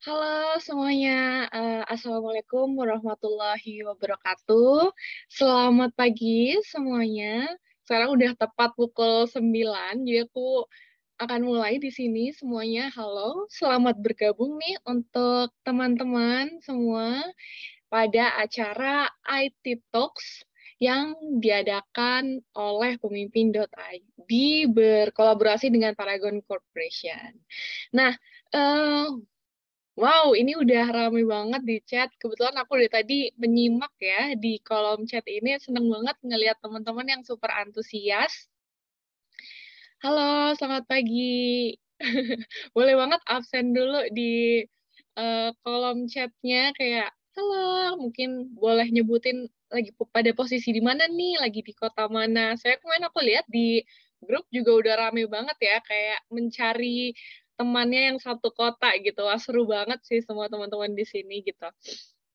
Halo semuanya, Assalamualaikum warahmatullahi wabarakatuh. Selamat pagi semuanya. Sekarang udah tepat pukul 9, jadi aku akan mulai di sini semuanya. Halo, selamat bergabung nih untuk teman-teman semua pada acara IT Talks yang diadakan oleh pemimpin.id berkolaborasi dengan Paragon Corporation. Nah, eh, wow, ini udah rame banget di chat. Kebetulan aku dari tadi menyimak ya di kolom chat ini, seneng banget ngelihat teman-teman yang super antusias. Halo, selamat pagi. Boleh banget absen dulu di kolom chatnya kayak, halo, mungkin boleh nyebutin lagi pada posisi di mana nih, lagi di kota mana. Saya kemarin aku lihat di grup juga udah rame banget ya, kayak mencari temannya yang satu kota gitu. Wah, seru banget sih semua teman-teman di sini gitu.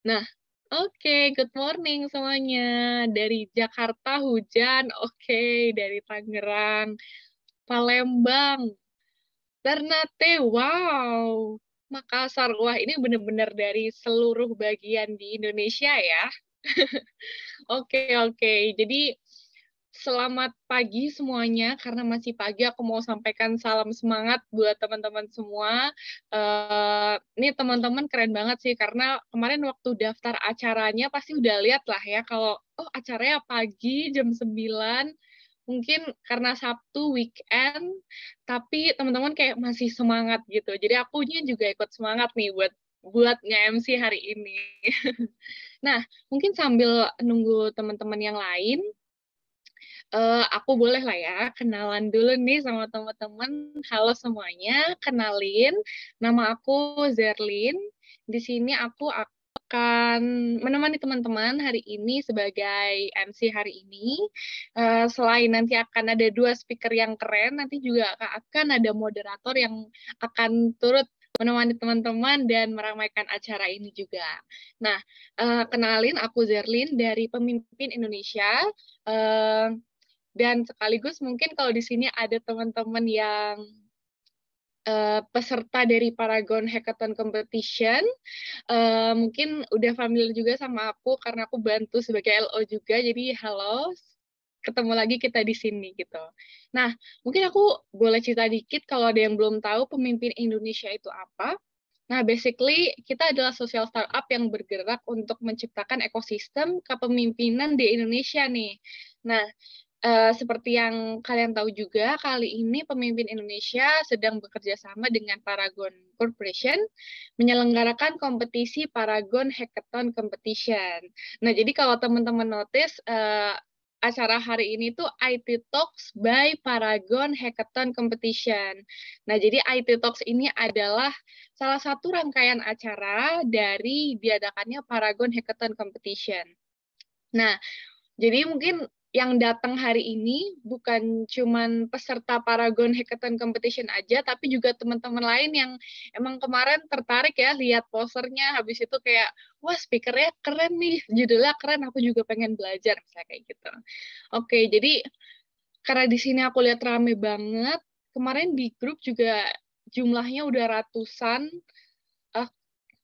Nah, oke, good morning semuanya. Dari Jakarta hujan, oke, dari Tangerang, Palembang, Ternate, wow. Makassar, wah ini benar-benar dari seluruh bagian di Indonesia ya. Oke, oke. Jadi selamat pagi semuanya, karena masih pagi aku mau sampaikan salam semangat buat teman-teman semua. Ini teman-teman keren banget sih, karena kemarin waktu daftar acaranya pasti udah lihat lah ya, kalau oh acaranya pagi jam 9, mungkin karena Sabtu weekend, tapi teman-teman kayak masih semangat gitu. Jadi akunya juga ikut semangat nih buat buat nge-MC hari ini. Nah, mungkin sambil nunggu teman-teman yang lain, aku boleh lah ya kenalan dulu nih sama teman-teman. Halo semuanya, kenalin, nama aku Zerlin. Di sini aku akan menemani teman-teman hari ini sebagai MC hari ini. Selain nanti akan ada dua speaker yang keren, nanti juga akan ada moderator yang akan turut menemani teman-teman dan meramaikan acara ini juga. Nah, kenalin aku Zerlin dari Pemimpin Indonesia. Eh, dan sekaligus mungkin kalau di sini ada teman-teman yang peserta dari Paragon Hackathon Competition, mungkin udah familiar juga sama aku karena aku bantu sebagai LO juga. Jadi halo, ketemu lagi kita di sini gitu. Nah, mungkin aku boleh cerita dikit kalau ada yang belum tahu pemimpin Indonesia itu apa. Nah, basically kita adalah sosial startup yang bergerak untuk menciptakan ekosistem kepemimpinan di Indonesia nih. Nah, seperti yang kalian tahu juga, kali ini pemimpin Indonesia sedang bekerja sama dengan Paragon Corporation menyelenggarakan kompetisi Paragon Hackathon Competition. Nah, jadi kalau teman-teman notice, acara hari ini tuh IT Talks by Paragon Hackathon Competition. Nah, jadi IT Talks ini adalah salah satu rangkaian acara dari diadakannya Paragon Hackathon Competition. Nah, jadi mungkin yang datang hari ini bukan cuman peserta Paragon Hackathon Competition aja, tapi juga teman-teman lain yang emang kemarin tertarik ya lihat posternya, habis itu kayak, wah speakernya keren nih, judulnya keren, aku juga pengen belajar, misalnya kayak gitu. Oke, jadi karena di sini aku lihat rame banget, kemarin di grup juga jumlahnya udah ratusan. Eh,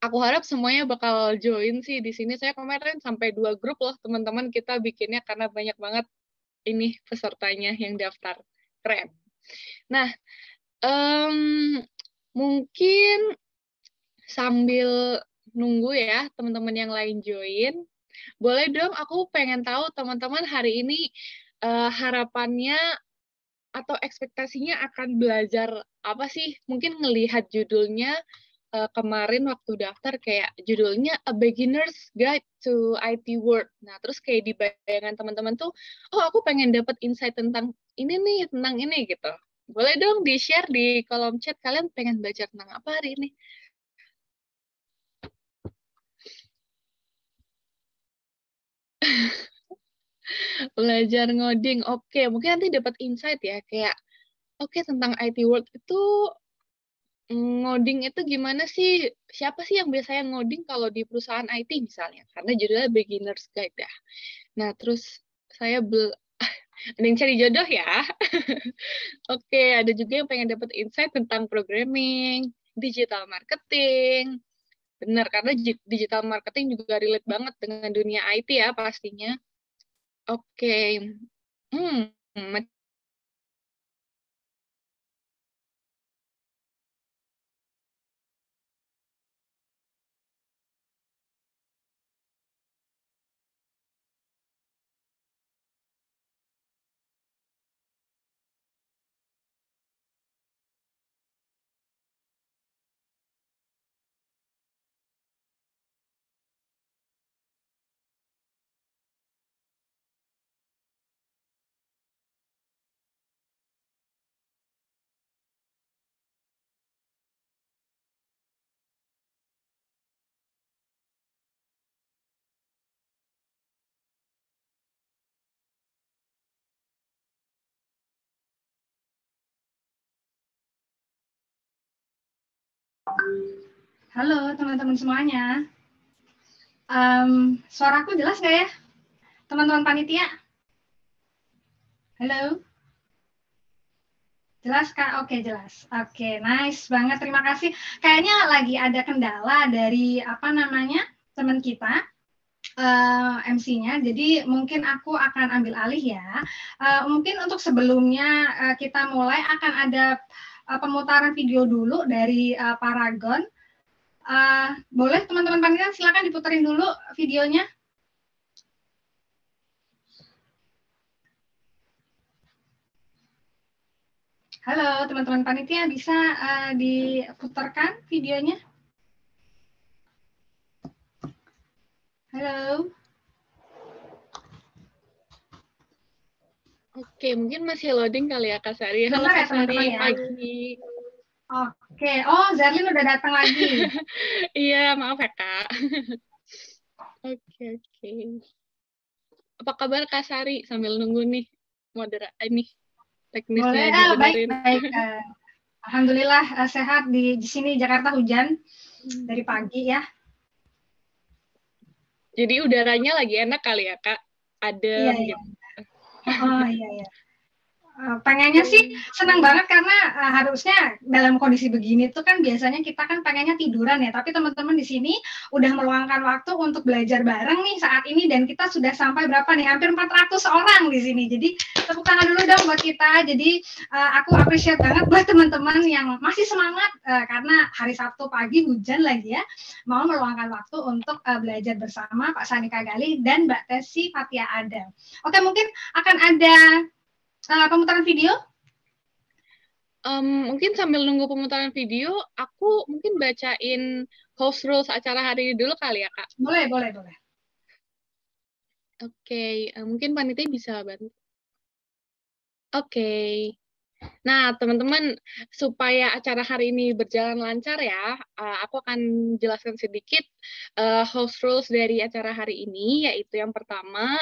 aku harap semuanya bakal join sih di sini. Saya kemarin sampai 2 grup loh teman-teman kita bikinnya karena banyak banget ini pesertanya yang daftar. Keren. Nah, em, mungkin sambil nunggu ya teman-teman yang lain join, boleh dong aku pengen tahu teman-teman hari ini harapannya atau ekspektasinya akan belajar apa sih? Mungkin ngelihat judulnya kemarin waktu daftar kayak judulnya A Beginner's Guide to IT World. Nah, terus kayak di bayangan teman-teman tuh, oh aku pengen dapat insight tentang ini nih, tentang ini gitu. Boleh dong di-share di kolom chat kalian pengen belajar tentang apa hari ini? Belajar ngoding. Oke, mungkin nanti dapat insight ya kayak oke tentang IT World itu ngoding itu gimana sih? Siapa sih yang biasanya ngoding kalau di perusahaan IT misalnya? Karena judulnya Beginner's Guide ya. Nah, terus saya ada yang cari jodoh ya. Oke, ada juga yang pengen dapat insight tentang programming, digital marketing, Benar, karena digital marketing juga relate banget dengan dunia IT ya pastinya. Oke. Hmm, Halo teman-teman semuanya. Suaraku jelas nggak ya? Teman-teman panitia? Halo? Jelas Kak? Oke, jelas. Oke, nice banget. Terima kasih. Kayaknya lagi ada kendala dari teman kita. MC-nya, jadi mungkin aku akan ambil alih ya. Mungkin untuk sebelumnya kita mulai akan ada pemutaran video dulu dari Paragon. Boleh teman-teman panitia silakan diputerin dulu videonya. Halo teman-teman panitia, bisa diputarkan videonya? Halo. Oke, mungkin masih loading kali ya Kak Sari. Halo Bentar ya Kak Sari, teman-teman ya. pagi. Oke, oh Zerlin udah datang lagi. Iya, maaf ya Kak. Oke. Apa kabar Kak Sari? Sambil nunggu nih ini teknisnya Boleh, dibenerin. baik. Alhamdulillah sehat di sini Jakarta hujan dari pagi ya. Jadi udaranya lagi enak kali ya Kak? Adem Iya. gitu. Oh iya. Pengennya sih senang banget karena harusnya dalam kondisi begini tuh kan biasanya kita kan pengennya tiduran ya, tapi teman-teman di sini udah meluangkan waktu untuk belajar bareng nih saat ini dan kita sudah sampai berapa nih, hampir 400 orang di sini. Jadi tepuk tangan dulu dong buat kita. Jadi aku appreciate banget buat teman-teman yang masih semangat karena hari Sabtu pagi hujan lagi ya, mau meluangkan waktu untuk belajar bersama Pak Sanika Gali dan Mbak Tesi Fatia Adam. Oke, mungkin akan ada pemutaran video? Mungkin sambil nunggu pemutaran video, aku mungkin bacain host rules acara hari ini dulu kali ya, Kak? Boleh. Oke, mungkin panitia bisa bantu. Oke. Nah, teman-teman, supaya acara hari ini berjalan lancar ya, aku akan jelaskan sedikit host rules dari acara hari ini, yaitu yang pertama,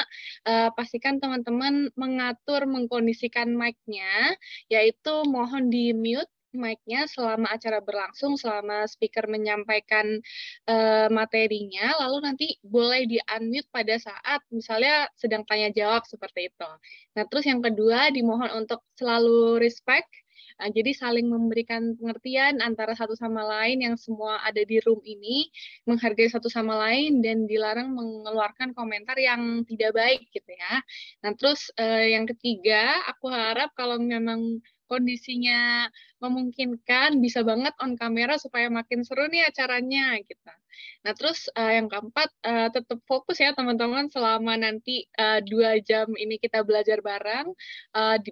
pastikan teman-teman mengatur, mengkondisikan mic-nya, yaitu mohon di-mute mic-nya selama acara berlangsung, selama speaker menyampaikan materinya, lalu nanti boleh di-unmute pada saat misalnya sedang tanya jawab seperti itu. Nah, terus yang kedua, dimohon untuk selalu respect, jadi saling memberikan pengertian antara satu sama lain yang semua ada di room ini, menghargai satu sama lain, dan dilarang mengeluarkan komentar yang tidak baik gitu ya. Nah, terus yang ketiga, aku harap kalau memang kondisinya memungkinkan, bisa banget on kamera supaya makin seru nih acaranya gitu. Nah, terus yang keempat, tetap fokus ya teman-teman selama nanti 2 jam ini kita belajar bareng,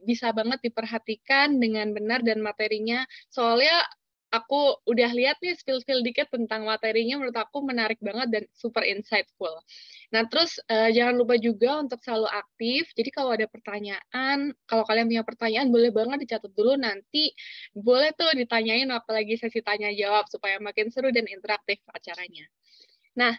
bisa banget diperhatikan dengan benar dan materinya. Soalnya aku udah lihat nih spill-spill dikit tentang materinya, menurut aku menarik banget dan super insightful. Nah, terus jangan lupa juga untuk selalu aktif. Jadi kalau ada pertanyaan, kalau kalian punya pertanyaan, boleh banget dicatat dulu, nanti boleh tuh ditanyain apalagi sesi tanya jawab supaya makin seru dan interaktif acaranya. Nah,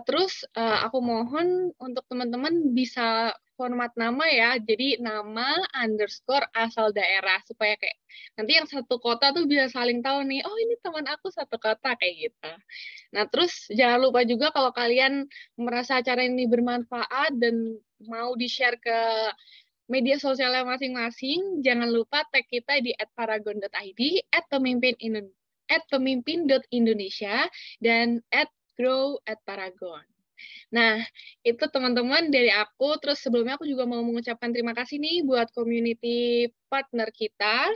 terus aku mohon untuk teman-teman bisa format nama ya, jadi nama underscore asal daerah, supaya kayak nanti yang satu kota tuh bisa saling tahu nih, oh ini teman aku satu kota, kayak gitu. Nah, terus jangan lupa juga kalau kalian merasa acara ini bermanfaat dan mau di-share ke media sosialnya masing-masing, jangan lupa tag kita di @paragon.id, @pemimpin @pemimpin.indonesia dan @grow@paragon. Nah, itu teman-teman dari aku. Terus sebelumnya aku juga mau mengucapkan terima kasih nih buat community partner kita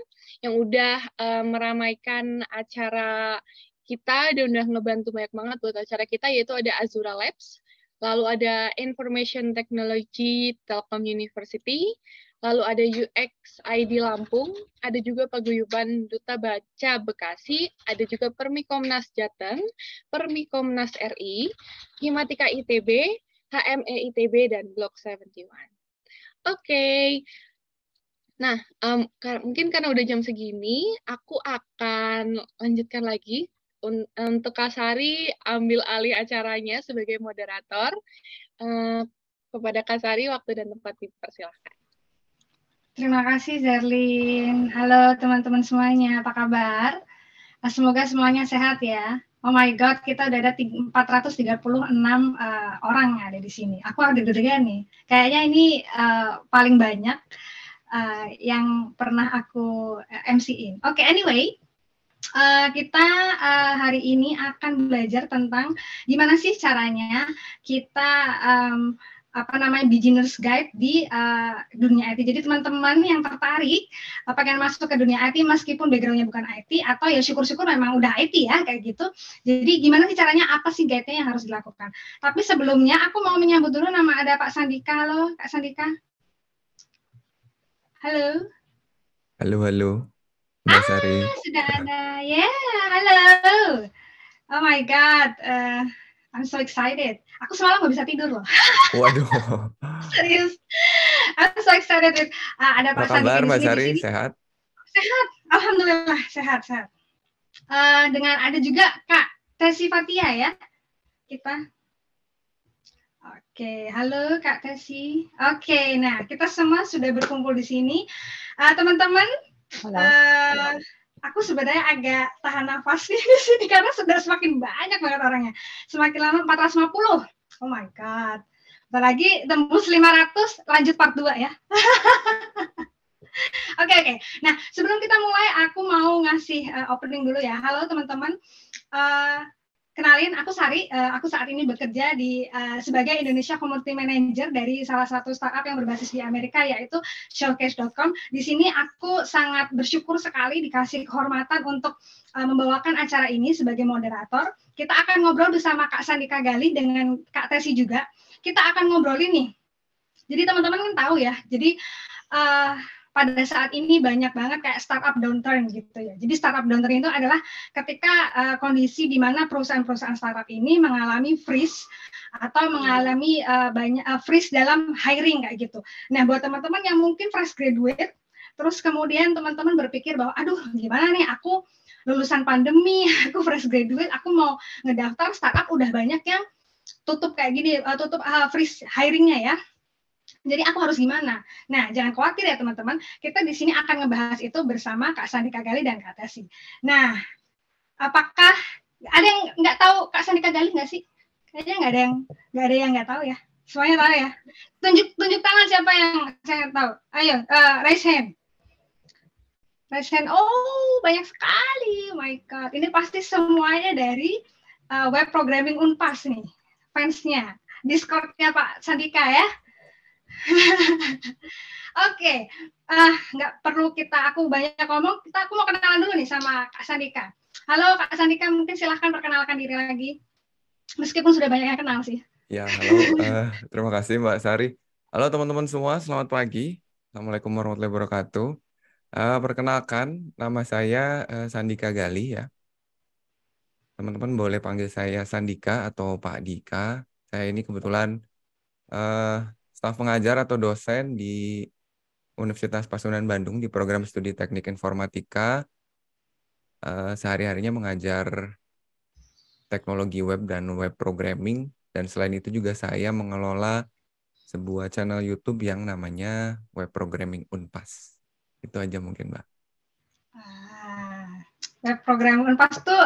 yang udah meramaikan acara kita dan udah ngebantu banyak banget buat acara kita, yaitu ada Azura Labs, lalu ada Information Technology Telkom University, lalu ada UX ID Lampung, ada juga Paguyuban Duta Baca Bekasi, ada juga Permikomnas Jateng, Permikomnas RI, Himatika ITB, HME ITB, dan Blok 71. Oke. Nah, mungkin karena udah jam segini, aku akan lanjutkan lagi. Untuk Kak Sari ambil alih acaranya sebagai moderator. Kepada Kak Sari, waktu dan tempat dipersilahkan. Terima kasih Zerlin. Halo teman-teman semuanya, apa kabar? Semoga semuanya sehat ya. Oh my God, kita udah ada 436 orang yang ada di sini. Aku ada deg-degan nih. Kayaknya ini paling banyak yang pernah aku MC-in. Oke, anyway, kita hari ini akan belajar tentang gimana sih caranya kita beginner's guide di dunia IT. Jadi teman-teman yang tertarik pengen masuk ke dunia IT meskipun background-nya bukan IT atau ya syukur-syukur memang udah IT ya kayak gitu. Jadi gimana sih caranya, apa sih guide-nya yang harus dilakukan. Tapi sebelumnya aku mau menyambut dulu ada Pak Sandika. Halo Kak Sandika. Halo. Halo. Mbak Sari. Sudah ada. Halo. Oh my God. I'm so excited. Aku semalam nggak bisa tidur loh. Waduh. Serius. I'm so excited. Ada Pak Sandi kabar, di Mbak sini. Sari? Sehat? Sehat. Alhamdulillah. Sehat. Dengan ada juga Kak Tesi Fatia ya. Kita. Oke. Halo Kak Tesi. Oke. Nah, kita semua sudah berkumpul di sini. Teman-teman. Aku sebenarnya agak tahan nafas di sini karena sudah semakin banyak banget orangnya. Semakin lama 450. Oh my God. Apalagi tembus 500, lanjut part 2 ya. Oke. Nah, sebelum kita mulai, aku mau ngasih opening dulu ya. Halo teman-teman. Kenalin, aku Sari. Aku saat ini bekerja sebagai Indonesia Community Manager dari salah satu startup yang berbasis di Amerika, yaitu Showcase.com. Di sini aku sangat bersyukur sekali dikasih kehormatan untuk membawakan acara ini sebagai moderator. Kita akan ngobrol bersama Kak Sandika Gali dengan Kak Tesi juga. Kita akan ngobrolin nih. Jadi teman-teman kan tahu ya. Jadi pada saat ini banyak banget kayak startup downturn gitu ya. Jadi startup downturn itu adalah ketika kondisi di mana perusahaan-perusahaan startup ini mengalami freeze atau mengalami freeze dalam hiring kayak gitu. Nah, buat teman-teman yang mungkin fresh graduate, terus kemudian teman-teman berpikir bahwa aduh gimana nih, aku lulusan pandemi, aku fresh graduate, aku mau ngedaftar startup udah banyak yang tutup kayak gini, freeze hiringnya ya. Jadi aku harus gimana? Nah, jangan khawatir ya teman-teman. Kita di sini akan ngebahas itu bersama Kak Sandika Gali dan Kak Tesi. Nah, apakah ada yang nggak tahu Kak Sandika Gali nggak sih? Kayaknya nggak ada yang nggak tahu ya. Semuanya tahu ya. Tunjuk tangan siapa yang saya tahu. Ayo, raise hand. Raise hand. Oh, banyak sekali. My God. Ini pasti semuanya dari web programming Unpas nih. Fansnya. Discord-nya Pak Sandika ya. Oke, nggak perlu aku banyak ngomong. Aku mau kenalan dulu nih sama Kak Sandika. Halo Kak Sandika, mungkin silahkan perkenalkan diri lagi. Meskipun sudah banyak yang kenal sih. Ya, halo. Terima kasih Mbak Sari. Halo teman-teman semua, selamat pagi. Assalamualaikum warahmatullahi wabarakatuh. Perkenalkan, nama saya Sandika Gali ya. Teman-teman boleh panggil saya Sandika atau Pak Dika. Saya ini kebetulan staf pengajar atau dosen di Universitas Pasundan Bandung di program studi teknik informatika. Sehari-harinya mengajar teknologi web dan web programming. Dan selain itu juga saya mengelola sebuah channel YouTube yang namanya Web Programming Unpas. Itu aja mungkin, Mbak. Web Programming Unpas tuh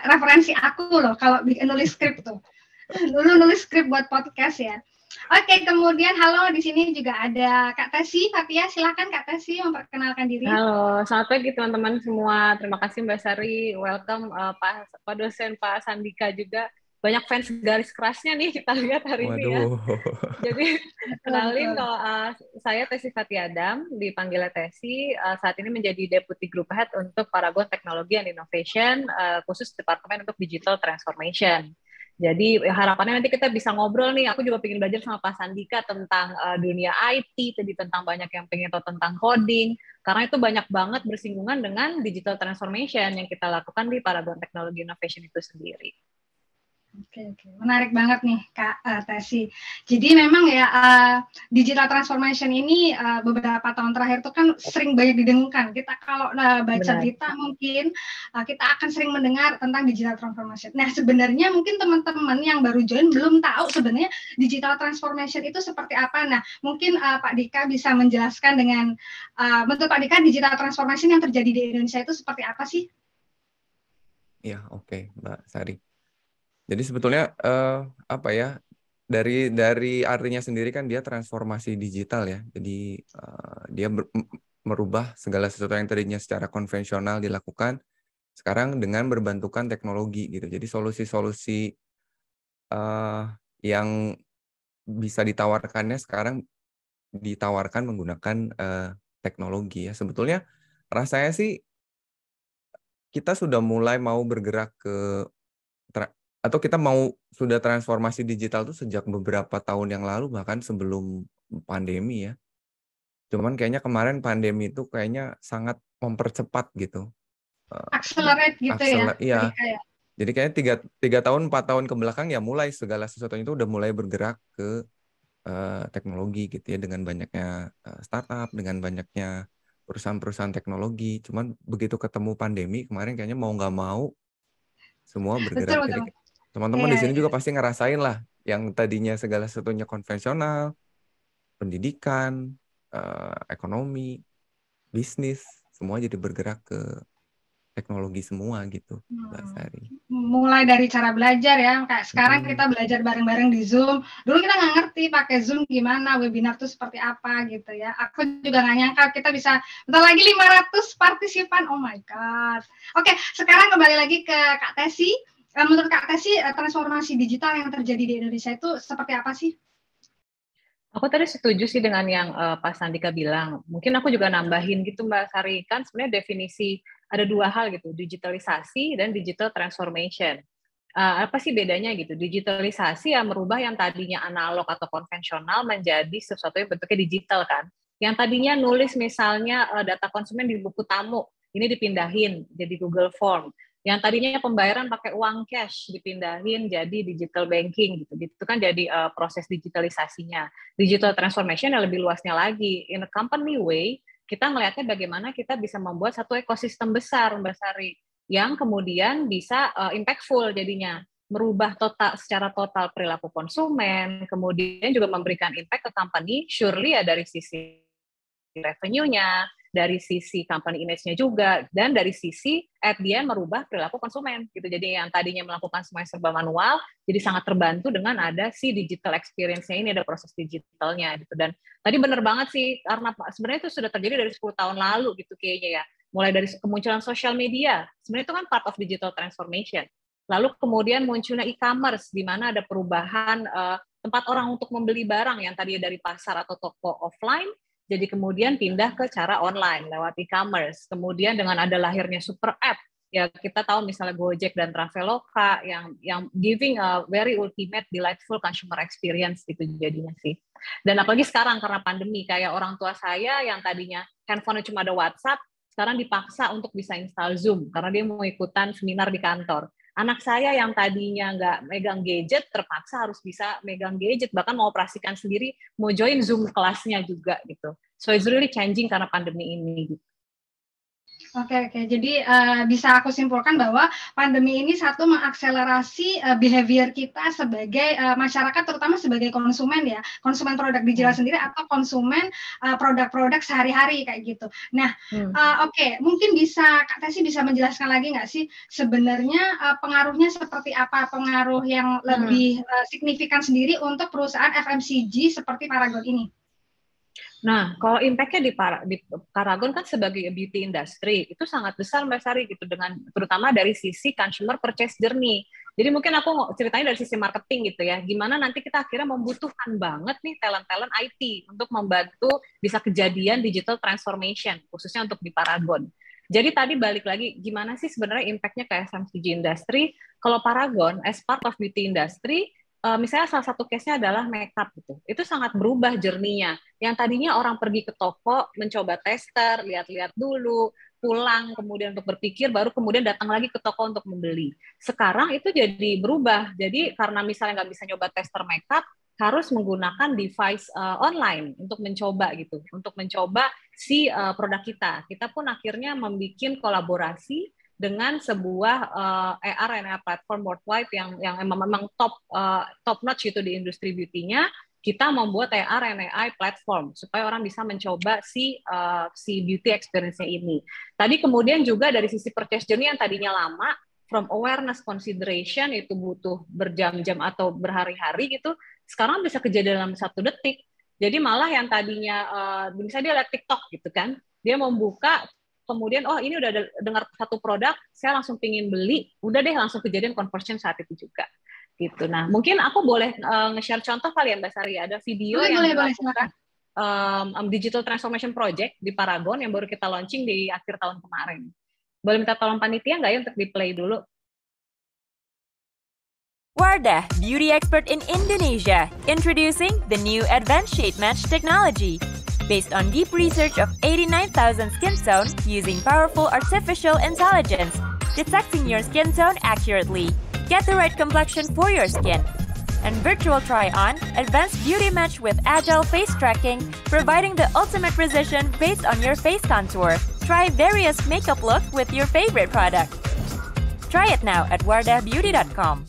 referensi aku loh kalau bikin nulis skrip tuh. Dulu nulis skrip buat podcast ya. Oke, kemudian halo, di sini juga ada Kak Tesi Fatia. Silakan Kak Tesi memperkenalkan diri. Halo, selamat pagi teman-teman semua. Terima kasih Mbak Sari. Welcome Pak dosen, Pak Sandika juga. Banyak fans garis kerasnya nih kita lihat hari ini ya. Waduh. Jadi kenalin Betul. kalau saya Tesi Fatia Adam, dipanggilnya Tesi. Saat ini menjadi Deputy Group Head untuk Paragon Technology and Innovation, khusus Departemen untuk Digital Transformation. Jadi harapannya nanti kita bisa ngobrol nih. Aku juga pengen belajar sama Pak Sandika tentang dunia IT, tadi tentang banyak yang pengen tahu tentang coding. Karena itu banyak banget bersinggungan dengan digital transformation yang kita lakukan di Paragon Technology Innovation itu sendiri. Oke. Menarik banget nih Kak Tesi. Jadi memang ya digital transformation ini beberapa tahun terakhir itu kan sering banyak didengungkan. Kita kalau baca berita mungkin kita akan sering mendengar tentang digital transformation. Nah sebenarnya mungkin teman-teman yang baru join belum tahu sebenarnya digital transformation itu seperti apa. Nah mungkin Pak Dika bisa menjelaskan dengan menurut Pak Dika digital transformation yang terjadi di Indonesia itu seperti apa sih? Ya, oke, Mbak Sari. Jadi sebetulnya apa ya, dari artinya sendiri kan dia transformasi digital ya. Jadi dia merubah segala sesuatu yang tadinya secara konvensional dilakukan sekarang dengan berbantukan teknologi gitu. Jadi solusi-solusi yang bisa ditawarkannya sekarang ditawarkan menggunakan teknologi ya. Sebetulnya rasanya sih kita sudah mulai mau bergerak ke atau kita sudah transformasi digital tuh sejak beberapa tahun yang lalu, bahkan sebelum pandemi ya. Cuman kayaknya kemarin pandemi itu kayaknya sangat mempercepat gitu. Accelerate gitu ya. Iya. Jadi kayaknya 3 tahun 4 tahun ke belakang ya mulai segala sesuatunya itu udah mulai bergerak ke teknologi gitu ya, dengan banyaknya startup, dengan banyaknya perusahaan-perusahaan teknologi. Cuman begitu ketemu pandemi kemarin kayaknya mau nggak mau semua bergerak. Betul. Jadi teman-teman di sini juga pasti ngerasain lah yang tadinya segala sesuatunya konvensional, pendidikan, ekonomi, bisnis, semua jadi bergerak ke teknologi semua gitu, Mbak Sari. Mulai dari cara belajar ya, kayak sekarang kita belajar bareng-bareng di Zoom. Dulu kita nggak ngerti pakai Zoom gimana, webinar itu seperti apa gitu ya. Aku juga nggak nyangka kita bisa, bentar lagi 500 partisipan, oh my God. Oke, sekarang kembali lagi ke Kak Tesi. Menurut Kak Tesi, transformasi digital yang terjadi di Indonesia itu seperti apa sih? Aku tadi setuju sih dengan yang Pak Sandika bilang. Mungkin aku juga nambahin gitu Mbak Sari, kan sebenarnya definisi ada 2 hal gitu, digitalisasi dan digital transformation. Apa sih bedanya gitu? Digitalisasi yang merubah yang tadinya analog atau konvensional menjadi sesuatu yang bentuknya digital kan. Yang tadinya nulis misalnya data konsumen di buku tamu, ini dipindahin jadi Google Form. Yang tadinya pembayaran pakai uang cash dipindahin jadi digital banking gitu. Gitu kan jadi proses digitalisasinya. Digital transformation yang lebih luasnya lagi. In a company way, kita melihatnya bagaimana kita bisa membuat satu ekosistem besar, Mbak Sari, yang kemudian bisa impactful jadinya, merubah secara total perilaku konsumen, kemudian juga memberikan impact ke company, surely ya dari sisi revenue-nya, dari sisi company image-nya juga, dan dari sisi at the end merubah perilaku konsumen gitu. Jadi yang tadinya melakukan semuanya serba manual, jadi sangat terbantu dengan ada si digital experience-nya ini, ada proses digitalnya gitu. Dan tadi benar banget sih, karena sebenarnya itu sudah terjadi dari 10 tahun lalu gitu kayaknya ya. Mulai dari kemunculan sosial media, sebenarnya itu kan part of digital transformation. Lalu kemudian munculnya e-commerce, di mana ada perubahan tempat orang untuk membeli barang yang tadinya dari pasar atau toko offline, jadi kemudian pindah ke cara online lewat e-commerce. Kemudian dengan ada lahirnya super app, ya kita tahu misalnya Gojek dan Traveloka yang giving a very ultimate delightful consumer experience gitu jadinya sih. Dan apalagi sekarang karena pandemi, kayak orang tua saya yang tadinya handphone cuma ada WhatsApp, sekarang dipaksa untuk bisa install Zoom karena dia mau ikutan seminar di kantor. Anak saya yang tadinya nggak megang gadget, terpaksa harus bisa megang gadget, bahkan mau operasikan sendiri, mau join Zoom kelasnya juga gitu. So it's really changing karena pandemi ini. Gitu. Oke. Jadi bisa aku simpulkan bahwa pandemi ini satu mengakselerasi behavior kita sebagai masyarakat, terutama sebagai konsumen ya, konsumen produk digital sendiri atau konsumen produk-produk sehari-hari kayak gitu. Nah, oke, mungkin bisa Kak Tessy bisa menjelaskan lagi nggak sih sebenarnya pengaruhnya seperti apa, pengaruh yang lebih signifikan sendiri untuk perusahaan FMCG seperti Paragon ini? Nah, kalau impact-nya di Paragon kan sebagai beauty industry itu sangat besar Mbak Sari gitu, dengan terutama dari sisi consumer purchase journey. Jadi mungkin aku mau ceritanya dari sisi marketing gitu ya, gimana nanti kita akhirnya membutuhkan banget nih talent-talent IT untuk membantu bisa kejadian digital transformation, khususnya untuk di Paragon. Jadi tadi balik lagi, gimana sih sebenarnya impact-nya ke FMCG industry? Kalau Paragon, as part of beauty industry, misalnya salah satu case-nya adalah makeup gitu. Itu sangat berubah journey-nya. Yang tadinya orang pergi ke toko, mencoba tester, lihat-lihat dulu, pulang, kemudian untuk berpikir, baru kemudian datang lagi ke toko untuk membeli. Sekarang itu jadi berubah. Jadi karena misalnya nggak bisa nyoba tester makeup, harus menggunakan device online untuk mencoba gitu, untuk mencoba si produk kita. Kita pun akhirnya membuat kolaborasi dengan sebuah AR and AR platform worldwide yang memang top notch gitu di industri beauty-nya. Kita membuat AR and AI platform supaya orang bisa mencoba si beauty experience-nya ini. Tadi kemudian juga dari sisi purchase journey yang tadinya lama, from awareness consideration itu butuh berjam-jam atau berhari-hari gitu, sekarang bisa kejadian dalam 1 detik. Jadi malah yang tadinya misalnya dia lihat TikTok gitu kan, dia membuka, kemudian ini udah dengar satu produk, saya langsung pingin beli, udah deh langsung kejadian conversion saat itu juga gitu. Nah, mungkin aku boleh nge-share contoh kali ya Mbak Sari, ada video yang dilakukan Digital Transformation Project di Paragon yang baru kita launching di akhir tahun kemarin. Boleh minta tolong panitia nggak ya untuk di-play dulu? Wardah, beauty expert in Indonesia, introducing the new Advanced Shade Match technology. Based on deep research of 89,000 skin tones using powerful artificial intelligence, detecting your skin tone accurately. Get the right complexion for your skin. And virtual try-on, advanced beauty match with agile face tracking, providing the ultimate precision based on your face contour. Try various makeup look with your favorite product. Try it now at wardahbeauty.com.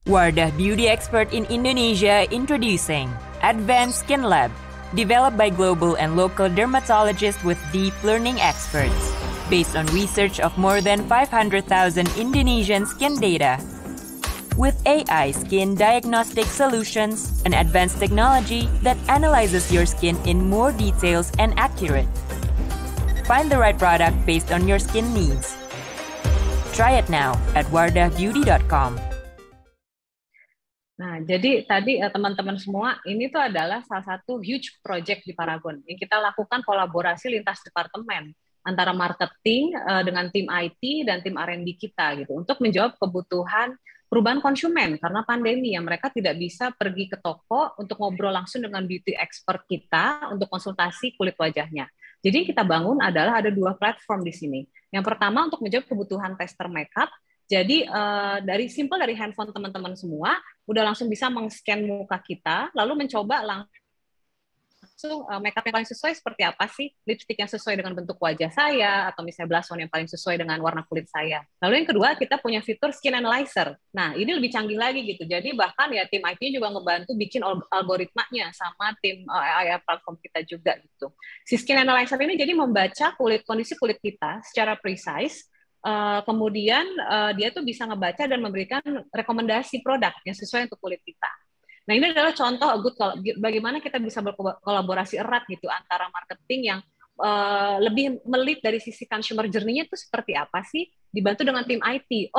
Wardah Beauty Expert in Indonesia introducing Advanced Skin Lab, developed by global and local dermatologists with deep learning experts, based on research of more than 500,000 Indonesian skin data. With AI skin diagnostic solutions, an advanced technology that analyzes your skin in more details and accurate. Find the right product based on your skin needs. Try it now at wardahbeauty.com. Nah, jadi tadi teman-teman semua, ini tuh adalah salah satu huge project di Paragon. Yang kita lakukan kolaborasi lintas departemen antara marketing dengan tim IT dan tim R&D kita gitu untuk menjawab kebutuhan perubahan konsumen karena pandemi yang mereka tidak bisa pergi ke toko untuk ngobrol langsung dengan beauty expert kita untuk konsultasi kulit wajahnya. Jadi yang kita bangun adalah ada 2 platform di sini. Yang pertama untuk menjawab kebutuhan tester makeup. Jadi dari handphone teman-teman semua udah langsung bisa meng-scan muka kita, lalu mencoba langsung makeup yang paling sesuai seperti apa sih, lipstick yang sesuai dengan bentuk wajah saya, atau misalnya blush on yang paling sesuai dengan warna kulit saya. Lalu yang kedua, kita punya fitur skin analyzer. Nah, ini lebih canggih lagi gitu. Jadi bahkan ya tim IT juga ngebantu bikin algoritmanya sama tim AI platform kita juga gitu. Si skin analyzer ini jadi membaca kondisi kulit kita secara precise. Kemudian dia tuh bisa ngebaca dan memberikan rekomendasi produk yang sesuai untuk kulit kita. Nah, ini adalah contoh bagaimana kita bisa berkolaborasi erat gitu antara marketing yang lebih melit dari sisi consumer journey-nya itu seperti apa sih, dibantu dengan tim IT.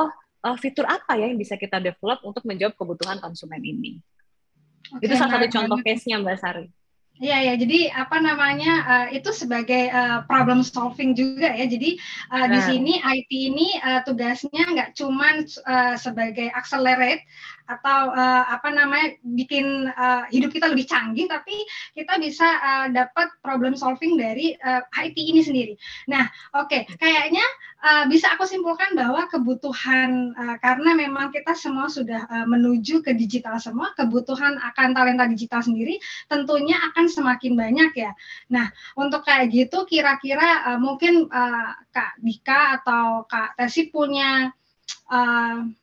Fitur apa ya yang bisa kita develop untuk menjawab kebutuhan konsumen ini. Itu salah satu contoh case-nya Mbak Sari. Iya, jadi itu sebagai problem solving juga ya. Jadi di sini IT ini tugasnya nggak cuma sebagai accelerate atau bikin hidup kita lebih canggih, tapi kita bisa dapat problem solving dari IT ini sendiri. Nah, kayaknya bisa aku simpulkan bahwa kebutuhan karena memang kita semua sudah menuju ke digital semua, kebutuhan akan talenta digital sendiri tentunya akan semakin banyak ya. Nah, untuk kayak gitu kira-kira mungkin Kak Dika atau Kak Tesi punya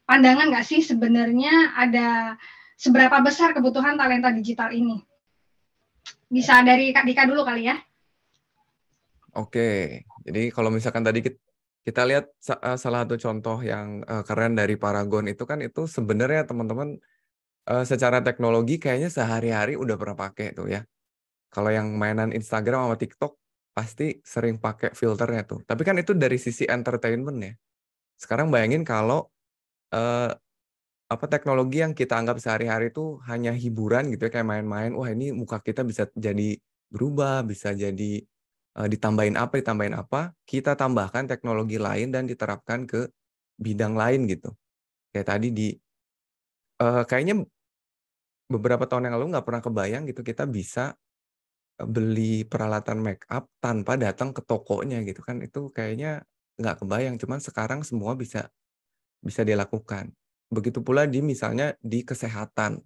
pandangan nggak sih sebenarnya ada seberapa besar kebutuhan talenta digital ini? Bisa dari Kak Dika dulu kali ya. Oke, jadi kalau misalkan tadi kita lihat salah satu contoh yang keren dari Paragon itu kan, itu sebenarnya teman-teman secara teknologi kayaknya sehari-hari udah pernah pakai tuh ya. Kalau yang mainan Instagram sama TikTok pasti sering pakai filternya tuh. Tapi kan itu dari sisi entertainment ya. Sekarang bayangin kalau teknologi yang kita anggap sehari-hari itu hanya hiburan gitu ya, kayak main-main. Wah, ini muka kita bisa jadi berubah, bisa jadi ditambahin apa, kita tambahkan teknologi lain dan diterapkan ke bidang lain gitu. Kayak tadi kayaknya beberapa tahun yang lalu nggak pernah kebayang gitu kita bisa beli peralatan make up tanpa datang ke tokonya gitu kan. Itu kayaknya nggak kebayang, cuman sekarang semua bisa dilakukan. Begitu pula misalnya di kesehatan.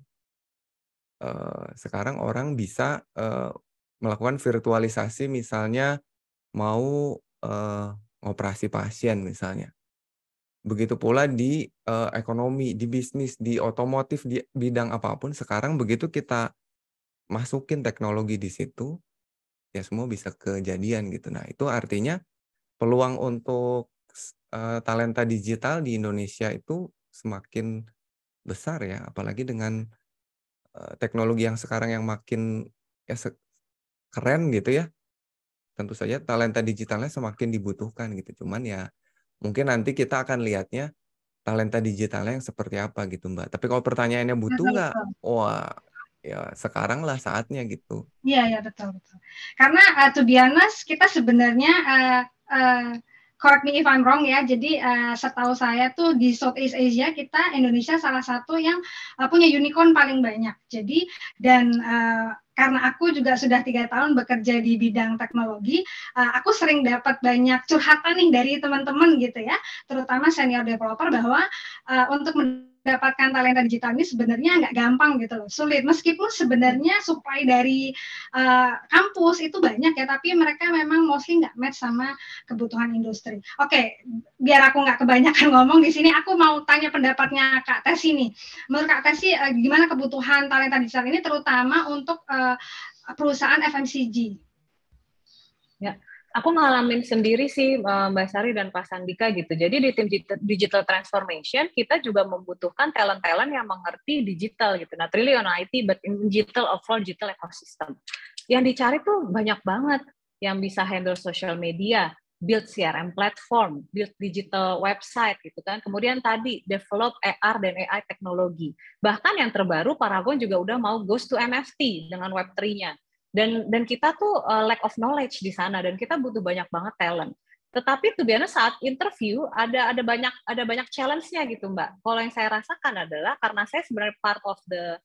Sekarang orang bisa melakukan virtualisasi, misalnya mau ngoperasi pasien misalnya. Begitu pula di ekonomi, di bisnis, di otomotif, di bidang apapun, sekarang begitu kita masukin teknologi di situ, ya semua bisa kejadian gitu. Nah, itu artinya peluang untuk talenta digital di Indonesia itu semakin besar ya, apalagi dengan teknologi yang sekarang yang makin ya keren gitu ya. Tentu saja talenta digitalnya semakin dibutuhkan gitu. Cuman ya mungkin nanti kita akan lihatnya talenta digitalnya yang seperti apa gitu, Mbak. Tapi kalau pertanyaannya butuh nggak? Wah, ya sekarang lah saatnya gitu. Iya, betul. Karena to be honest, kita sebenarnya correct me if I'm wrong ya. Jadi setahu saya tuh di Southeast Asia kita Indonesia salah satu yang punya unicorn paling banyak. Jadi dan karena aku juga sudah 3 tahun bekerja di bidang teknologi, aku sering dapat banyak curhatan nih dari teman-teman gitu ya, terutama senior developer bahwa untuk mendapatkan talenta digital ini sebenarnya nggak gampang gitu loh, sulit. Meskipun sebenarnya supply dari kampus itu banyak ya, tapi mereka memang mostly nggak match sama kebutuhan industri. Oke, biar aku nggak kebanyakan ngomong di sini, aku mau tanya pendapatnya Kak Tesi nih. Menurut Kak Tesi, gimana kebutuhan talenta digital ini terutama untuk perusahaan FMCG? Ya, aku ngalamin sendiri sih Mbak Sari dan Pak Sandika gitu. Jadi di tim digital transformation kita juga membutuhkan talent-talent yang mengerti digital gitu. Not really on IT but in digital overall digital ecosystem. Yang dicari tuh banyak banget yang bisa handle social media, build CRM platform, build digital website gitu kan. Kemudian tadi develop AR dan AI teknologi. Bahkan yang terbaru Paragon juga udah mau goes to NFT dengan Web3-nya. Dan kita tuh lack of knowledge di sana dan kita butuh banyak banget talent. Tetapi tuh biasanya saat interview ada banyak challenge-nya gitu Mbak. Kalau yang saya rasakan adalah karena saya sebenarnya part of the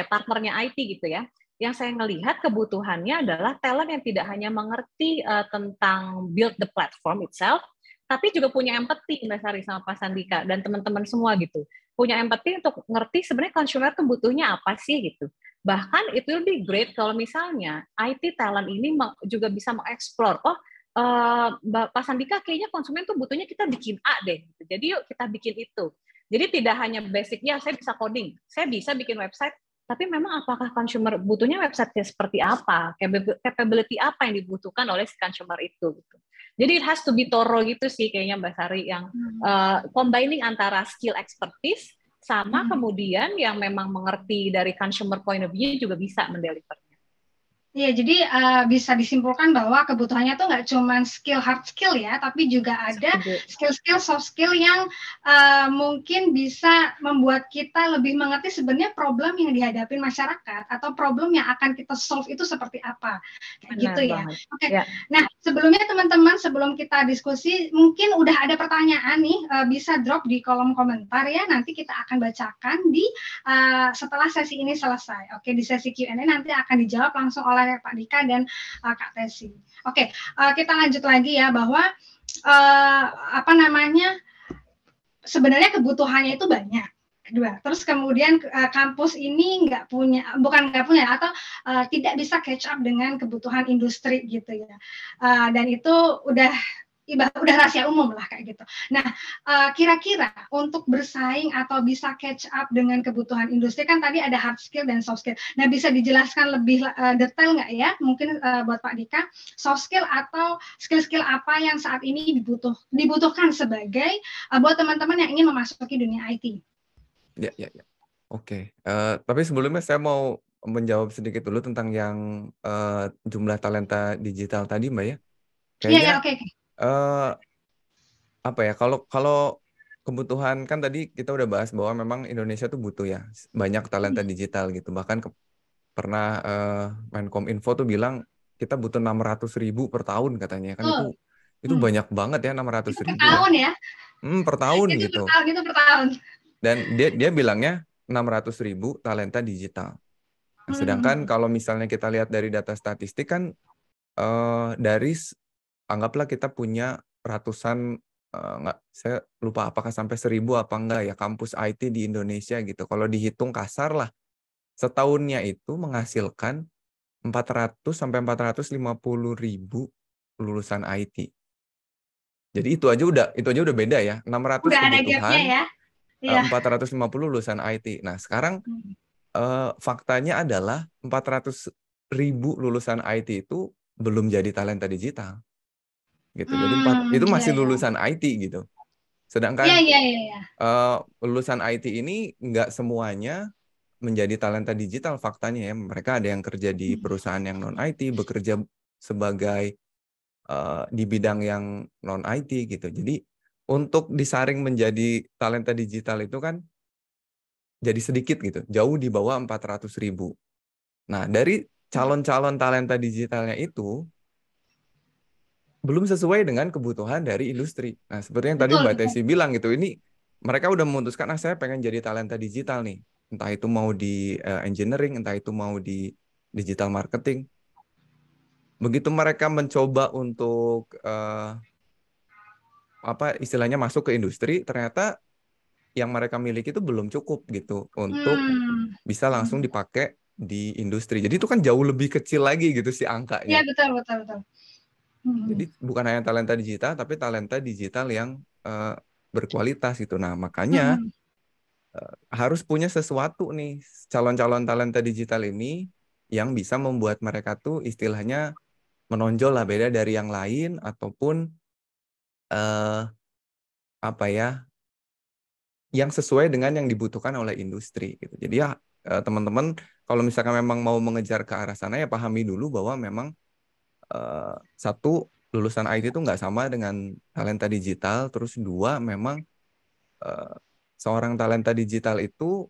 partnernya IT gitu ya. Yang saya ngelihat kebutuhannya adalah talent yang tidak hanya mengerti tentang build the platform itself, tapi juga punya empathy Mbak Sari sama Pak Sandika dan teman-teman semua gitu. Punya empathy untuk ngerti sebenarnya consumer tuh butuhnya apa sih gitu. Bahkan it will be great kalau misalnya IT talent ini juga bisa mengeksplor, Pak Sandika kayaknya konsumen tuh butuhnya kita bikin A deh. Gitu. Jadi yuk kita bikin itu. Jadi tidak hanya basicnya saya bisa coding, saya bisa bikin website, tapi memang apakah consumer butuhnya website-nya seperti apa, capability apa yang dibutuhkan oleh si consumer itu. Gitu. Jadi it has to be thorough gitu sih kayaknya Mbak Sari, yang combining antara skill expertise sama kemudian yang memang mengerti dari consumer point of view juga bisa mendelivernya. Iya, jadi bisa disimpulkan bahwa kebutuhannya tuh nggak cuma hard skill ya, tapi juga ada skill-skill soft skill yang mungkin bisa membuat kita lebih mengerti sebenarnya problem yang dihadapi masyarakat atau problem yang akan kita solve itu seperti apa, kayak gitu ya. Oke. Ya. Nah, sebelumnya teman-teman, sebelum kita diskusi, mungkin udah ada pertanyaan nih, bisa drop di kolom komentar ya. Nanti kita akan bacakan di setelah sesi ini selesai. Oke, di sesi Q&A nanti akan dijawab langsung oleh Pak Dika dan Kak Tesi. Oke, kita lanjut lagi ya bahwa sebenarnya kebutuhannya itu banyak. Kedua, terus kemudian kampus ini bukan nggak punya atau tidak bisa catch up dengan kebutuhan industri gitu ya. Dan itu udah rahasia umum lah kayak gitu. Nah, kira-kira untuk bersaing atau bisa catch up dengan kebutuhan industri kan tadi ada hard skill dan soft skill. Nah, bisa dijelaskan lebih detail nggak ya? Mungkin buat Pak Dika, soft skill atau skill-skill apa yang saat ini dibutuhkan sebagai buat teman-teman yang ingin memasuki dunia IT? Ya. Oke. Tapi sebelumnya saya mau menjawab sedikit dulu tentang yang jumlah talenta digital tadi, Mbak ya. Iya, oke. Apa ya, kalau kebutuhan kan tadi kita udah bahas bahwa memang Indonesia tuh butuh ya banyak talenta digital gitu. Bahkan pernah Menkominfo tuh bilang kita butuh 600.000 per tahun katanya kan. Itu banyak banget ya, 600.000 per tahun ya. Per tahun gitu. Itu per tahun. Dan dia bilangnya 600.000 talenta digital. Nah, sedangkan kalau misalnya kita lihat dari data statistik kan anggaplah kita punya ratusan, saya lupa apakah sampai 1.000 apa enggak ya kampus IT di Indonesia gitu. Kalau dihitung kasar lah, setahunnya itu menghasilkan 400 sampai 450.000 lulusan IT. Jadi itu aja udah beda ya. 600 udah kebutuhan, ya? 450 lulusan IT. Nah sekarang faktanya adalah 400.000 lulusan IT itu belum jadi talenta digital. Gitu. Jadi itu masih lulusan IT gitu. Sedangkan lulusan IT ini nggak semuanya menjadi talenta digital faktanya ya. Mereka ada yang kerja di perusahaan yang non IT, bekerja sebagai di bidang yang non IT gitu. Jadi untuk disaring menjadi talenta digital itu kan jadi sedikit gitu, jauh di bawah 400.000. Nah dari calon-calon talenta digitalnya itu belum sesuai dengan kebutuhan dari industri. Nah, seperti yang tadi Mbak Tesi bilang gitu, ini mereka udah memutuskan, saya pengen jadi talenta digital nih. Entah itu mau di engineering, entah itu mau di digital marketing. Begitu mereka mencoba untuk istilahnya masuk ke industri, ternyata yang mereka miliki itu belum cukup gitu untuk bisa langsung dipakai di industri. Jadi itu kan jauh lebih kecil lagi gitu sih angkanya. Iya, betul. Jadi bukan hanya talenta digital, tapi talenta digital yang berkualitas gitu. Nah, makanya harus punya sesuatu nih calon-calon talenta digital ini yang bisa membuat mereka tuh istilahnya menonjol lah, beda dari yang lain ataupun yang sesuai dengan yang dibutuhkan oleh industri gitu. Jadi ya teman-teman kalau misalkan memang mau mengejar ke arah sana ya pahami dulu bahwa memang satu, lulusan IT itu nggak sama dengan talenta digital. Terus dua, memang seorang talenta digital itu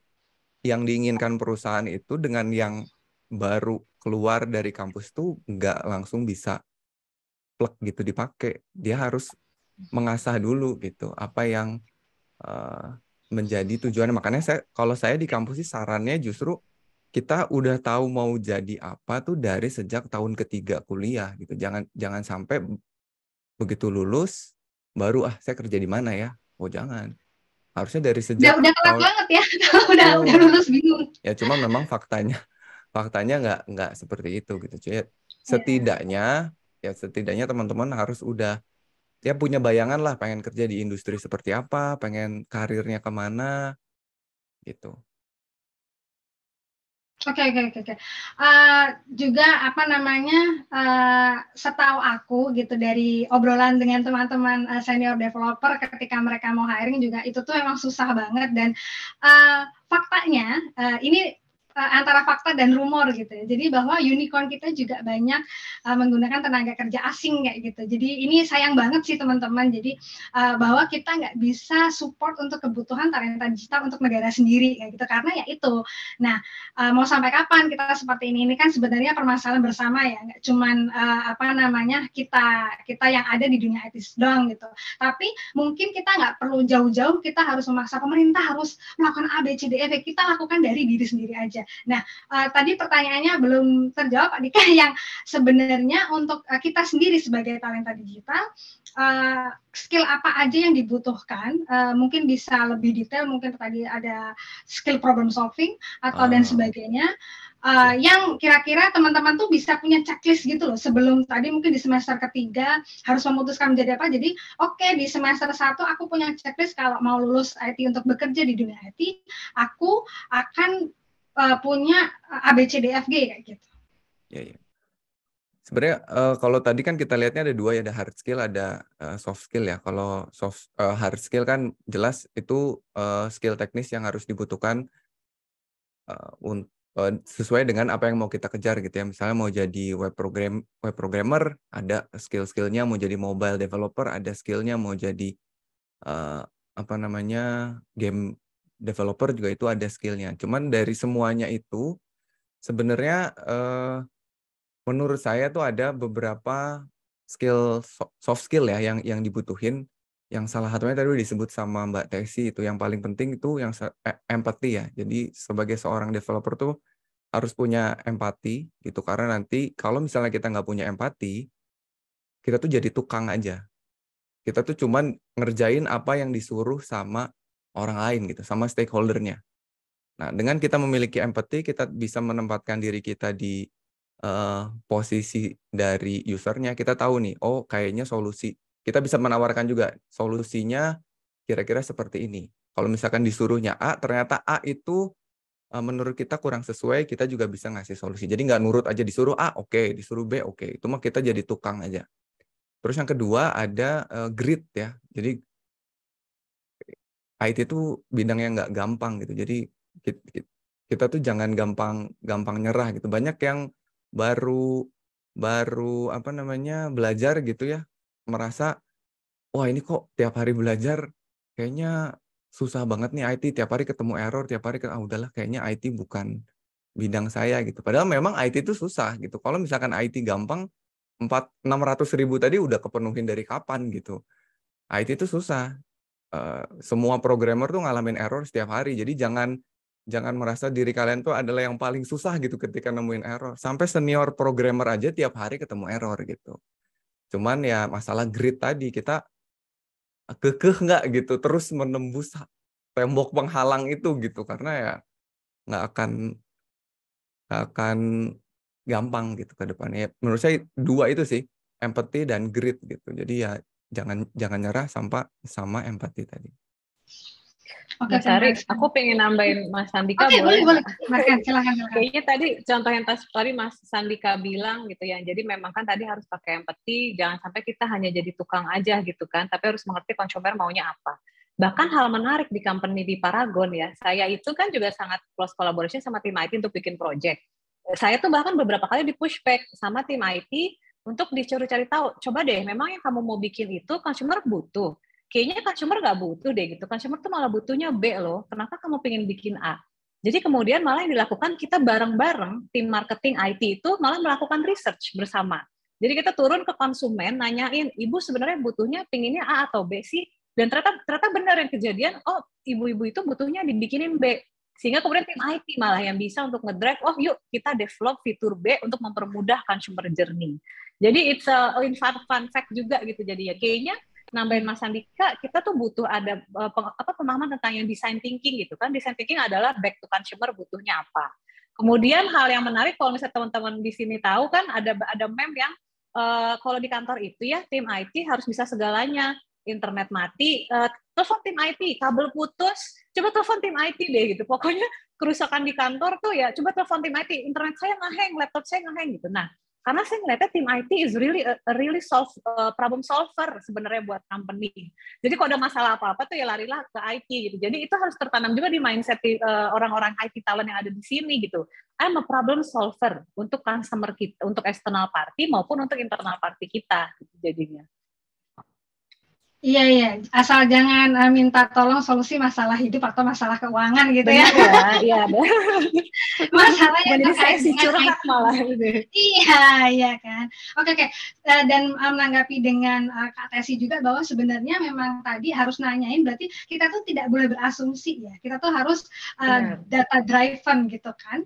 yang diinginkan perusahaan itu dengan yang baru keluar dari kampus tuh nggak langsung bisa plug gitu dipakai. Dia harus mengasah dulu gitu apa yang menjadi tujuannya. Makanya kalau saya di kampus sih sarannya justru kita udah tahu mau jadi apa tuh dari sejak tahun ketiga kuliah gitu. Jangan sampai begitu lulus baru saya kerja di mana ya? Oh jangan. Harusnya dari sejak udah telat banget ya. udah lulus bingung. Ya cuma memang faktanya nggak seperti itu gitu. Jadi setidaknya teman-teman harus udah ya punya bayangan lah pengen kerja di industri seperti apa, pengen karirnya kemana gitu. Oke. Juga setahu aku gitu dari obrolan dengan teman-teman senior developer ketika mereka mau hiring juga itu tuh memang susah banget dan faktanya ini antara fakta dan rumor gitu ya. Jadi bahwa unicorn kita juga banyak menggunakan tenaga kerja asing kayak gitu. Jadi ini sayang banget sih teman-teman. Jadi bahwa kita nggak bisa support untuk kebutuhan talenta digital untuk negara sendiri kayak gitu, karena ya itu. Nah, mau sampai kapan kita seperti ini? Ini kan sebenarnya permasalahan bersama ya, nggak cuman kita yang ada di dunia IT doang gitu. Tapi mungkin kita nggak perlu jauh-jauh, kita harus memaksa pemerintah harus melakukan A, B, C, D, F, kita lakukan dari diri sendiri aja. Nah, tadi pertanyaannya belum terjawab, Pak Dika, yang sebenarnya untuk kita sendiri sebagai talenta digital, skill apa aja yang dibutuhkan, mungkin bisa lebih detail, mungkin tadi ada skill problem solving atau dan sebagainya, yang kira-kira teman-teman tuh bisa punya checklist gitu loh, sebelum tadi mungkin di semester ketiga harus memutuskan menjadi apa. Jadi oke, di semester 1 aku punya checklist, kalau mau lulus IT untuk bekerja di dunia IT, aku akan punya ABCDFG kayak gitu. Ya. Sebenarnya kalau tadi kan kita lihatnya ada dua ya, ada hard skill, ada soft skill ya. Kalau hard skill kan jelas itu skill teknis yang harus dibutuhkan sesuai dengan apa yang mau kita kejar gitu ya. Misalnya mau jadi web programmer, ada skill-skillnya. Mau jadi mobile developer, ada skillnya. Mau jadi game developer juga itu ada skillnya. Cuman dari semuanya itu sebenarnya menurut saya tuh ada beberapa skill soft skill ya yang dibutuhin. Yang salah satunya tadi disebut sama Mbak Tesi, itu yang paling penting itu yang empati ya. Jadi sebagai seorang developer tuh harus punya empati gitu, karena nanti kalau misalnya kita nggak punya empati, kita tuh jadi tukang aja. Kita tuh cuman ngerjain apa yang disuruh sama orang lain gitu, sama stakeholdernya. Nah, dengan kita memiliki empati, kita bisa menempatkan diri kita di posisi dari usernya. Kita tahu nih, oh kayaknya solusi. Kita bisa menawarkan juga solusinya kira-kira seperti ini. Kalau misalkan disuruhnya A, ternyata A itu menurut kita kurang sesuai, kita juga bisa ngasih solusi. Jadi nggak nurut aja, disuruh A, oke, disuruh B, oke. Itu mah kita jadi tukang aja. Terus yang kedua ada grit ya. Jadi IT itu bidang yang nggak gampang gitu. Jadi kita tuh jangan gampang nyerah gitu. Banyak yang baru belajar gitu ya, merasa wah ini kok tiap hari belajar kayaknya susah banget nih IT, tiap hari ketemu error, tiap hari udahlah kayaknya IT bukan bidang saya gitu. Padahal memang IT itu susah gitu. Kalau misalkan IT gampang, 600.000 tadi udah kepenuhin dari kapan gitu. IT itu susah. Semua programmer tuh ngalamin error setiap hari. Jadi jangan merasa diri kalian tuh adalah yang paling susah gitu ketika nemuin error. Sampai senior programmer aja tiap hari ketemu error gitu. Cuman ya masalah grit tadi, kita kekeh nggak gitu terus menembus tembok penghalang itu gitu, karena ya nggak akan gampang gitu ke depannya. Menurut saya dua itu sih, empathy dan grit gitu. Jadi ya jangan nyerah sama empati tadi. Oke, Mas Ari, aku pengen nambahin Mas Sandika. Oke, boleh. Silakan. Kayaknya tadi contoh yang tadi Mas Sandika bilang gitu ya. Jadi memang kan tadi harus pakai empati, jangan sampai kita hanya jadi tukang aja gitu kan, tapi harus mengerti konsumer maunya apa. Bahkan hal menarik di company di Paragon ya, saya itu kan juga sangat close collaboration sama tim IT untuk bikin project. Saya tuh bahkan beberapa kali di pushback sama tim IT untuk dicari tahu, coba deh memang yang kamu mau bikin itu consumer butuh. Kayaknya consumer nggak butuh deh gitu. Consumer tuh malah butuhnya B loh. Kenapa kamu pengen bikin A? Jadi kemudian malah yang dilakukan kita bareng-bareng tim marketing IT itu malah melakukan research bersama. Jadi kita turun ke konsumen, nanyain, ibu sebenarnya butuhnya pinginnya A atau B sih? Dan ternyata benar yang kejadian, oh ibu-ibu itu butuhnya dibikinin B. Sehingga kemudian tim IT malah yang bisa untuk ngedrive, oh yuk kita develop fitur B untuk mempermudah consumer journey. Jadi it's a fun fact juga gitu jadinya. Kayaknya nambahin Mas Sandika, kita tuh butuh ada pemahaman tentang yang design thinking gitu kan. Design thinking adalah back to consumer butuhnya apa. Kemudian hal yang menarik kalau misalnya teman-teman di sini tahu kan ada meme yang kalau di kantor itu ya tim IT harus bisa segalanya. Internet mati, telepon tim IT, kabel putus, coba telepon tim IT deh gitu. Pokoknya kerusakan di kantor tuh ya coba telepon tim IT, internet saya ngeheng, laptop saya ngeheng gitu. Nah, Karena saya ngeliatnya tim IT is really really problem solver sebenarnya buat company. Jadi kalau ada masalah apa-apa tuh ya larilah ke IT gitu. Jadi itu harus tertanam juga di mindset orang-orang IT talent yang ada di sini gitu. I'm a problem solver untuk customer kita, untuk external party maupun untuk internal party kita gitu jadinya. Iya, asal jangan minta tolong solusi masalah hidup atau masalah keuangan gitu. Benar ya. Iya, Masalah yang jadi saya sih curhat malah gitu. Iya kan. Oke. Dan menanggapi dengan Kak Tesi juga bahwa sebenarnya memang tadi harus nanyain, berarti kita tuh tidak boleh berasumsi ya. Kita tuh harus data driven gitu kan.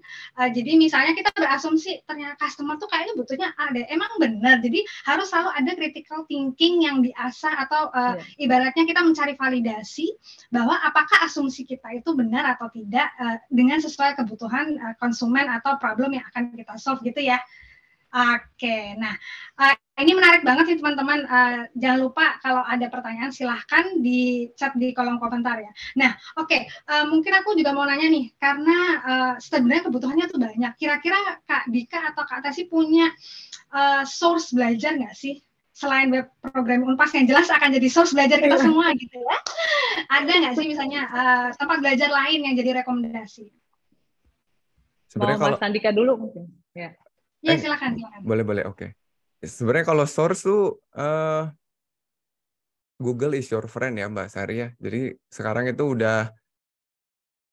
Jadi misalnya kita berasumsi ternyata customer tuh kayaknya butuhnya ada. Emang benar. Jadi harus selalu ada critical thinking yang diasah atau ibaratnya kita mencari validasi bahwa apakah asumsi kita itu benar atau tidak dengan sesuai kebutuhan konsumen atau problem yang akan kita solve gitu ya. Oke, nah ini menarik banget sih teman-teman. Jangan lupa kalau ada pertanyaan silahkan di chat di kolom komentar ya. Nah, mungkin aku juga mau nanya nih, karena sebenarnya kebutuhannya tuh banyak. Kira-kira Kak Dika atau Kak Tesi punya source belajar nggak sih? Selain web program Unpas yang jelas akan jadi source belajar kita semua gitu ya. Ada nggak sih misalnya tempat belajar lain yang jadi rekomendasi? Sebenarnya kalau Mas Sandika dulu mungkin. Ya. Ya silakan. Boleh, oke. Sebenarnya kalau source tuh Google is your friend ya Mbak Sari ya. Jadi sekarang itu udah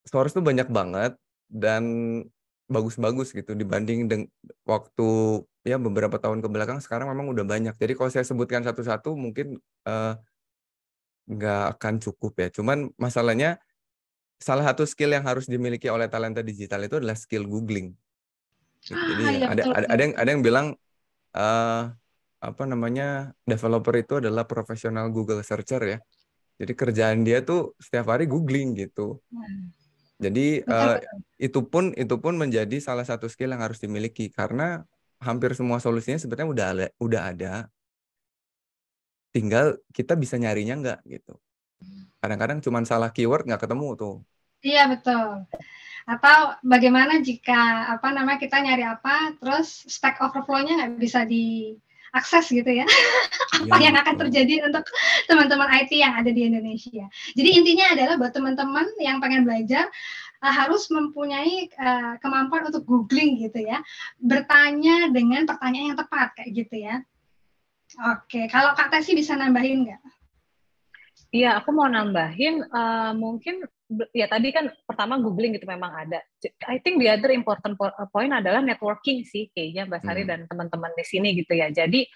source tuh banyak banget dan bagus-bagus gitu dibanding waktu ya beberapa tahun ke belakang. Sekarang memang udah banyak. Jadi kalau saya sebutkan satu-satu mungkin nggak akan cukup ya. Cuman masalahnya salah satu skill yang harus dimiliki oleh talenta digital itu adalah skill googling. Jadi ada yang bilang developer itu adalah profesional Google searcher ya. Jadi kerjaan dia tuh setiap hari googling gitu. Jadi itu pun menjadi salah satu skill yang harus dimiliki karena hampir semua solusinya sebenarnya udah ada. Tinggal kita bisa nyarinya nggak gitu. Kadang-kadang cuma salah keyword nggak ketemu tuh. Iya betul. Atau bagaimana jika kita nyari apa, terus Stack Overflow-nya nggak bisa diakses gitu ya. Apa yang akan terjadi untuk teman-teman IT yang ada di Indonesia. Jadi intinya adalah buat teman-teman yang pengen belajar harus mempunyai kemampuan untuk googling gitu ya. Bertanya dengan pertanyaan yang tepat kayak gitu ya. Oke, kalau Kak Tesi bisa nambahin nggak? Iya, aku mau nambahin mungkin ya tadi kan pertama googling gitu memang ada. I think the other important point adalah networking sih kayaknya Mbak Sari dan teman-teman di sini gitu ya. Jadi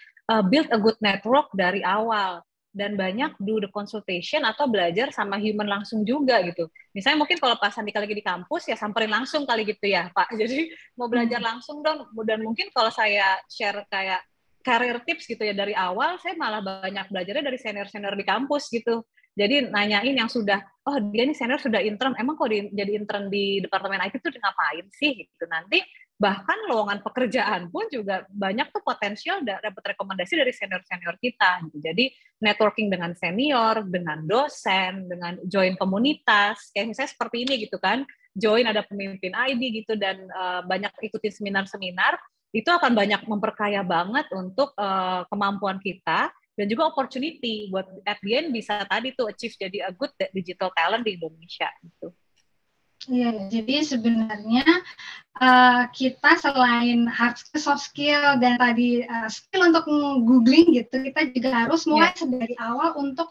build a good network dari awal dan banyak do the consultation atau belajar sama human langsung juga gitu. Misalnya mungkin kalau Pak Sandika lagi di kampus ya samperin langsung kali gitu ya Pak. Jadi mau belajar langsung dong. Dan mungkin kalau saya share kayak career tips gitu ya dari awal, saya malah banyak belajarnya dari senior-senior di kampus gitu. Jadi nanyain yang sudah, oh dia nih senior sudah intern, emang kalau jadi intern di departemen IT tuh ngapain sih gitu. Nanti bahkan lowongan pekerjaan pun juga banyak tuh potensial dapat rekomendasi dari senior-senior kita gitu. Jadi networking dengan senior, dengan dosen, dengan join komunitas, kayak misalnya seperti ini gitu kan, join ada pemimpin ID gitu dan banyak ikutin seminar-seminar, itu akan banyak memperkaya banget untuk kemampuan kita dan juga opportunity buat at the end bisa tadi tuh achieve jadi a good digital talent di Indonesia gitu. Iya, jadi sebenarnya kita selain hard skill, soft skill dan tadi skill untuk googling gitu, kita juga harus mulai dari awal untuk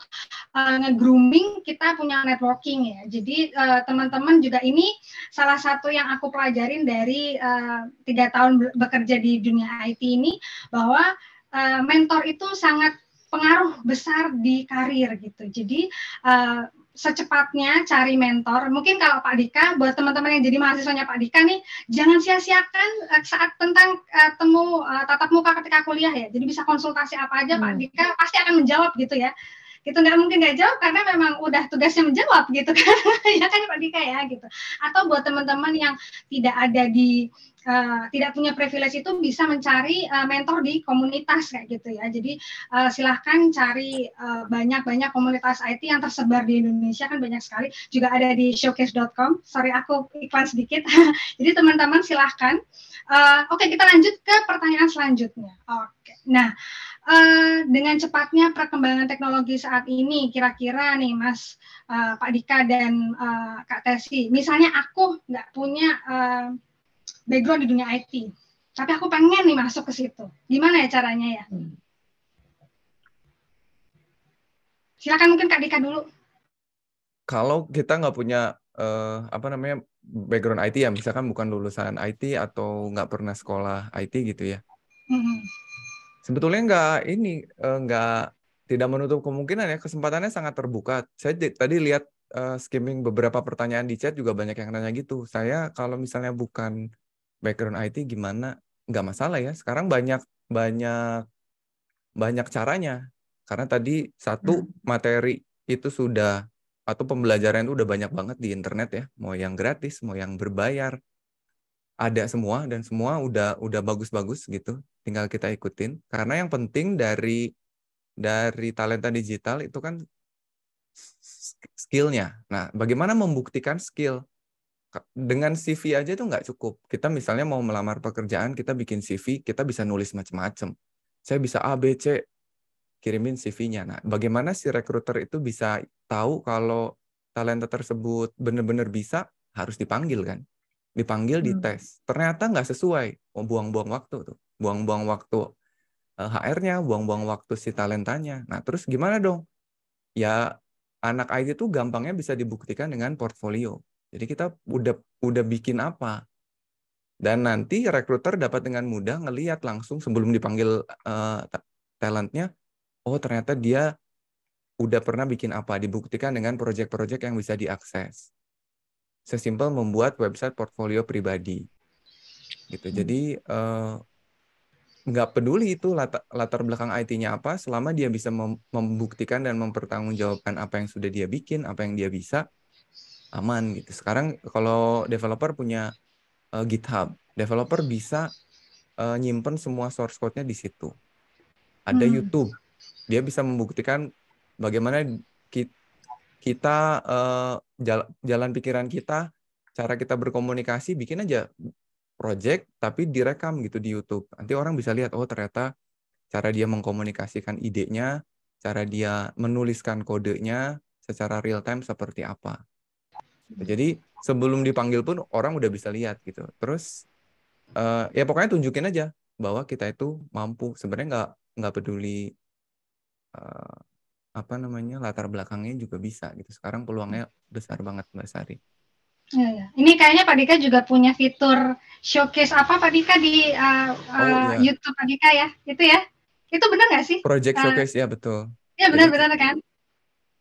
nge-grooming kita punya networking ya. Jadi teman-teman juga ini salah satu yang aku pelajarin dari 3 tahun bekerja di dunia IT ini, bahwa mentor itu sangat pengaruh besar di karir gitu. Jadi secepatnya cari mentor. Mungkin kalau Pak Dika, buat teman-teman yang jadi mahasiswanya Pak Dika nih, jangan sia-siakan saat tentang temu tatap muka ketika kuliah ya. Jadi bisa konsultasi apa aja Pak Dika pasti akan menjawab gitu ya. Gitu nggak mungkin nggak jawab karena memang udah tugasnya menjawab gitu kan. Ya kan Pak Dika ya gitu. Atau buat teman-teman yang tidak ada di tidak punya privilege itu bisa mencari mentor di komunitas kayak gitu ya. Jadi silahkan cari banyak komunitas IT yang tersebar di Indonesia, kan banyak sekali. Juga ada di showcase.com. Sorry, aku iklan sedikit. Jadi teman-teman silahkan. Oke, kita lanjut ke pertanyaan selanjutnya. Oke, nah dengan cepatnya perkembangan teknologi saat ini, kira-kira nih Mas Pak Dika dan Kak Tesi, misalnya aku nggak punya background di dunia IT, tapi aku pengen nih masuk ke situ. Gimana ya caranya ya? Silakan mungkin Kak Dika dulu. Kalau kita nggak punya background IT ya, misalkan bukan lulusan IT atau nggak pernah sekolah IT gitu ya. Sebetulnya tidak menutup kemungkinan ya, kesempatannya sangat terbuka. Saya tadi lihat skimming beberapa pertanyaan di chat juga banyak yang nanya gitu. Saya kalau misalnya bukan background IT gimana? Nggak masalah ya. Sekarang banyak caranya. Karena tadi satu materi itu sudah atau pembelajaran itu udah banyak banget di internet ya. Mau yang gratis, mau yang berbayar. Ada semua dan semua udah bagus-bagus gitu. Tinggal kita ikutin. Karena yang penting dari talenta digital itu kan skill-nya. Nah, bagaimana membuktikan skill? Dengan CV aja itu nggak cukup. Kita misalnya mau melamar pekerjaan, kita bikin CV, kita bisa nulis macam-macam. Saya bisa A, B, C, kirimin CV-nya. Nah, bagaimana si recruiter itu bisa tahu kalau talenta tersebut benar-benar bisa, harus dipanggil kan? Dipanggil, dites. Ternyata nggak sesuai. Mau buang-buang waktu tuh. Buang-buang waktu HR-nya, buang-buang waktu si talentanya. Nah, terus gimana dong? Ya, anak IT itu gampangnya bisa dibuktikan dengan portfolio. Jadi kita udah bikin apa? Dan nanti recruiter dapat dengan mudah ngelihat langsung sebelum dipanggil talentnya, oh ternyata dia udah pernah bikin apa, dibuktikan dengan proyek-proyek yang bisa diakses. Sesimpel membuat website portfolio pribadi. Gitu. Jadi nggak peduli itu latar belakang IT-nya apa, selama dia bisa membuktikan dan mempertanggungjawabkan apa yang sudah dia bikin, apa yang dia bisa, aman gitu. Sekarang kalau developer punya GitHub, developer bisa nyimpen semua source code-nya di situ. Ada YouTube, dia bisa membuktikan bagaimana kita jalan pikiran kita, cara kita berkomunikasi, bikin aja project tapi direkam gitu di YouTube. Nanti orang bisa lihat, oh ternyata cara dia mengkomunikasikan idenya, cara dia menuliskan kodenya secara real time seperti apa. Jadi sebelum dipanggil pun orang udah bisa lihat gitu. Terus ya pokoknya tunjukin aja bahwa kita itu mampu. Sebenarnya nggak peduli latar belakangnya juga bisa gitu. Sekarang peluangnya besar banget Mbak Sari. Ya. Ini kayaknya Pak Dika juga punya fitur showcase apa Pak Dika di YouTube Pak Dika ya? Itu ya? Itu benar nggak sih? Project showcase ya betul. Ya benar-benar kan?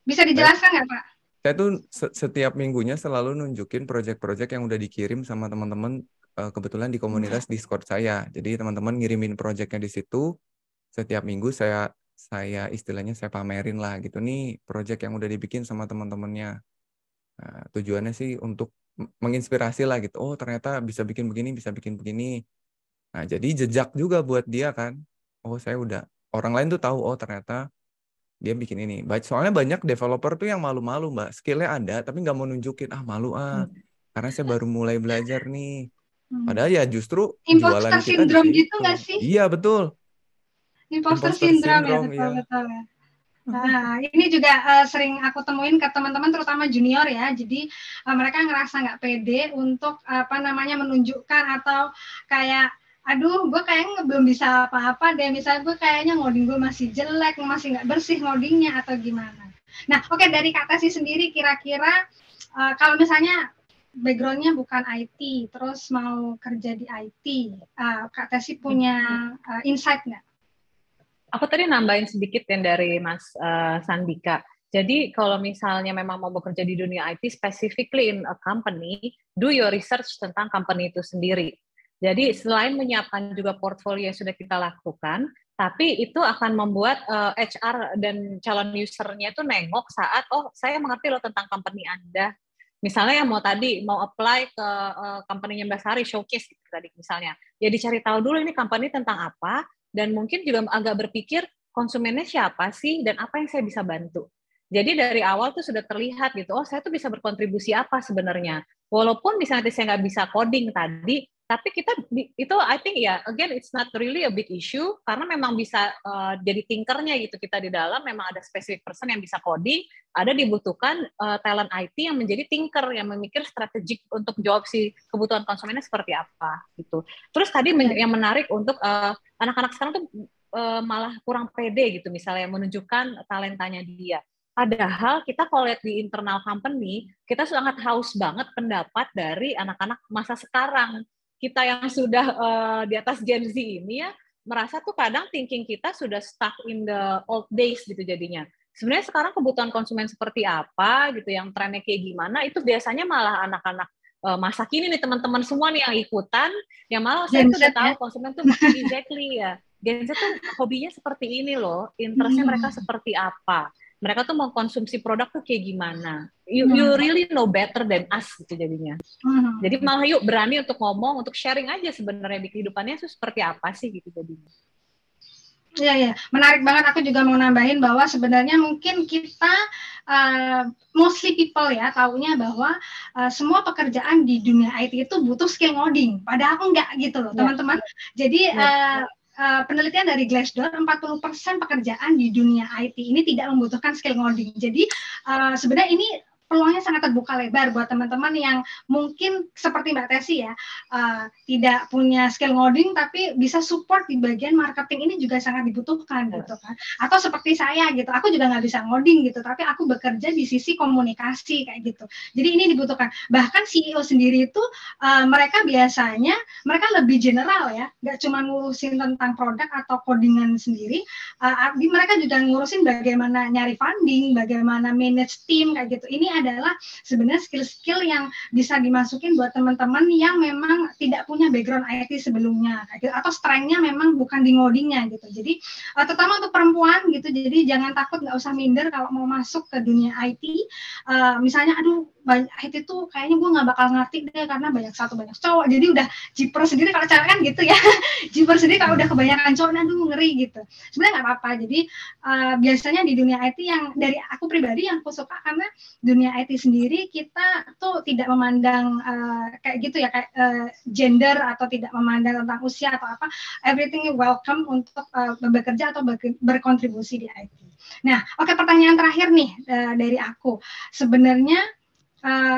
Bisa dijelaskan nggak Pak? Saya tuh setiap minggunya selalu nunjukin project-project yang udah dikirim sama teman-teman kebetulan di komunitas Discord saya. Jadi teman-teman ngirimin projectnya di situ. Setiap minggu saya istilahnya saya pamerin lah gitu nih project yang udah dibikin sama teman-temannya. Nah, tujuannya sih untuk menginspirasi lah gitu. Oh ternyata bisa bikin begini, bisa bikin begini. Nah jadi jejak juga buat dia kan. Oh saya udah, orang lain tuh tahu oh ternyata dia bikin ini. Soalnya banyak developer tuh yang malu-malu Mbak. Skillnya ada tapi nggak mau nunjukin. Malu karena saya baru mulai belajar nih. Padahal ya justru jualan kita syndrome gitu nggak sih? Iya betul. Imposter syndrome ya, betul. Nah, ini juga sering aku temuin ke teman-teman terutama junior ya. Jadi mereka ngerasa nggak pede untuk menunjukkan atau kayak aduh gue kayaknya belum bisa apa-apa deh, misalnya gue kayaknya ngoding gue masih jelek, masih nggak bersih ngodingnya atau gimana. Nah oke, dari Kak Tesi sendiri kira-kira kalau misalnya background-nya bukan IT terus mau kerja di IT, Kak Tesi punya insight nggak? Aku tadi nambahin sedikit yang dari Mas Sandika. Jadi kalau misalnya memang mau bekerja di dunia IT, specifically in a company, do your research tentang company itu sendiri. Jadi selain menyiapkan juga portfolio yang sudah kita lakukan, tapi itu akan membuat HR dan calon usernya itu nengok saat, oh saya mengerti loh tentang company Anda. Misalnya yang mau apply ke company-nya Mbak Sari, showcase gitu tadi misalnya. Ya dicari tahu dulu ini company tentang apa, dan mungkin juga agak berpikir konsumennya siapa sih, dan apa yang saya bisa bantu. Jadi dari awal tuh sudah terlihat gitu, oh saya tuh bisa berkontribusi apa sebenarnya. Walaupun misalnya saya nggak bisa coding tadi, tapi kita itu I think ya again it's not really a big issue karena memang bisa jadi thinkernya gitu kita di dalam, memang ada specific person yang bisa coding, ada dibutuhkan talent IT yang menjadi thinker yang memikir strategik untuk jawab si kebutuhan konsumennya seperti apa gitu. Terus tadi yang menarik untuk anak-anak sekarang tuh malah kurang pede gitu misalnya menunjukkan talentanya dia. Padahal kita kalau lihat di internal company, kita sangat haus banget pendapat dari anak-anak masa sekarang. Kita yang sudah di atas Gen Z ini ya, merasa tuh kadang thinking kita sudah stuck in the old days gitu jadinya. Sebenarnya sekarang kebutuhan konsumen seperti apa gitu, yang trennya kayak gimana, itu biasanya malah anak-anak masa kini nih teman-teman semua nih yang ikutan, yang malah saya tuh udah tahu konsumen tuh exactly ya. Gen Z tuh hobinya seperti ini loh, interestnya mereka seperti apa. Mereka tuh mau konsumsi produk tuh kayak gimana. You really know better than us gitu jadinya. Jadi malah yuk berani untuk ngomong, untuk sharing aja sebenarnya di kehidupannya itu seperti apa sih gitu jadinya. Iya, menarik banget. Aku juga mau nambahin bahwa sebenarnya mungkin kita mostly people ya taunya bahwa semua pekerjaan di dunia IT itu butuh skill ngoding. Padahal enggak gitu loh, teman-teman. Jadi penelitian dari Glassdoor, 40% pekerjaan di dunia IT ini tidak membutuhkan skill ngoding. Jadi sebenarnya ini peluangnya sangat terbuka lebar buat teman-teman yang mungkin seperti Mbak Tesi ya, tidak punya skill ngoding tapi bisa support di bagian marketing, ini juga sangat dibutuhkan gitu kan. Atau seperti saya gitu, aku juga nggak bisa ngoding gitu, tapi aku bekerja di sisi komunikasi kayak gitu. Jadi ini dibutuhkan. Bahkan CEO sendiri itu mereka biasanya mereka lebih general ya, nggak cuma ngurusin tentang produk atau codingan sendiri, mereka juga ngurusin bagaimana nyari funding, bagaimana manage team kayak gitu. Ini adalah sebenarnya skill-skill yang bisa dimasukin buat teman-teman yang memang tidak punya background IT sebelumnya gitu, atau strength-nya memang bukan di ngodingnya gitu. Jadi terutama untuk perempuan gitu, jadi jangan takut, nggak usah minder kalau mau masuk ke dunia IT. Misalnya aduh IT tuh kayaknya gue nggak bakal ngerti deh karena banyak cowok, jadi udah jiper sendiri kalau cewek kan gitu ya. Jiper sendiri kalau udah kebanyakan cowok, aduh ngeri gitu. Sebenarnya nggak apa-apa. Jadi biasanya di dunia IT yang dari aku pribadi yang aku suka, karena dunia IT sendiri kita tuh tidak memandang kayak gitu ya, kayak gender atau tidak memandang tentang usia atau apa, everything welcome untuk bekerja atau berkontribusi di IT. Nah, oke, pertanyaan terakhir nih dari aku. Sebenarnya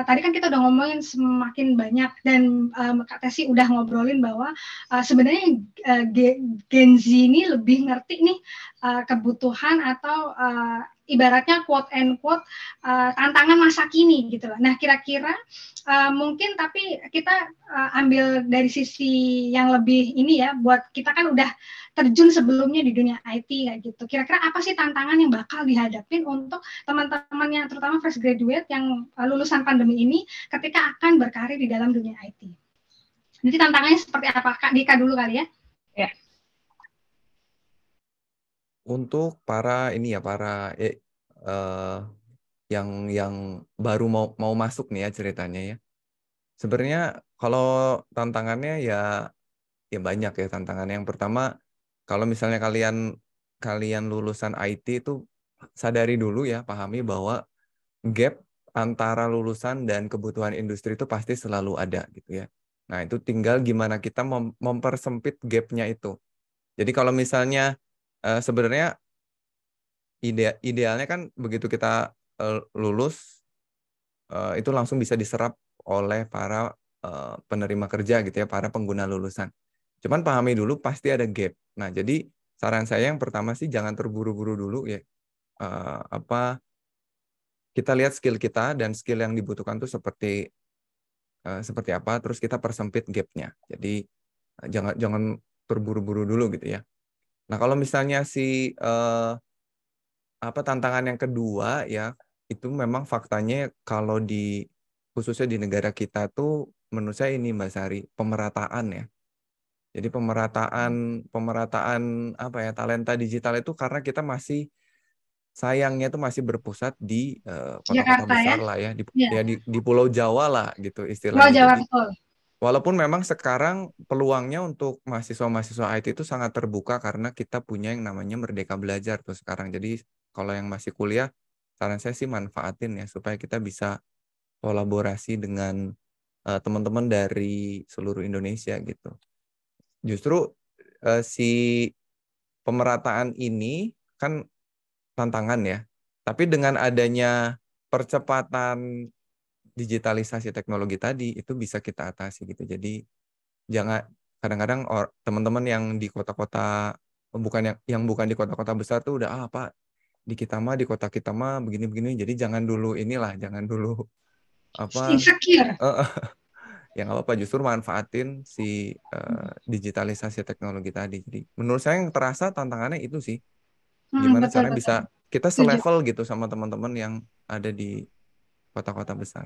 tadi kan kita udah ngomongin semakin banyak dan Kak Tesi udah ngobrolin bahwa sebenarnya Gen Z ini lebih ngerti nih kebutuhan atau ibaratnya quote and quote tantangan masa kini gitu loh. Nah, kira-kira mungkin tapi kita ambil dari sisi yang lebih ini ya, buat kita kan udah terjun sebelumnya di dunia IT kayak gitu. Kira-kira apa sih tantangan yang bakal dihadapin untuk teman-teman yang terutama fresh graduate yang lulusan pandemi ini ketika akan berkarir di dalam dunia IT? Jadi tantangannya seperti apa? Kak Dika dulu kali ya. Ya. Untuk para ini ya, para yang baru mau masuk nih ya ceritanya ya. Sebenarnya kalau tantangannya ya banyak ya tantangannya. Yang pertama, kalau misalnya kalian lulusan IT itu sadari dulu ya, pahami bahwa gap antara lulusan dan kebutuhan industri itu pasti selalu ada gitu ya. Nah, itu tinggal gimana kita mempersempit gapnya itu. Jadi kalau misalnya sebenarnya idealnya kan begitu kita lulus itu langsung bisa diserap oleh para penerima kerja gitu ya, para pengguna lulusan. Cuman pahami dulu pasti ada gap. Nah, jadi saran saya yang pertama sih jangan terburu-buru dulu ya. Kita lihat skill kita dan skill yang dibutuhkan tuh seperti apa, terus kita persempit gapnya. Jadi jangan terburu-buru dulu gitu ya. Nah, kalau misalnya tantangan yang kedua ya, itu memang faktanya kalau khususnya di negara kita tuh menurut saya ini Mbak Sari, pemerataan ya. Jadi pemerataan talenta digital itu karena kita masih sayangnya itu masih berpusat di kota-kota Jakarta ya. besar lah ya, Iya. di Pulau Jawa lah gitu Pulau istilahnya. Jawa Jadi betul. walaupun memang sekarang peluangnya untuk mahasiswa-mahasiswa IT itu sangat terbuka karena kita punya yang namanya Merdeka Belajar tuh sekarang. Jadi kalau yang masih kuliah, saran saya sih manfaatin ya supaya kita bisa kolaborasi dengan teman-teman dari seluruh Indonesia gitu. Justru si pemerataan ini kan tantangan ya. Tapi dengan adanya percepatan digitalisasi teknologi tadi itu bisa kita atasi gitu. Jadi jangan kadang-kadang teman-teman yang di kota-kota bukan di kota-kota besar tuh udah Pak di kota kita mah begini-begini. Jadi jangan dulu Insecure. ya nggak apa-apa, justru manfaatin si digitalisasi teknologi tadi. Jadi menurut saya yang terasa tantangannya itu sih gimana Betul, caranya bisa kita Setuju. selevel gitu sama teman-teman yang ada di kota-kota besar.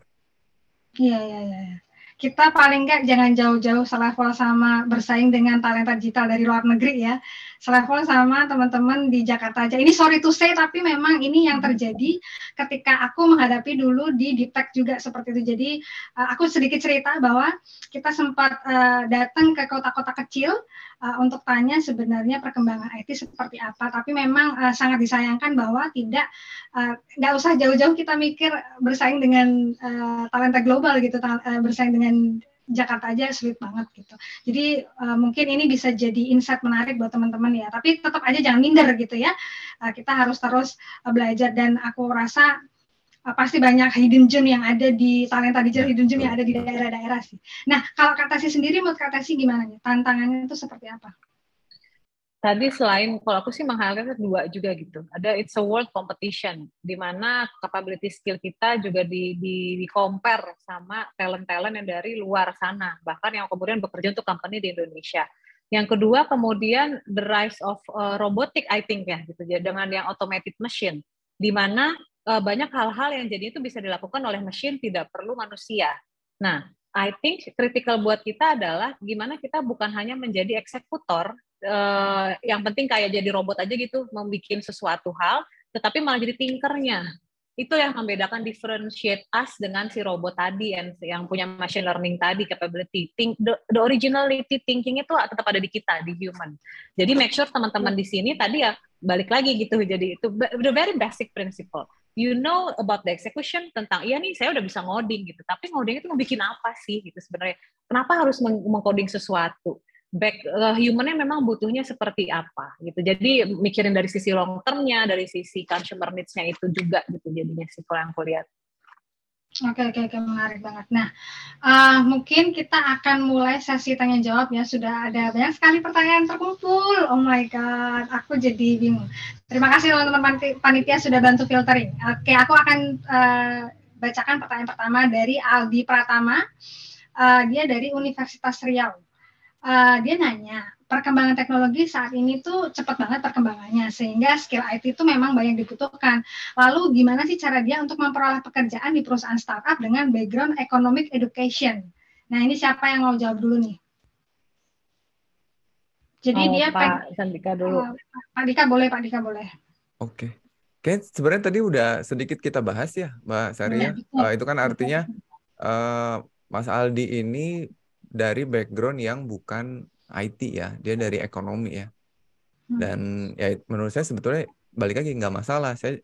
Iya. Kita paling nggak jangan jauh-jauh selevel sama bersaing dengan talenta digital dari luar negeri ya. Selevel sama teman-teman di Jakarta aja. Ini sorry to say, tapi memang ini yang terjadi ketika aku menghadapi dulu di Diptek juga seperti itu. Jadi aku sedikit cerita bahwa kita sempat datang ke kota-kota kecil untuk tanya sebenarnya perkembangan IT seperti apa. Tapi memang sangat disayangkan bahwa nggak usah jauh-jauh kita mikir bersaing dengan talenta global gitu, bersaing dengan Jakarta aja sulit banget gitu. Jadi mungkin ini bisa jadi insight menarik buat teman-teman ya. Tapi tetap aja jangan minder gitu ya. Kita harus terus belajar dan aku rasa pasti banyak hidden gem yang ada di talenta digital, hidden gem yang ada di daerah-daerah sih. Nah, kalau Kak Tasya sendiri, menurut Kak Tasya gimana nih? Tantangannya itu seperti apa? Tadi selain, kalau aku sih meng-highlight dua juga gitu. Ada it's a world competition, di mana capability skill kita juga di compare sama talent-talent yang dari luar sana, bahkan yang kemudian bekerja untuk company di Indonesia. Yang kedua kemudian the rise of robotic I think ya, gitu, dengan yang automated machine, di mana banyak hal-hal yang jadi itu bisa dilakukan oleh mesin, tidak perlu manusia. Nah, I think critical buat kita adalah gimana kita bukan hanya menjadi eksekutor, yang penting kayak jadi robot aja gitu, membuat sesuatu hal, tetapi malah jadi thinkernya. Itu yang membedakan, differentiate us dengan si robot tadi yang punya machine learning tadi, capability. The originality thinking itu tetap ada di kita, di human. Jadi make sure teman-teman di sini tadi ya balik lagi gitu, jadi itu the very basic principle. You know about the execution, tentang iya nih saya udah bisa ngoding gitu, tapi ngoding itu mau bikin apa sih gitu sebenarnya? Kenapa harus mengcoding sesuatu? Humannya memang butuhnya seperti apa gitu. Jadi mikirin dari sisi long termnya, dari sisi consumer needs-nya itu juga gitu jadinya sih kalau yang aku lihat. Oke, menarik banget. Nah, mungkin kita akan mulai sesi tanya jawab ya. Sudah ada banyak sekali pertanyaan terkumpul. Oh my god, aku jadi bingung. Terima kasih teman-teman panitia sudah bantu filtering. Oke, aku akan bacakan pertanyaan pertama dari Aldi Pratama. Dia dari Universitas Riau. Dia nanya, perkembangan teknologi saat ini tuh cepat banget perkembangannya, sehingga skill IT itu memang banyak dibutuhkan. Lalu gimana sih cara dia untuk memperoleh pekerjaan di perusahaan startup dengan background economic education? Nah, ini siapa yang mau jawab dulu nih? Jadi dia Pak Sandika dulu. Pak Dika boleh. Oke. Kayaknya sebenarnya tadi udah sedikit kita bahas ya, Mbak Sari ya. Itu kan artinya Mas Aldi ini dari background yang bukan IT ya, dia dari ekonomi ya. Dan ya menurut saya sebetulnya balik lagi nggak masalah. Saya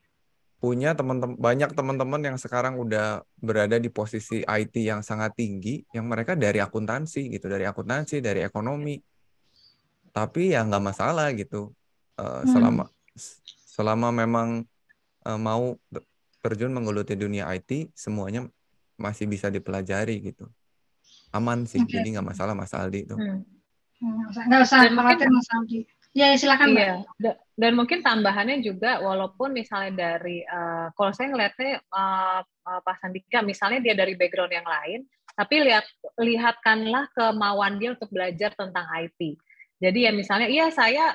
punya banyak teman-teman yang sekarang udah berada di posisi IT yang sangat tinggi, yang mereka dari akuntansi gitu, dari ekonomi. Tapi ya nggak masalah gitu. Selama memang mau terjun menggeluti dunia IT, semuanya masih bisa dipelajari gitu. Aman sih, jadi nggak masalah Mas Aldi itu. Nggak usah khawatir Mas Aldi. Ya silakan Mbak. Iya, dan mungkin tambahannya juga, walaupun misalnya dari, kalau saya ngelihatnya Pak Sandika, misalnya dia dari background yang lain, tapi lihatkanlah kemauan dia untuk belajar tentang IT. Jadi ya misalnya, iya saya,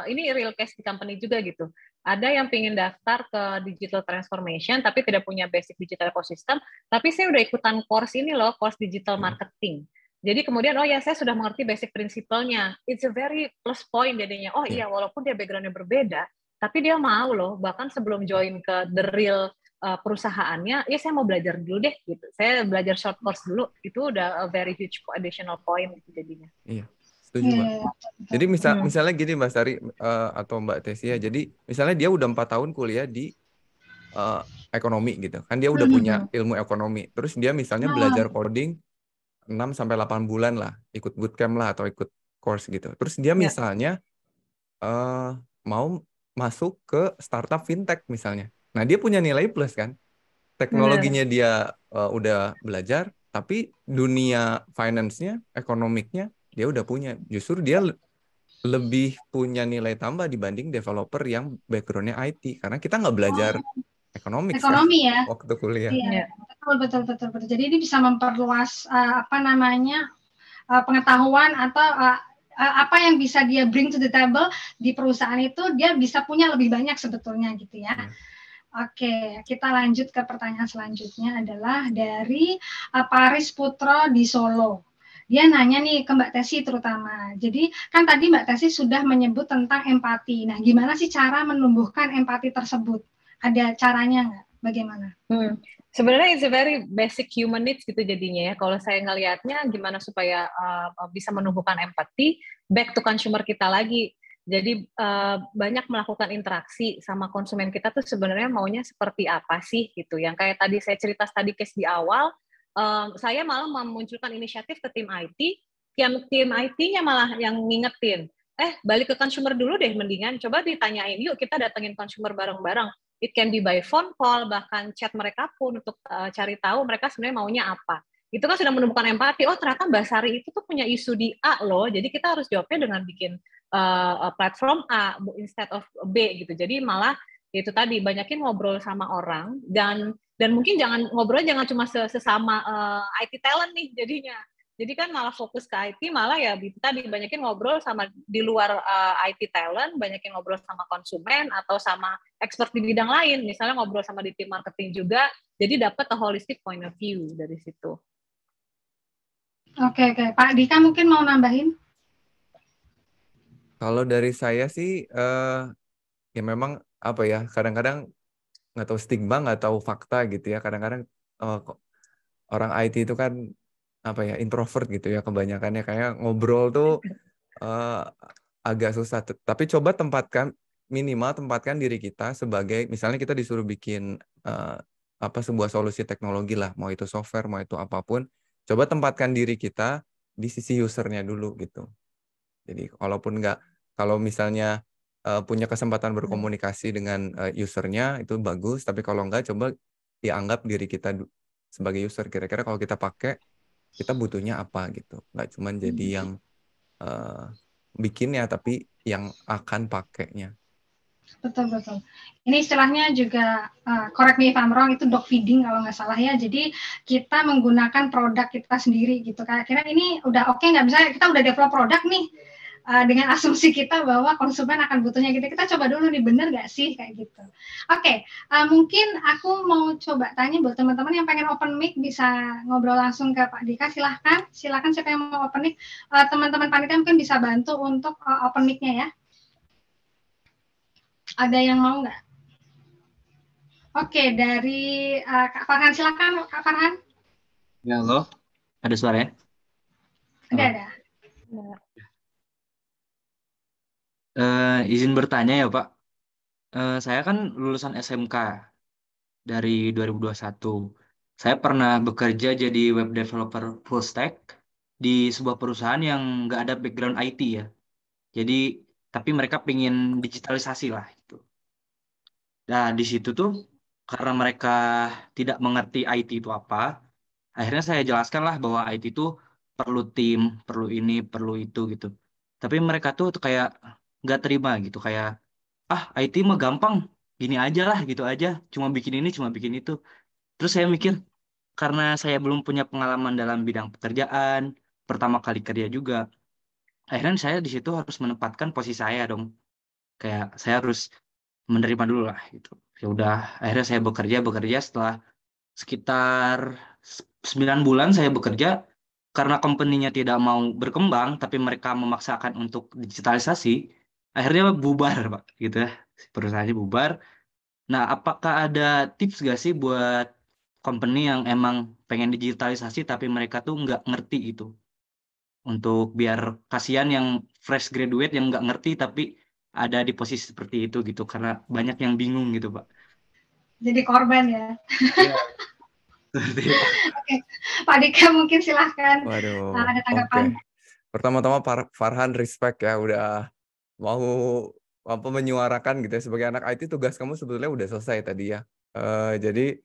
ini real case di company juga gitu. Ada yang pengen daftar ke digital transformation, tapi tidak punya basic digital ecosystem, tapi saya udah ikutan course ini loh, course digital marketing. Jadi kemudian, oh ya saya sudah mengerti basic prinsipalnya. It's a very plus point jadinya. Oh iya, walaupun dia background-nya berbeda, tapi dia mau loh, bahkan sebelum join ke the real perusahaannya, ya saya mau belajar dulu deh gitu. Saya belajar short course dulu, itu udah a very huge additional point jadinya. Iya, setuju Mbak. Jadi misalnya gini Mbak Sari atau Mbak Tesia, jadi misalnya dia udah 4 tahun kuliah di ekonomi gitu, kan dia udah punya ilmu ekonomi, terus dia misalnya belajar coding 6-8 bulan lah, ikut bootcamp lah atau ikut course gitu. Terus dia misalnya mau masuk ke startup fintech misalnya. Nah, dia punya nilai plus kan. Teknologinya dia udah belajar, tapi dunia finance-nya, ekonomiknya dia udah punya. Justru dia lebih punya nilai tambah dibanding developer yang background-nya IT. Karena kita nggak belajar ekonomi kan, ya waktu kuliah. Iya, betul. Jadi ini bisa memperluas pengetahuan atau apa yang bisa dia bring to the table di perusahaan itu, dia bisa punya lebih banyak sebetulnya gitu ya. Oke, kita lanjut ke pertanyaan selanjutnya adalah dari Paris Putro di Solo. Dia nanya nih ke Mbak Tesi terutama. Jadi kan tadi Mbak Tesi sudah menyebut tentang empati. Nah, gimana sih cara menumbuhkan empati tersebut? Ada caranya nggak? Bagaimana? Sebenarnya it's a very basic human needs gitu jadinya ya. Kalau saya ngelihatnya gimana supaya bisa menumbuhkan empati, back to consumer kita lagi. Jadi banyak melakukan interaksi sama konsumen kita tuh sebenarnya maunya seperti apa sih gitu. Yang kayak tadi saya cerita study case di awal, saya malah memunculkan inisiatif ke tim IT, tim IT-nya malah yang ngingetin, balik ke consumer dulu deh mendingan, coba ditanyain yuk kita datengin consumer bareng-bareng. It can be by phone call, bahkan chat mereka pun untuk cari tahu mereka sebenarnya maunya apa. Itu kan sudah menumbuhkan empati. Oh ternyata Mbak Sari itu tuh punya isu di A loh, jadi kita harus jawabnya dengan bikin platform A instead of B gitu. Jadi malah itu tadi banyakin ngobrol sama orang dan mungkin ngobrol jangan cuma sesama IT talent nih jadinya. Jadi kan malah fokus ke IT, malah ya itu tadi banyakin ngobrol sama di luar IT talent, banyakin ngobrol sama konsumen atau sama expert di bidang lain, misalnya ngobrol sama di tim marketing juga, jadi dapat a holistic point of view dari situ. Oke. Pak Dika mungkin mau nambahin? Kalau dari saya sih, ya memang apa ya, kadang-kadang nggak tahu stigma, nggak tahu fakta gitu ya, kadang-kadang orang IT itu kan apa ya, introvert gitu ya kebanyakannya, kayak ngobrol tuh agak susah. Tapi coba minimal tempatkan diri kita sebagai, misalnya kita disuruh bikin sebuah solusi teknologi lah, mau itu software, mau itu apapun, coba tempatkan diri kita di sisi usernya dulu gitu. Jadi kalau misalnya punya kesempatan berkomunikasi dengan usernya itu bagus, tapi kalau enggak, coba dianggap diri kita sebagai user. Kira-kira kalau kita pakai, kita butuhnya apa gitu, nggak cuma jadi yang bikinnya, tapi yang akan pakainya. Betul. Ini istilahnya juga, correct me if I'm wrong, itu dog feeding kalau nggak salah ya. Jadi kita menggunakan produk kita sendiri gitu. Kira-kira ini udah oke nggak? Misalnya kita udah develop produk nih, dengan asumsi kita bahwa konsumen akan butuhnya gitu. Kita coba dulu nih, bener nggak sih kayak gitu. Oke, mungkin aku mau coba tanya buat teman-teman yang pengen open mic, bisa ngobrol langsung ke Pak Dika. Silahkan siapa yang mau open mic. Teman-teman panitia mungkin bisa bantu untuk open mic-nya ya. Ada yang mau nggak? Oke, dari Kak Farhan, silakan Kak Farhan. Ya, halo. Ada suaranya? Ada. Izin bertanya ya Pak. Saya kan lulusan SMK dari 2021. Saya pernah bekerja jadi web developer full stack di sebuah perusahaan yang nggak ada background IT ya. Jadi, tapi mereka pingin digitalisasi lah itu. Nah, di situ tuh karena mereka tidak mengerti IT itu apa, akhirnya saya jelaskan lah bahwa IT itu perlu tim, perlu ini, perlu itu gitu. Tapi mereka tuh kayak nggak terima gitu, kayak IT mah gampang, gini aja lah gitu aja, cuma bikin ini, cuma bikin itu. Terus saya mikir, karena saya belum punya pengalaman dalam bidang pekerjaan, pertama kali kerja juga, akhirnya saya di situ harus menempatkan posisi saya dong, kayak saya harus menerima dulu lah gitu. Ya udah, akhirnya saya bekerja setelah sekitar 9 bulan saya bekerja. Karena company-nya tidak mau berkembang, tapi mereka memaksakan untuk digitalisasi, akhirnya bubar Pak gitu ya. perusahaannya bubar. Nah, apakah ada tips gak sih buat company yang emang pengen digitalisasi tapi mereka tuh nggak ngerti gitu? Untuk biar kasihan yang fresh graduate yang nggak ngerti tapi ada di posisi seperti itu gitu. Karena banyak yang bingung gitu, Pak. Jadi korban ya. Iya, seperti itu. Oke, Pak Dika mungkin silahkan Waduh, ada oke. tanggapan. Pertama-tama Farhan respect ya udah mau menyuarakan gitu ya sebagai anak IT tugas kamu sebetulnya udah selesai tadi ya. Jadi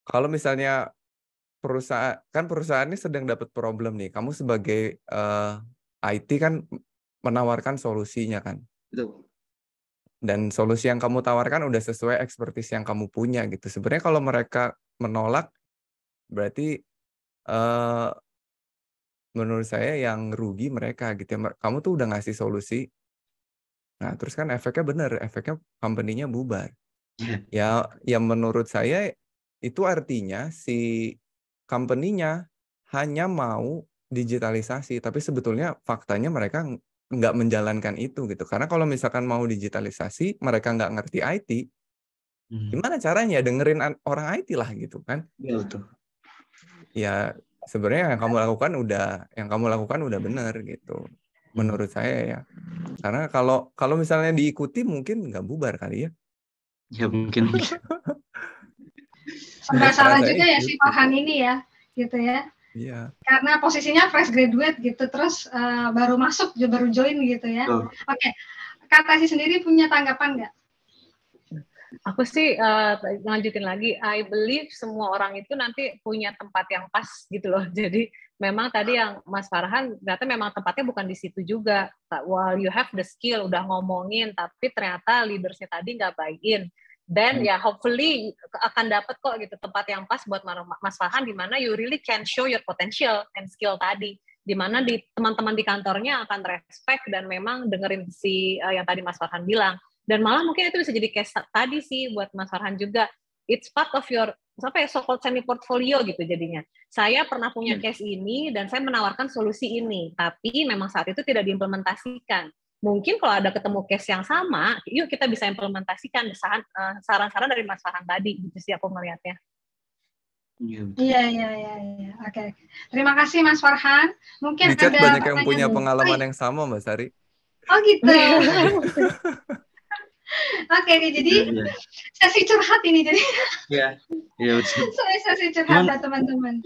kalau misalnya perusahaan ini sedang dapat problem nih, kamu sebagai IT kan menawarkan solusinya kan. Betul. Dan solusi yang kamu tawarkan udah sesuai ekspertis yang kamu punya gitu. Sebenarnya kalau mereka menolak, berarti menurut saya yang rugi mereka gitu ya. Kamu tuh udah ngasih solusi, nah terus kan efeknya bener, efeknya company-nya bubar. Ya, yang menurut saya itu artinya si company-nya hanya mau digitalisasi, tapi sebetulnya faktanya mereka nggak menjalankan itu gitu. Karena kalau misalkan mau digitalisasi, mereka nggak ngerti IT, gimana caranya dengerin orang IT lah gitu kan? Iya, betul. Ya sebenarnya yang kamu lakukan udah benar gitu, menurut saya ya. Karena kalau misalnya diikuti mungkin nggak bubar kali ya. Ya mungkin. Serba salah Rasa juga ya ikut, si Farhan gitu. ini ya, gitu ya. Iya. Karena posisinya fresh graduate gitu, terus baru masuk, baru join gitu ya. Betul. Oke, Kak Tasi sendiri punya tanggapan nggak? Aku sih lanjutin lagi, I believe semua orang itu nanti punya tempat yang pas gitu loh. Jadi memang tadi yang Mas Farhan, ternyata memang tempatnya bukan di situ juga. While you have the skill, udah ngomongin, tapi ternyata leadersnya tadi nggak buy-in. Dan ya hopefully akan dapat kok gitu tempat yang pas buat Mas Farhan, di mana you really can show your potential and skill tadi. Di mana di teman-teman di kantornya akan respect dan memang dengerin si yang tadi Mas Farhan bilang. Dan malah mungkin itu bisa jadi case tadi sih buat Mas Farhan juga. It's part of your so-called semi portfolio gitu jadinya. Saya pernah punya case ini dan saya menawarkan solusi ini, tapi memang saat itu tidak diimplementasikan. Mungkin kalau ada ketemu case yang sama, yuk kita bisa implementasikan saran-saran dari Mas Farhan tadi, gitu sih aku melihatnya. Iya. Oke. Terima kasih Mas Farhan. Mungkin di chat ada banyak yang punya pengalaman yang sama, Mbak Sari. Oh gitu. Oke, jadi sesi curhat ini jadi. Iya betul. Sesi curhat buat teman-teman.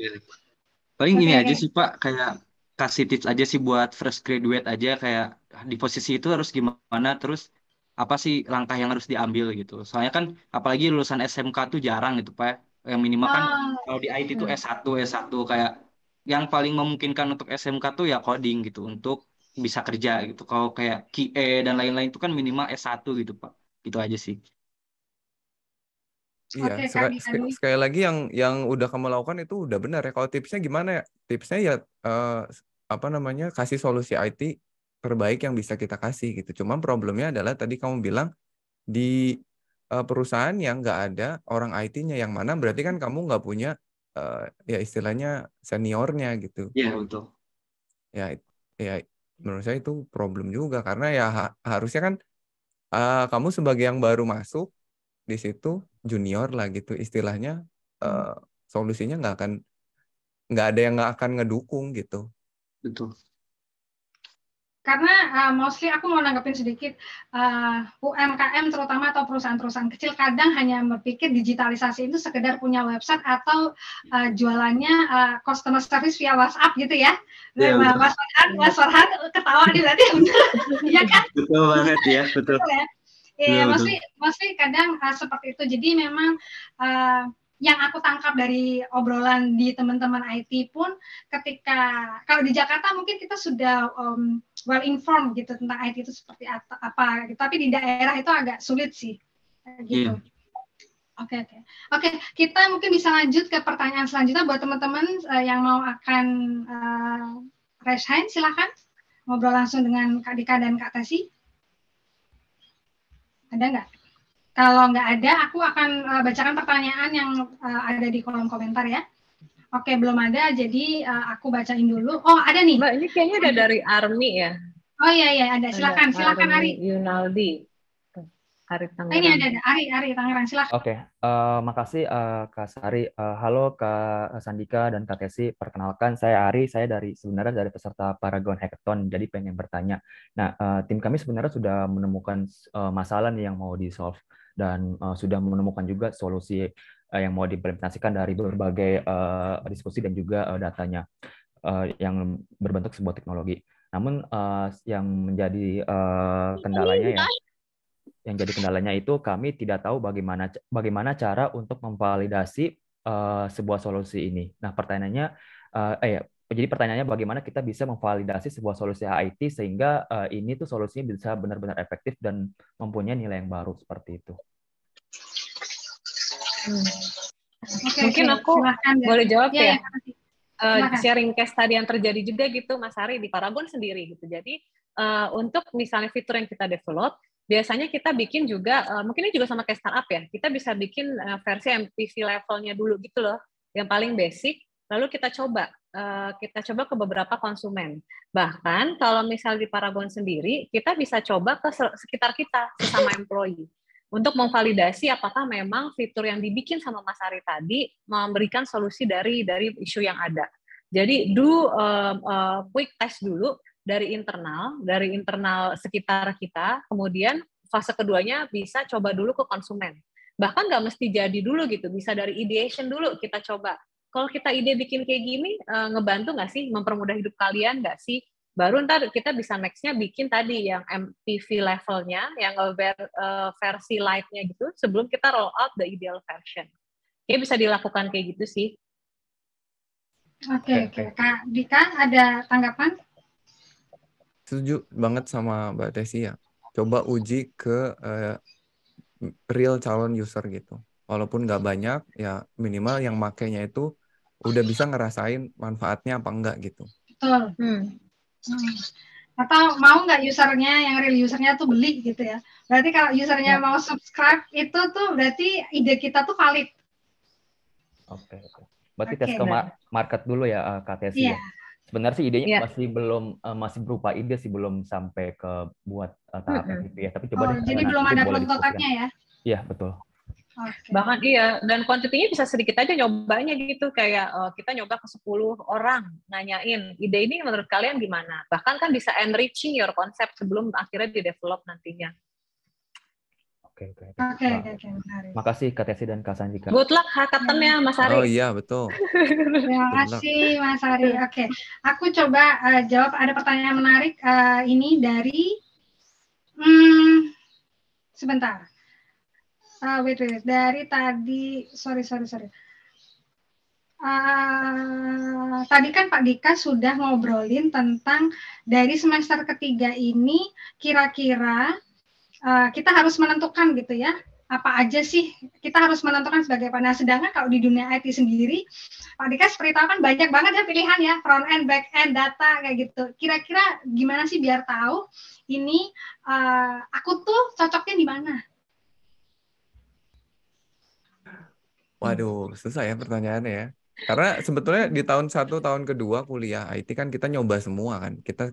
Paling ini aja sih Pak, kayak kasih tips aja sih buat fresh graduate aja, kayak di posisi itu harus gimana, terus apa sih langkah yang harus diambil gitu. Soalnya kan apalagi lulusan SMK tuh jarang gitu Pak. Yang minimal kan kalau di IT itu S1 kayak yang paling memungkinkan untuk SMK tuh ya coding gitu untuk bisa kerja gitu. Kalau kayak QA dan lain-lain itu kan minimal S1 gitu Pak. Gitu aja sih. Iya, Oke, sekali lagi yang udah kamu lakukan itu udah benar ya. Kalau tipsnya gimana ya? Tipsnya ya kasih solusi IT terbaik yang bisa kita kasih gitu. Cuma problemnya adalah tadi kamu bilang di perusahaan yang nggak ada orang IT-nya, yang mana berarti kan kamu nggak punya ya istilahnya seniornya gitu. Iya betul. Ya menurut saya itu problem juga, karena ya harusnya kan kamu sebagai yang baru masuk di situ junior lah gitu istilahnya, solusinya nggak ada yang nggak akan ngedukung gitu. Betul. Karena mostly aku mau nanggepin sedikit, UMKM terutama atau perusahaan-perusahaan kecil kadang hanya berpikir digitalisasi itu sekedar punya website atau jualannya customer service via WhatsApp gitu ya. Mas Farhan ketawa nih berarti benar. Iya kan? Betul banget ya, betul. Iya, mostly kadang seperti itu. Jadi memang yang aku tangkap dari obrolan di teman-teman IT pun, ketika kalau di Jakarta mungkin kita sudah well informed gitu tentang IT itu seperti apa gitu, tapi di daerah itu agak sulit sih gitu. Oke, kita mungkin bisa lanjut ke pertanyaan selanjutnya buat teman-teman yang mau akan raise hand, silakan ngobrol langsung dengan Kak Dika dan Kak Tasi. Ada nggak? Kalau nggak ada, aku akan bacakan pertanyaan yang ada di kolom komentar ya. Oke, belum ada, jadi aku bacain dulu. Oh, ada nih. Mbak, ini kayaknya ada dari Army ya. Oh iya, ada. Silakan Ari. Yunaldi. Ari Ini Tangerang. ada Ari Tangerang, silakan. Oke, makasih Kak Sari. Halo Kak Sandika dan Kak Tesi. Perkenalkan, saya Ari. Saya sebenarnya dari peserta Paragon Hackathon. Jadi pengen bertanya. Nah, tim kami sebenarnya sudah menemukan masalah nih yang mau di-solve dan sudah menemukan juga solusi yang mau diimplementasikan dari berbagai diskusi dan juga datanya yang berbentuk sebuah teknologi. Namun yang menjadi kendalanya itu kami tidak tahu bagaimana cara untuk memvalidasi sebuah solusi ini. Nah, pertanyaannya bagaimana kita bisa memvalidasi sebuah solusi IT sehingga ini tuh solusinya bisa benar-benar efektif dan mempunyai nilai yang baru seperti itu. Mungkin aku silahkan, boleh jawab ya. Silakan. Sharing case tadi yang terjadi juga gitu, Mas Ari, di Paragon sendiri gitu. Jadi untuk misalnya fitur yang kita develop, biasanya kita bikin juga, mungkin ini juga sama kayak startup ya, kita bisa bikin versi MPV levelnya dulu gitu loh, yang paling basic, lalu kita coba ke beberapa konsumen. Bahkan kalau misal di Paragon sendiri, kita bisa coba ke sekitar kita, sesama employee, untuk memvalidasi apakah memang fitur yang dibikin sama Mas Ari tadi memberikan solusi dari isu yang ada. Jadi quick test dulu dari internal sekitar kita, kemudian fase keduanya bisa coba dulu ke konsumen. Bahkan nggak mesti jadi dulu gitu, bisa dari ideation dulu kita coba. Kalau kita ide bikin kayak gini, ngebantu nggak sih, mempermudah hidup kalian nggak sih? Baru ntar kita bisa next-nya bikin tadi yang MPV levelnya, yang versi light-nya gitu, sebelum kita roll out the ideal version. Kayak bisa dilakukan kayak gitu sih. Oke. Kak Dika, ada tanggapan? Setuju banget sama Mbak Tesi ya. Coba uji ke real calon user gitu. Walaupun nggak banyak, ya minimal yang makainya itu udah bisa ngerasain manfaatnya apa enggak gitu. Betul. Atau mau nggak usernya, yang real usernya tuh beli gitu ya. Berarti kalau usernya mau subscribe, itu tuh berarti ide kita tuh valid. Oke. Berarti tes ke market dulu ya, Kak Tesi ya. Sebenarnya sih idenya masih berupa ide sih, belum sampai ke buat tahap MVP ya. Tapi coba jadi belum ada prototipnya ya? Iya, betul. Okay. Bahkan dan kuantitinya bisa sedikit aja nyobanya gitu, kayak kita nyoba ke 10 orang, nanyain, ide ini menurut kalian gimana? Bahkan kan bisa enriching your concept sebelum akhirnya di-develop nantinya. Oke. Menarik. Makasih Kak Tesi dan Kak Sandika. Good luck hackathon-nya, Mas Ari. Oh iya, betul. Terima kasih, Mas Ari. Oke, aku coba jawab. Ada pertanyaan menarik ini dari sebentar. Wait. Dari tadi, sorry. Tadi kan Pak Dika sudah ngobrolin tentang dari semester ketiga ini kira-kira kita harus menentukan gitu ya, apa aja sih kita harus menentukan sebagai apa. Nah, sedangkan kalau di dunia IT sendiri, Pak Dika seperti tahu kan banyak banget ya pilihan ya, front end, back end, data kayak gitu. Kira-kira gimana sih biar tahu ini aku tuh cocoknya di mana? Waduh, susah ya pertanyaannya ya. Karena sebetulnya di tahun 1, tahun kedua kuliah IT kan kita nyoba semua kan. Kita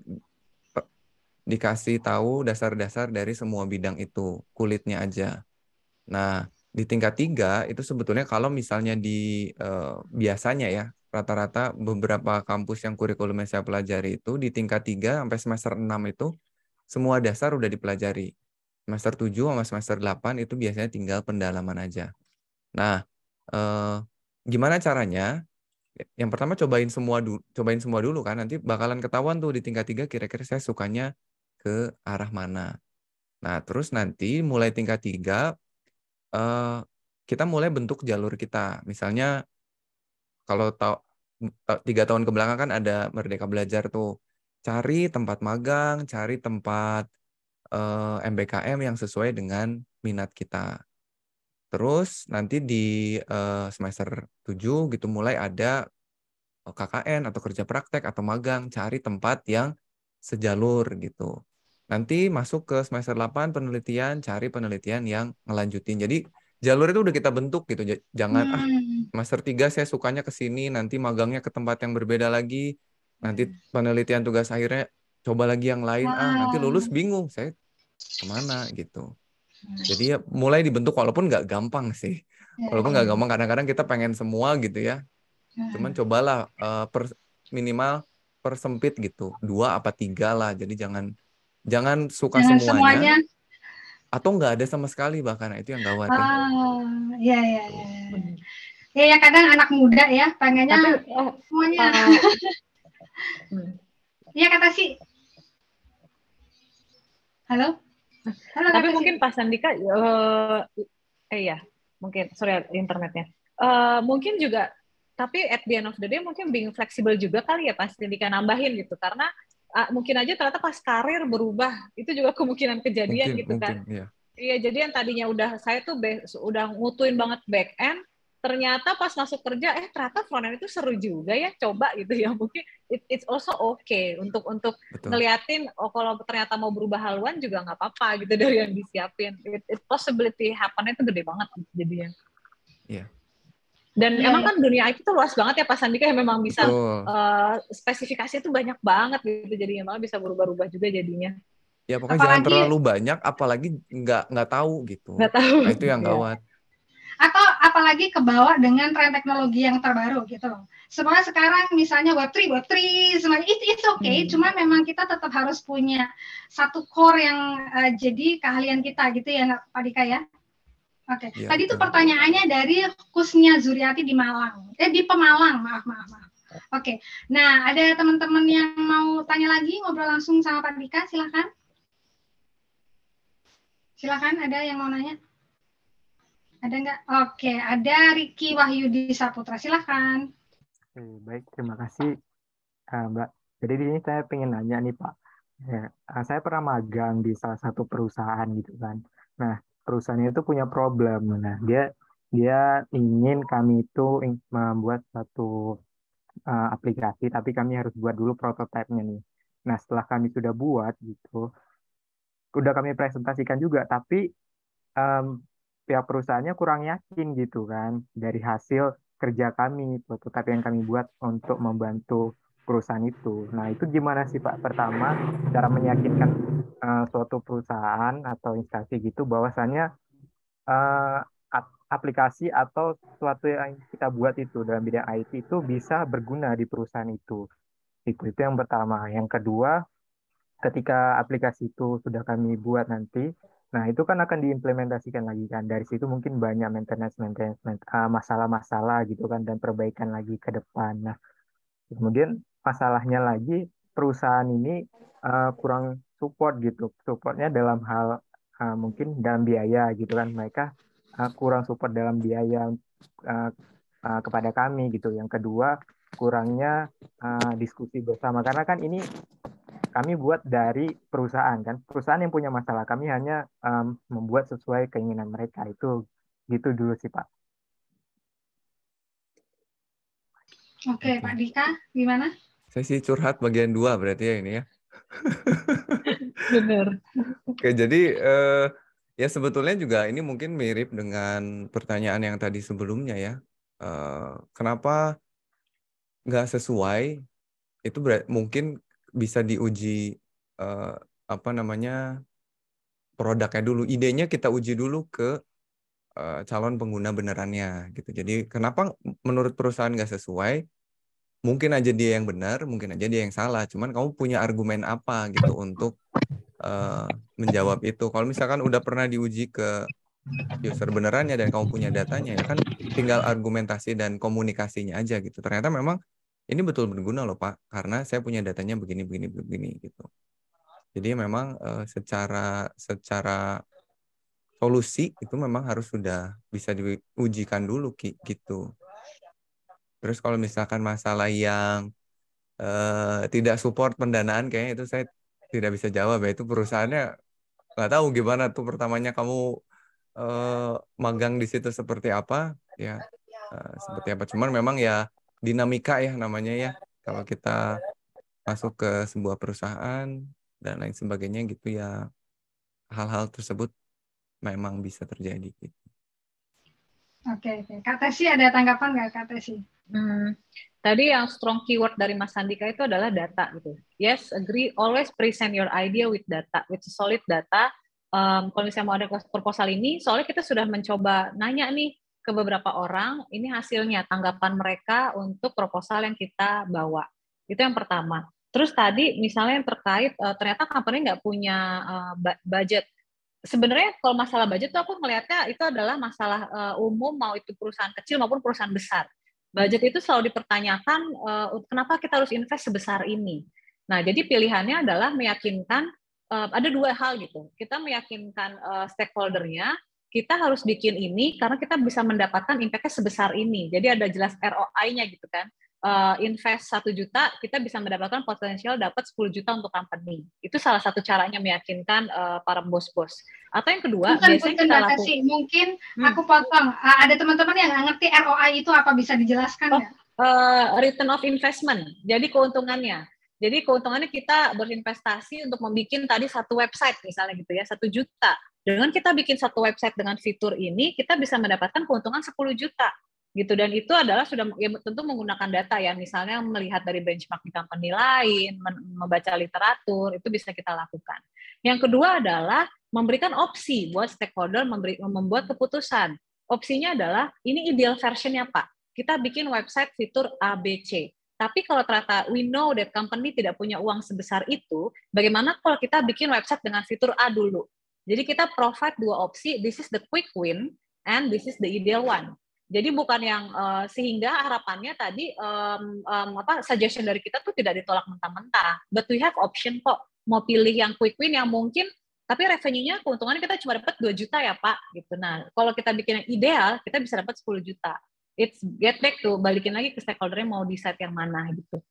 dikasih tahu dasar-dasar dari semua bidang itu, kulitnya aja. Nah, di tingkat 3 itu sebetulnya kalau misalnya biasanya ya, rata-rata beberapa kampus yang kurikulumnya saya pelajari itu di tingkat 3 sampai semester 6 itu semua dasar udah dipelajari. Semester 7 sama semester 8 itu biasanya tinggal pendalaman aja. Nah, gimana caranya? Yang pertama cobain semua dulu kan, nanti bakalan ketahuan tuh di tingkat 3 kira-kira saya sukanya ke arah mana. Nah, terus nanti mulai tingkat 3 kita mulai bentuk jalur kita. Misalnya kalau 3 tahun ke belakang kan ada Merdeka Belajar tuh. Cari tempat magang, cari tempat MBKM yang sesuai dengan minat kita. Terus nanti di semester 7 gitu mulai ada KKN atau kerja praktek atau magang, cari tempat yang sejalur gitu. Nanti masuk ke semester 8 penelitian, cari penelitian yang ngelanjutin. Jadi jalur itu udah kita bentuk gitu. Jangan semester 3 saya sukanya ke sini, nanti magangnya ke tempat yang berbeda lagi. Nanti penelitian tugas akhirnya coba lagi yang lain. Nanti lulus bingung saya kemana gitu. Jadi ya mulai dibentuk walaupun nggak gampang sih. Walaupun nggak gampang, kadang-kadang kita pengen semua gitu ya. Cuman cobalah minimal persempit gitu, 2 apa 3 lah. Jadi jangan suka Jangan semuanya semuanya. atau nggak ada sama sekali bahkan. Itu yang gawat ya. Ya. Ya kadang anak muda ya pengennya semuanya. Iya kata sih. Halo. Tapi mungkin Pak Sandika, ya mungkin sorry internetnya. Mungkin juga, tapi at the end of the day mungkin being flexible juga kali ya Pak Sandika nambahin gitu, karena mungkin aja ternyata pas karir berubah itu juga kemungkinan kejadian gitu kan. Iya, jadi yang tadinya saya tuh udah ngutuin banget back end, ternyata pas masuk kerja ternyata front end itu seru juga ya, coba gitu ya. Mungkin it's also okay untuk ngeliatin kalau ternyata mau berubah haluan juga nggak apa-apa gitu dari yang disiapin. It possibility happen itu gede banget jadinya. Iya. Dan emang kan dunia IT itu luas banget ya Pak Sandika, yang memang bisa spesifikasinya itu banyak banget gitu, jadinya malah bisa berubah-ubah juga jadinya. Ya pokoknya jangan terlalu banyak, apalagi nggak tahu gitu. Nggak tahu. Nah, itu yang gawat. Atau apalagi kebawa dengan tren teknologi yang terbaru gitu loh. Sebenarnya sekarang misalnya Web3 semuanya it's okay, cuma memang kita tetap harus punya satu core yang jadi keahlian kita gitu ya Pak Dika ya. Oke. Ya, tadi itu pertanyaannya dari Kusnia Zuriati di Malang. Di Pemalang, maaf. Oke. Nah, ada teman-teman yang mau tanya lagi, ngobrol langsung sama Pak Dika, silakan. Silakan, ada yang mau nanya? Ada nggak? Oke, ada Riki Wahyudi Saputra, silakan. Baik, terima kasih Mbak. Jadi di sini saya pengen nanya nih Pak. Saya pernah magang di salah satu perusahaan gitu kan. Nah, perusahaannya itu punya problem. Nah, dia ingin kami itu membuat satu aplikasi, tapi kami harus buat dulu prototipenya nih. Nah, setelah kami sudah buat gitu, udah kami presentasikan juga, tapi pihak perusahaannya kurang yakin gitu kan dari hasil kerja kami, prototipe yang kami buat untuk membantu perusahaan itu. Nah, itu gimana sih Pak? Pertama, cara meyakinkan suatu perusahaan atau instansi gitu bahwasannya aplikasi atau sesuatu yang kita buat itu dalam bidang IT itu bisa berguna di perusahaan itu. Itu yang pertama. Yang kedua, ketika aplikasi itu sudah kami buat nanti, nah itu kan akan diimplementasikan lagi kan. Dari situ mungkin banyak maintenance masalah-masalah gitu kan, dan perbaikan lagi ke depan. Nah, kemudian masalahnya lagi perusahaan ini kurang support gitu. Supportnya dalam hal mungkin dalam biaya gitu kan. Mereka kurang support dalam biaya kepada kami gitu. Yang kedua, kurangnya diskusi bersama, karena kan ini kami buat dari perusahaan kan, perusahaan yang punya masalah, kami hanya membuat sesuai keinginan mereka. Itu gitu dulu sih Pak. Oke. Pak Dika gimana? Saya sih curhat bagian 2 berarti ya ini ya. Benar. Oke, jadi ya sebetulnya juga ini mungkin mirip dengan pertanyaan yang tadi sebelumnya ya. Kenapa nggak sesuai? Itu mungkin bisa diuji produknya dulu, idenya kita uji dulu ke calon pengguna benerannya gitu. Jadi kenapa menurut perusahaan nggak sesuai? Mungkin aja dia yang benar, mungkin aja dia yang salah. Cuman kamu punya argumen apa gitu untuk menjawab itu. Kalau misalkan udah pernah diuji ke user benerannya dan kamu punya datanya, ya kan tinggal argumentasi dan komunikasinya aja gitu. Ternyata memang ini betul berguna loh Pak, karena saya punya datanya begini gitu. Jadi memang secara solusi itu memang harus sudah bisa diujikan dulu gitu. Terus kalau misalkan masalah yang tidak support pendanaan, kayaknya itu saya tidak bisa jawab ya. Itu perusahaannya nggak tahu gimana tuh pertamanya kamu magang di situ seperti apa ya, seperti apa. Cuman memang ya dinamika ya namanya ya, kalau kita masuk ke sebuah perusahaan dan lain sebagainya gitu ya, hal-hal tersebut memang bisa terjadi gitu. Oke. Kak Tesi ada tanggapan nggak Kak Tesi? Tadi yang strong keyword dari Mas Sandika itu adalah data gitu. Yes, agree. Always present your idea with data, with solid data. kalau misalnya mau ada proposal ini, soalnya kita sudah mencoba nanya nih ke beberapa orang, ini hasilnya, tanggapan mereka untuk proposal yang kita bawa. Itu yang pertama. Terus tadi misalnya yang terkait, ternyata company nggak punya budget. Sebenarnya kalau masalah budget tuh aku melihatnya itu adalah masalah umum, mau itu perusahaan kecil maupun perusahaan besar. Budget itu selalu dipertanyakan, kenapa kita harus invest sebesar ini. Nah, jadi pilihannya adalah meyakinkan, ada dua hal gitu. Kita meyakinkan stakeholder-nya, kita harus bikin ini karena kita bisa mendapatkan impact-nya sebesar ini. Jadi ada jelas ROI-nya gitu kan. Invest 1 juta, kita bisa mendapatkan potensial dapat 10 juta untuk company. Itu salah satu caranya meyakinkan para bos-bos. Atau yang kedua, biasanya kita lakukan. Mungkin aku potong. Ada teman-teman yang nggak ngerti ROI itu apa, bisa dijelaskan nggak? Return of investment. Jadi keuntungannya. Jadi keuntungannya kita berinvestasi untuk membuat tadi satu website misalnya gitu ya, 1 juta. Dengan kita bikin satu website dengan fitur ini, kita bisa mendapatkan keuntungan 10 juta. Gitu, dan itu adalah sudah ya, tentu menggunakan data ya, misalnya melihat dari benchmark di company lain, membaca literatur, itu bisa kita lakukan. Yang kedua adalah memberikan opsi buat stakeholder membuat keputusan. Opsinya adalah ini ideal versionnya Pak, kita bikin website fitur ABC. Tapi kalau ternyata we know that company tidak punya uang sebesar itu, bagaimana kalau kita bikin website dengan fitur A dulu? Jadi kita provide dua opsi, this is the quick win and this is the ideal one. Jadi bukan yang sehingga harapannya tadi suggestion dari kita tuh tidak ditolak mentah-mentah, but we have option kok, mau pilih yang quick win yang mungkin tapi revenue-nya keuntungannya kita cuma dapat 2 juta ya Pak gitu. Nah, kalau kita bikin yang ideal, kita bisa dapat 10 juta. It's get back to balikin lagi ke stakeholder-nya mau decide yang mana gitu.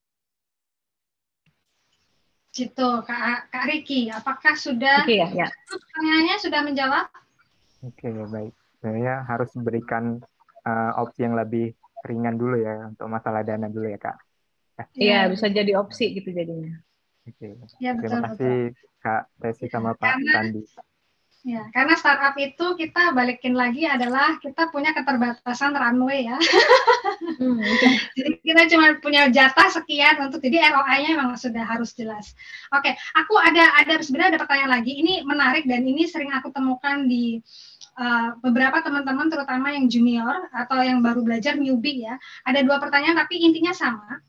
Gitu, Kak Riki, apakah sudah pertanyaannya sudah menjawab? Oke, baik. Sebenarnya harus berikan opsi yang lebih ringan dulu ya untuk masalah dana dulu ya Kak. Iya, bisa jadi opsi gitu jadinya. Oke. Ya, Terima kasih Kak Tesi sama Pak Sandi. Ya, karena startup itu kita balikin lagi adalah kita punya keterbatasan runway ya. Jadi kita cuma punya jatah sekian untuk, jadi ROI-nya memang sudah harus jelas. Oke, aku sebenarnya ada pertanyaan lagi. Ini menarik dan ini sering aku temukan di beberapa teman-teman terutama yang junior atau yang baru belajar newbie ya. Ada 2 pertanyaan tapi intinya sama.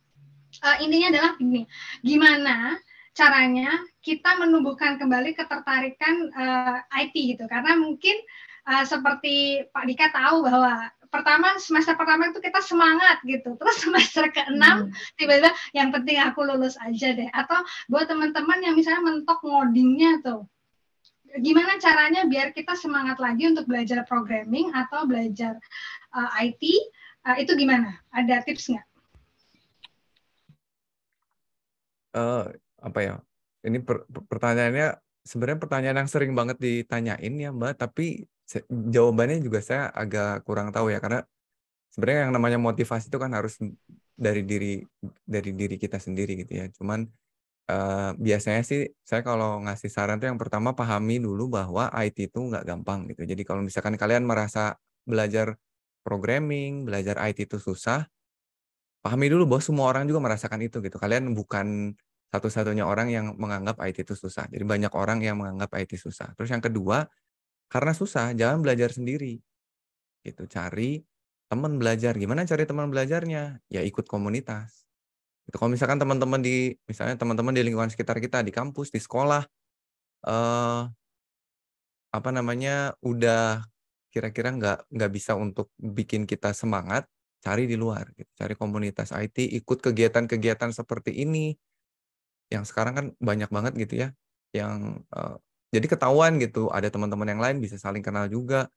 Intinya adalah gini, gimana caranya kita menumbuhkan kembali ketertarikan IT gitu, karena mungkin seperti Pak Dika tahu bahwa semester pertama itu kita semangat gitu, terus semester ke-6 tiba-tiba yang penting aku lulus aja deh, atau buat teman-teman yang misalnya mentok ngodingnya tuh, gimana caranya biar kita semangat lagi untuk belajar programming atau belajar IT, itu gimana? Ada tips nggak? Apa ya? Ini pertanyaannya sebenarnya pertanyaan yang sering banget ditanyain ya Mbak, tapi jawabannya juga saya agak kurang tahu ya, karena sebenarnya yang namanya motivasi itu kan harus dari diri kita sendiri gitu ya. Cuman biasanya sih saya kalau ngasih saran tuh yang pertama, pahami dulu bahwa IT itu nggak gampang gitu. Jadi kalau misalkan kalian merasa belajar programming, belajar IT itu susah, pahami dulu bahwa semua orang juga merasakan itu gitu. Kalian bukan satu-satunya orang yang menganggap IT itu susah. Jadi banyak orang yang menganggap IT susah. Terus yang kedua, karena susah, jangan belajar sendiri. Gitu, cari teman belajar. Gimana cari teman belajarnya? Ya ikut komunitas. Gitu. Kalau misalkan misalnya teman-teman di lingkungan sekitar kita, di kampus, di sekolah, udah kira-kira nggak bisa untuk bikin kita semangat, cari di luar. Gitu. Cari komunitas IT, ikut kegiatan-kegiatan seperti ini. Yang sekarang kan banyak banget gitu ya, yang jadi ketahuan gitu, ada teman-teman yang lain, bisa saling kenal juga.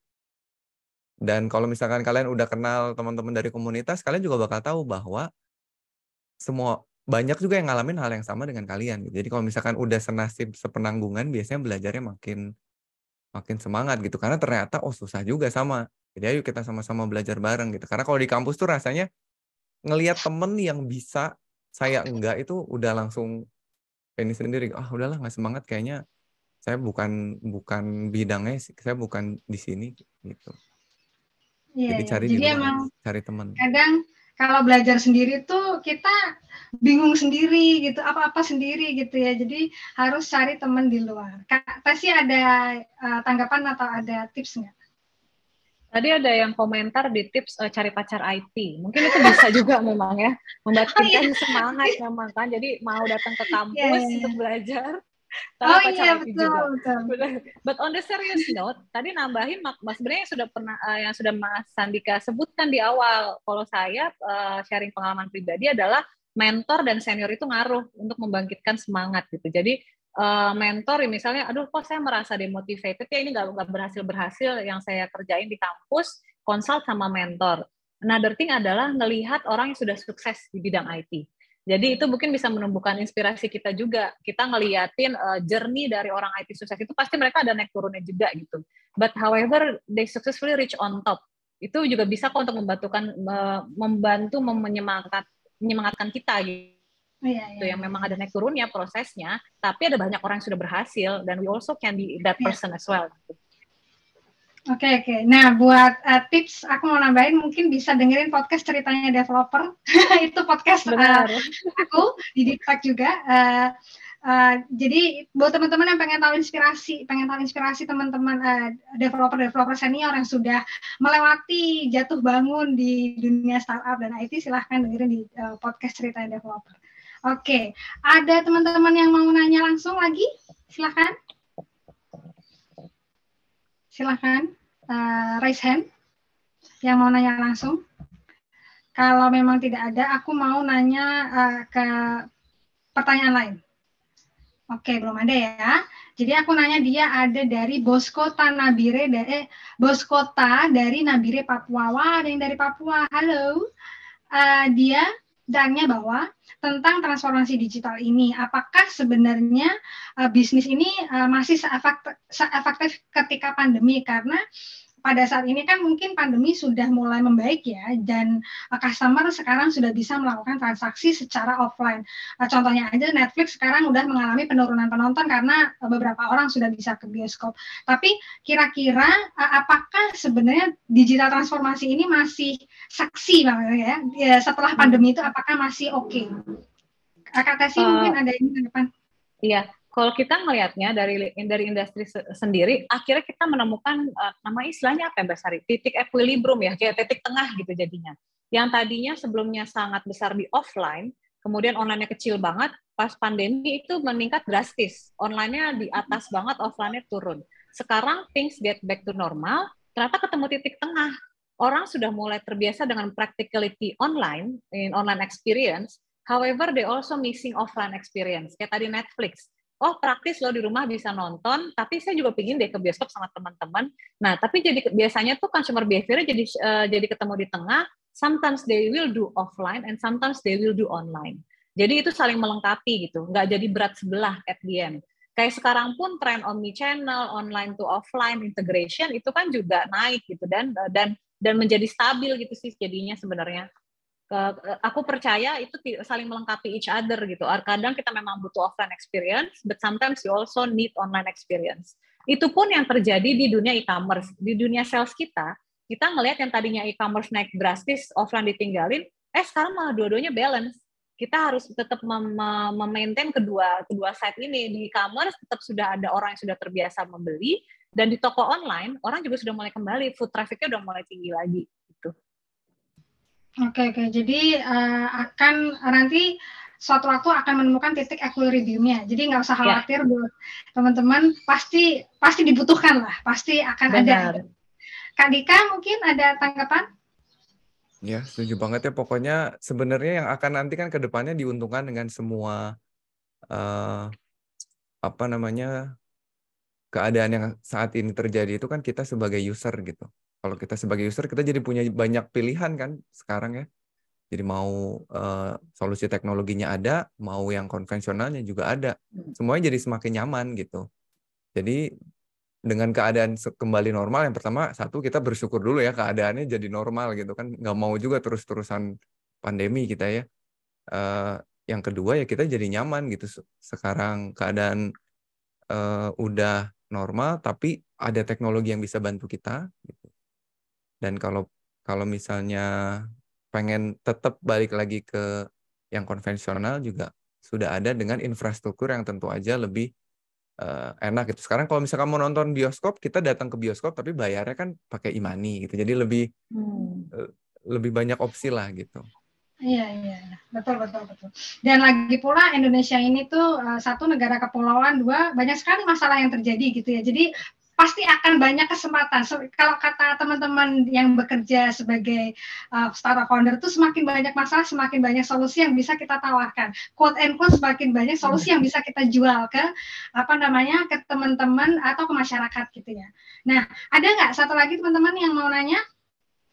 Dan kalau misalkan kalian udah kenal teman-teman dari komunitas, kalian juga bakal tahu bahwa banyak juga yang ngalamin hal yang sama dengan kalian. Jadi kalau misalkan udah senasib sepenanggungan, biasanya belajarnya makin semangat gitu, karena ternyata susah juga sama. Jadi ayo kita sama-sama belajar bareng gitu. Karena kalau di kampus tuh rasanya ngelihat temen yang bisa, saya enggak, itu udah langsung ini sendiri, udahlah nggak semangat, kayaknya saya bukan bidangnya, saya bukan di sini gitu. Iya, jadi cari jadi di luar, emang cari teman. kalau belajar sendiri tuh kita bingung sendiri gitu, apa-apa sendiri gitu ya. Jadi harus cari teman di luar. Kak Tesi ada tanggapan atau ada tips nggak? Tadi ada yang komentar di tips cari pacar IT. Mungkin itu bisa juga memang ya, membangkitkan semangat memang kan. Jadi mau datang ke kampus untuk belajar, tapi pacar IT juga. But on the serious note, tadi nambahin Mas sebenarnya yang sudah pernah yang sudah Mas Sandika sebutkan di awal. Kalau saya sharing pengalaman pribadi adalah mentor dan senior itu ngaruh untuk membangkitkan semangat gitu. Jadi mentor misalnya, aduh kok saya merasa demotivated ya, ini nggak berhasil yang saya kerjain di kampus, consult sama mentor. Another thing adalah ngelihat orang yang sudah sukses di bidang IT. Jadi itu mungkin bisa menumbuhkan inspirasi kita juga. Kita ngeliatin journey dari orang IT sukses itu pasti mereka ada naik turunnya juga gitu. But however they successfully reach on top. Itu juga bisa kok untuk membantu menyemangatkan kita gitu. Yang memang ada naik turunnya prosesnya, tapi ada banyak orang yang sudah berhasil dan we also can be that person as well. Oke. Nah, buat tips aku mau nambahin, mungkin bisa dengerin podcast Ceritanya Developer. Itu podcast aku di Deep Tech juga. Jadi buat teman-teman yang pengen tahu inspirasi teman-teman developer senior yang sudah melewati jatuh bangun di dunia startup dan IT, silahkan dengerin di podcast Ceritanya Developer. Oke, ada teman-teman yang mau nanya langsung lagi? Silahkan. Raise hand yang mau nanya langsung. Kalau memang tidak ada, aku mau nanya ke pertanyaan lain. Oke, belum ada ya. Jadi aku nanya, dia ada dari Boskota dari Nabire, Papua. Wah, ada yang dari Papua. Halo. Dia tanya bahwa tentang transformasi digital ini, apakah sebenarnya bisnis ini masih seefektif ketika pandemi? Karena pada saat ini kan mungkin pandemi sudah mulai membaik ya, dan customer sekarang sudah bisa melakukan transaksi secara offline. Contohnya aja Netflix sekarang udah mengalami penurunan penonton karena beberapa orang sudah bisa ke bioskop. Tapi kira-kira apakah sebenarnya digital transformasi ini masih seksi banget ya setelah pandemi itu, apakah masih oke? Kak Tesi mungkin ada ini tanggapan? Iya. Kalau kita melihatnya dari industri sendiri, akhirnya kita menemukan nama istilahnya apa ya Mbak Sari? Titik equilibrium ya, kayak titik tengah gitu jadinya. Yang tadinya sebelumnya sangat besar di offline, kemudian online-nya kecil banget, pas pandemi itu meningkat drastis. Online-nya di atas banget, offline-nya turun. Sekarang things get back to normal, ternyata ketemu titik tengah. Orang sudah mulai terbiasa dengan practicality online, in online experience, however they also missing offline experience. Kayak tadi Netflix. Oh praktis loh di rumah bisa nonton, tapi saya juga pingin deh ke bioskop sama teman-teman. Nah, tapi jadi biasanya tuh consumer behavior jadi ketemu di tengah. Sometimes they will do offline and sometimes they will do online. Jadi itu saling melengkapi gitu, nggak jadi berat sebelah at the end. Kayak sekarang pun tren omnichannel, online to offline integration itu kan juga naik gitu dan menjadi stabil gitu sih jadinya sebenarnya. Aku percaya itu saling melengkapi each other gitu. Kadang kita memang butuh offline experience, but sometimes you also need online experience. Itu pun yang terjadi di dunia e-commerce. Di dunia sales kita ngelihat yang tadinya e-commerce naik drastis, offline ditinggalin, sekarang malah dua-duanya balance. Kita harus tetap memaintain kedua side ini. Di e-commerce tetap sudah ada orang yang sudah terbiasa membeli, dan di toko online, orang juga sudah mulai kembali, food traffic-nya udah mulai tinggi lagi. Gitu. Oke. Jadi akan nanti suatu waktu akan menemukan titik equilibriumnya. Jadi nggak usah khawatir buat teman-teman, pasti dibutuhkan lah, pasti akan ada. Kak Dika mungkin ada tanggapan? Ya, setuju banget ya. Pokoknya sebenarnya yang akan nanti kan ke depannya diuntungkan dengan semua keadaan yang saat ini terjadi itu kan kita sebagai user gitu. Kalau kita sebagai user, kita jadi punya banyak pilihan kan sekarang ya. Jadi mau solusi teknologinya ada, mau yang konvensionalnya juga ada. Semuanya jadi semakin nyaman gitu. Jadi dengan keadaan kembali normal, yang pertama, satu, kita bersyukur dulu ya keadaannya jadi normal gitu kan. Nggak mau juga terus-terusan pandemi kita ya. Yang kedua ya kita jadi nyaman gitu. Sekarang keadaan udah normal, tapi ada teknologi yang bisa bantu kita gitu. Dan kalau misalnya pengen tetap balik lagi ke yang konvensional juga sudah ada dengan infrastruktur yang tentu aja lebih enak gitu. Sekarang kalau misalkan mau nonton bioskop, kita datang ke bioskop tapi bayarnya kan pakai e-money gitu. Jadi lebih banyak opsi lah gitu. Iya, betul. Dan lagi pula Indonesia ini tuh satu negara kepulauan, dua banyak sekali masalah yang terjadi gitu ya. Jadi pasti akan banyak kesempatan. Kalau kata teman-teman yang bekerja sebagai startup founder tuh semakin banyak masalah, semakin banyak solusi yang bisa kita tawarkan. Quote and quote semakin banyak solusi yang bisa kita jual ke ke teman-teman atau ke masyarakat gitu ya. Nah, ada nggak satu lagi teman-teman yang mau nanya?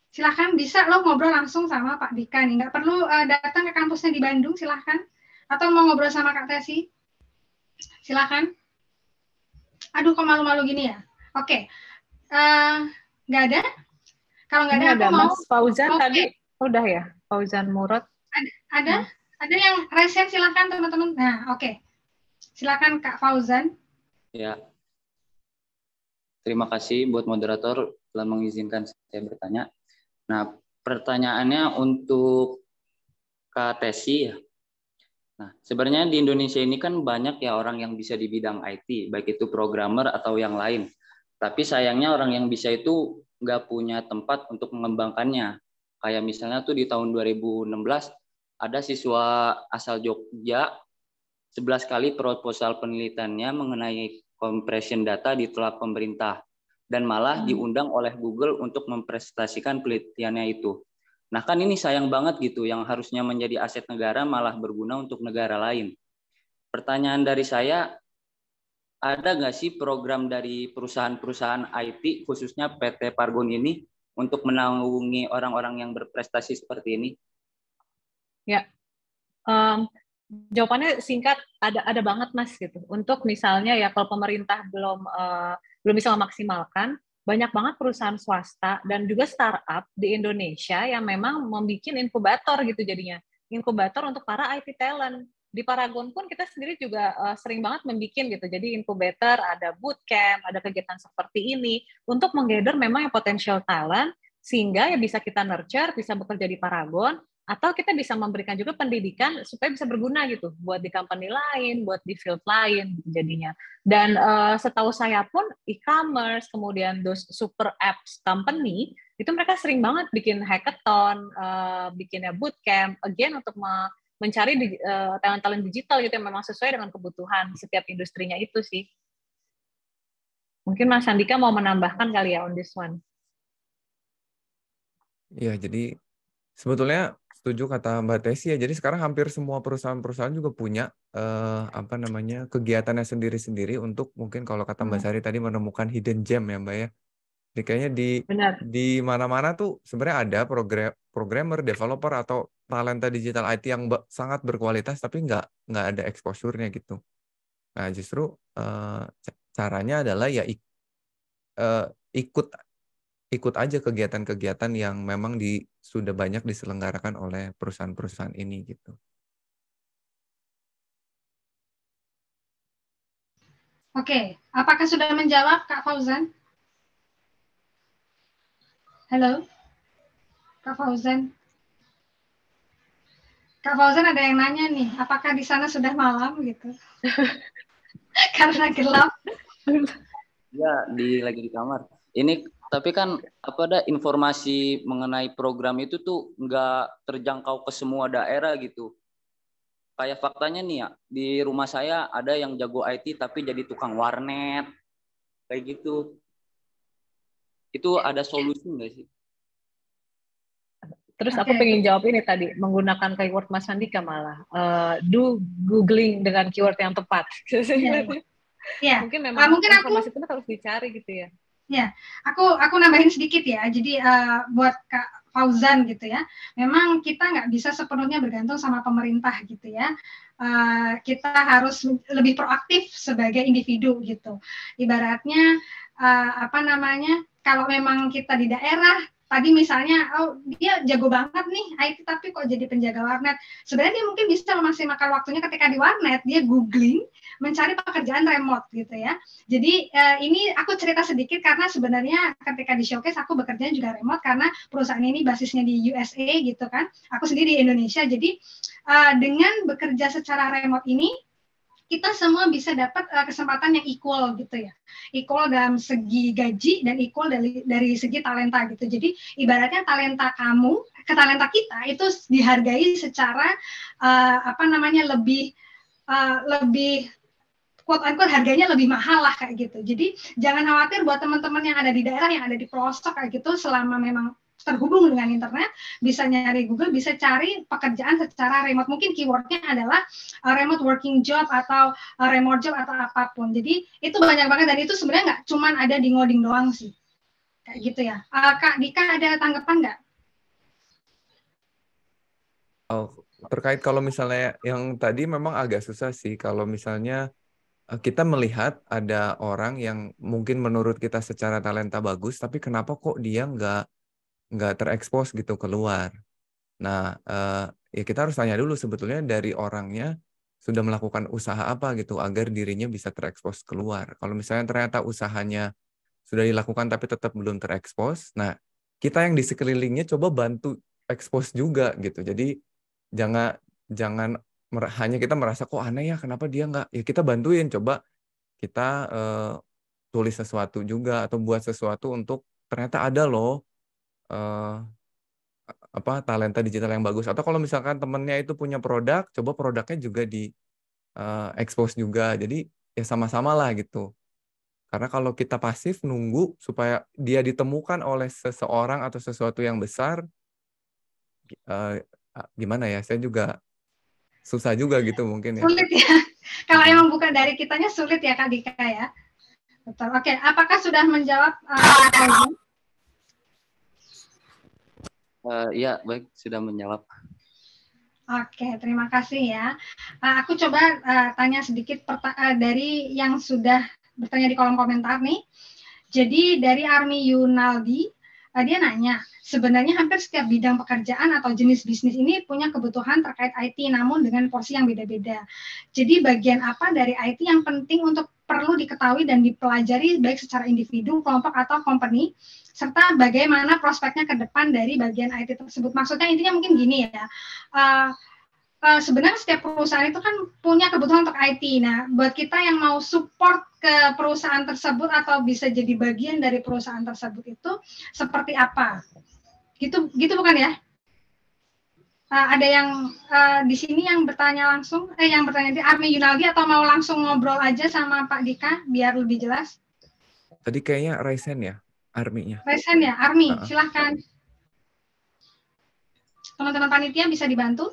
Silahkan, bisa lo ngobrol langsung sama Pak Dika nih, nggak perlu datang ke kampusnya di Bandung, silahkan. Atau mau ngobrol sama Kak Tesi, silahkan. Aduh, kok malu-malu gini ya? Oke, nggak ada? Kalau nggak ada, aku mau. Mas Fauzan tadi udah ya, Fauzan Murad. Ada yang resen, silahkan teman-teman. Nah, oke. Silahkan Kak Fauzan. Ya, terima kasih buat moderator telah mengizinkan saya bertanya. Nah, pertanyaannya untuk Kak Tesi ya. Nah, sebenarnya di Indonesia ini kan banyak ya orang yang bisa di bidang IT, baik itu programmer atau yang lain. Tapi sayangnya orang yang bisa itu nggak punya tempat untuk mengembangkannya. Kayak misalnya tuh di tahun 2016 ada siswa asal Jogja 11 kali proposal penelitiannya mengenai compression data ditolak pemerintah. Dan malah diundang oleh Google untuk mempresentasikan penelitiannya itu. Nah kan ini sayang banget gitu, yang harusnya menjadi aset negara malah berguna untuk negara lain. Pertanyaan dari saya, ada nggak sih program dari perusahaan-perusahaan IT, khususnya PT Pargon ini, untuk menanggungi orang-orang yang berprestasi seperti ini? Ya, jawabannya singkat, ada banget Mas gitu. Untuk misalnya ya kalau pemerintah belum bisa memaksimalkan, banyak banget perusahaan swasta dan juga startup di Indonesia yang memang membuat inkubator gitu jadinya. Inkubator untuk para IT talent. Di Paragon pun kita sendiri juga sering banget membuat gitu. Jadi inkubator, ada bootcamp, ada kegiatan seperti ini untuk menggather memang yang potential talent sehingga ya bisa kita nurture, bisa bekerja di Paragon, atau kita bisa memberikan juga pendidikan supaya bisa berguna gitu buat di company lain, buat di field lain gitu jadinya. Dan setahu saya pun e-commerce, kemudian those super apps company, itu mereka sering banget bikin hackathon, bikinnya bootcamp, again untuk mencari talent-talent digital gitu yang memang sesuai dengan kebutuhan setiap industrinya itu sih. Mungkin Mas Andika mau menambahkan kali ya on this one. Iya, jadi sebetulnya setuju kata Mbak Tesi ya. Jadi sekarang hampir semua perusahaan-perusahaan juga punya kegiatannya sendiri-sendiri untuk mungkin kalau kata Mbak Sari tadi menemukan hidden gem ya Mbak ya. Jadi kayaknya di mana-mana tuh sebenarnya ada programmer, developer atau talenta digital IT yang sangat berkualitas tapi nggak ada exposure-nya gitu. Nah justru caranya adalah ya ikut aja kegiatan-kegiatan yang memang sudah banyak diselenggarakan oleh perusahaan-perusahaan ini gitu. Oke, apakah sudah menjawab Kak Fauzan? Halo, Kak Fauzan. Kak Fauzan ada yang nanya nih, apakah di sana sudah malam gitu? Karena gelap. Ya, lagi di kamar. Ini tapi kan ada informasi mengenai program itu tuh nggak terjangkau ke semua daerah gitu. Kayak faktanya nih ya, di rumah saya ada yang jago IT tapi jadi tukang warnet. Kayak gitu. Itu ada solusi nggak sih? Terus aku pengen jawab ini tadi, menggunakan keyword Mas Andika malah. Do googling dengan keyword yang tepat. Ya. Mungkin memang informasi itu harus dicari gitu ya. Ya, aku nambahin sedikit ya. Jadi buat Kak Fauzan gitu ya, memang kita nggak bisa sepenuhnya bergantung sama pemerintah gitu ya. Kita harus lebih proaktif sebagai individu gitu. Ibaratnya kalau memang kita di daerah tadi misalnya, oh dia jago banget nih IT tapi kok jadi penjaga warnet. Sebenarnya dia mungkin bisa memaksimalkan waktunya ketika di warnet, dia googling, mencari pekerjaan remote gitu ya. Jadi ini aku cerita sedikit karena sebenarnya ketika di Showcase aku bekerja juga remote karena perusahaan ini basisnya di USA gitu kan. Aku sendiri di Indonesia. Jadi dengan bekerja secara remote ini, kita semua bisa dapat kesempatan yang equal gitu ya, equal dalam segi gaji dan equal dari segi talenta gitu. Jadi ibaratnya talenta kamu ke talenta kita itu dihargai secara lebih quote unquote harganya lebih mahal lah kayak gitu. Jadi jangan khawatir buat teman-teman yang ada di daerah, yang ada di pelosok kayak gitu, selama memang terhubung dengan internet, bisa nyari Google, bisa cari pekerjaan secara remote. Mungkin keywordnya adalah remote working job atau remote job atau apapun. Jadi itu banyak banget, dan itu sebenarnya nggak cuma ada di ngoding doang sih. Kayak gitu ya. Kak Dika ada tanggapan nggak? Oh, terkait kalau misalnya yang tadi memang agak susah sih kalau misalnya kita melihat ada orang yang mungkin menurut kita secara talenta bagus, tapi kenapa kok dia nggak terekspos gitu keluar. Nah, ya kita harus tanya dulu sebetulnya dari orangnya sudah melakukan usaha apa gitu agar dirinya bisa terekspos keluar. Kalau misalnya ternyata usahanya sudah dilakukan tapi tetap belum terekspos, nah kita yang di sekelilingnya coba bantu ekspos juga gitu. Jadi jangan hanya kita merasa kok aneh ya kenapa dia nggak, ya kita bantuin, coba kita tulis sesuatu juga atau buat sesuatu untuk ternyata ada loh talenta digital yang bagus. Atau kalau misalkan temennya itu punya produk, coba produknya juga di expose juga. Jadi ya sama-sama lah gitu. Karena kalau kita pasif nunggu supaya dia ditemukan oleh seseorang atau sesuatu yang besar, gimana ya? Saya juga susah juga gitu mungkin ya. Sulit ya. Kalau emang bukan dari kitanya sulit ya Kak Dika ya. Betul. Oke, apakah sudah menjawab Ya, baik, sudah menjawab. Oke, terima kasih ya. Aku coba tanya sedikit dari yang sudah bertanya di kolom komentar nih. Jadi dari Army Yunaldi, dia nanya, sebenarnya hampir setiap bidang pekerjaan atau jenis bisnis ini punya kebutuhan terkait IT, namun dengan porsi yang beda-beda. Jadi bagian apa dari IT yang penting untuk perlu diketahui dan dipelajari baik secara individu, kelompok, atau company, serta bagaimana prospeknya ke depan dari bagian IT tersebut. Maksudnya intinya mungkin gini ya, sebenarnya setiap perusahaan itu kan punya kebutuhan untuk IT. Nah, buat kita yang mau support ke perusahaan tersebut atau bisa jadi bagian dari perusahaan tersebut itu seperti apa? Gitu bukan ya? Ada yang di sini yang bertanya langsung, yang bertanya di Army Yunaldi, atau mau langsung ngobrol aja sama Pak Dika biar lebih jelas? Tadi kayaknya Raisen ya, Army-nya. Raisen ya, Army, silahkan. Teman-teman panitia bisa dibantu?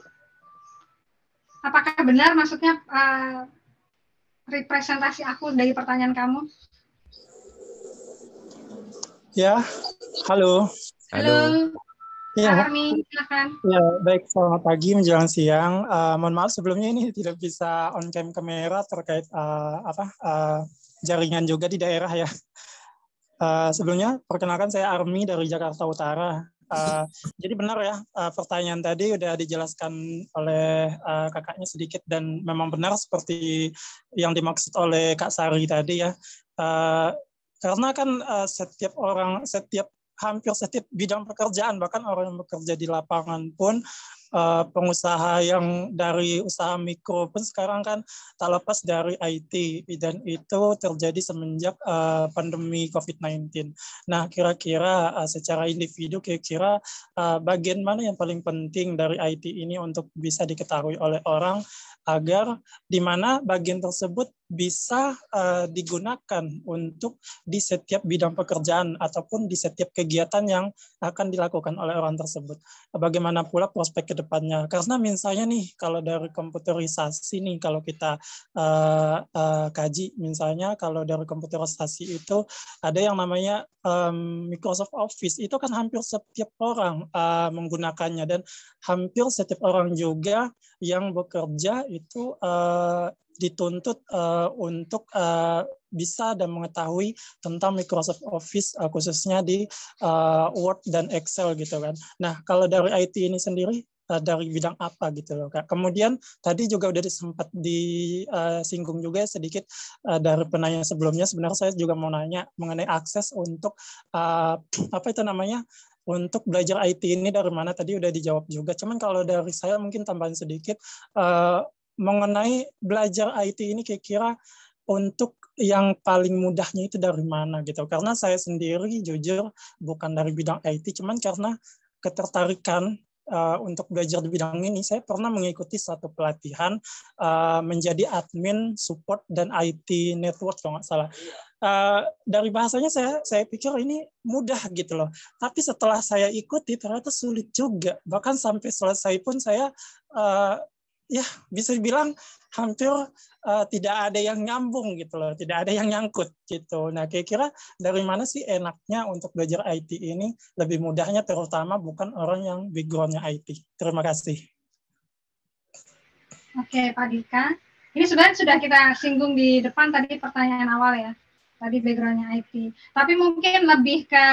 Apakah benar maksudnya representasi aku dari pertanyaan kamu? Ya, halo. Halo. Ya, Army, silakan. Ya, baik. Selamat pagi menjelang siang. Mohon maaf sebelumnya ini tidak bisa on cam kamera terkait jaringan juga di daerah ya. Sebelumnya perkenalkan saya Army dari Jakarta Utara. Jadi benar ya, pertanyaan tadi udah dijelaskan oleh kakaknya sedikit, dan memang benar seperti yang dimaksud oleh Kak Sari tadi ya. Karena kan hampir setiap bidang pekerjaan, bahkan orang yang bekerja di lapangan pun, pengusaha yang dari usaha mikro pun sekarang kan tak lepas dari IT, dan itu terjadi semenjak pandemi COVID-19. Nah, kira-kira secara individu, kira-kira bagian mana yang paling penting dari IT ini untuk bisa diketahui oleh orang, agar di mana bagian tersebut bisa digunakan untuk di setiap bidang pekerjaan ataupun di setiap kegiatan yang akan dilakukan oleh orang tersebut. Bagaimana pula prospek ke depannya? Karena misalnya nih, kalau dari komputerisasi nih, kalau kita kaji, misalnya kalau dari komputerisasi itu ada yang namanya Microsoft Office, itu kan hampir setiap orang menggunakannya, dan hampir setiap orang juga yang bekerja itu dituntut untuk bisa dan mengetahui tentang Microsoft Office khususnya di Word dan Excel gitu kan. Nah, kalau dari IT ini sendiri dari bidang apa gitu loh Kak. Kemudian tadi juga udah sempat disinggung juga sedikit dari penanya sebelumnya. Sebenarnya saya juga mau nanya mengenai akses untuk apa itu namanya, untuk belajar IT ini dari mana, tadi udah dijawab juga. Cuman kalau dari saya mungkin tambahan sedikit mengenai belajar IT ini kira-kira untuk yang paling mudahnya itu dari mana gitu. Karena saya sendiri jujur bukan dari bidang IT, cuman karena ketertarikan untuk belajar di bidang ini, saya pernah mengikuti satu pelatihan menjadi admin support dan IT network kalau nggak salah. Dari bahasanya saya pikir ini mudah gitu loh. Tapi setelah saya ikuti ternyata sulit juga. Bahkan sampai selesai pun saya ya bisa dibilang hampir tidak ada yang nyambung gitu loh, tidak ada yang nyangkut gitu. Nah, kira-kira dari mana sih enaknya untuk belajar IT ini lebih mudahnya, terutama bukan orang yang background-nya IT. Terima kasih. Oke, Pak Dika. Ini sebenarnya sudah kita singgung di depan tadi pertanyaan awal ya. Tadi background-nya IT. Tapi mungkin lebih ke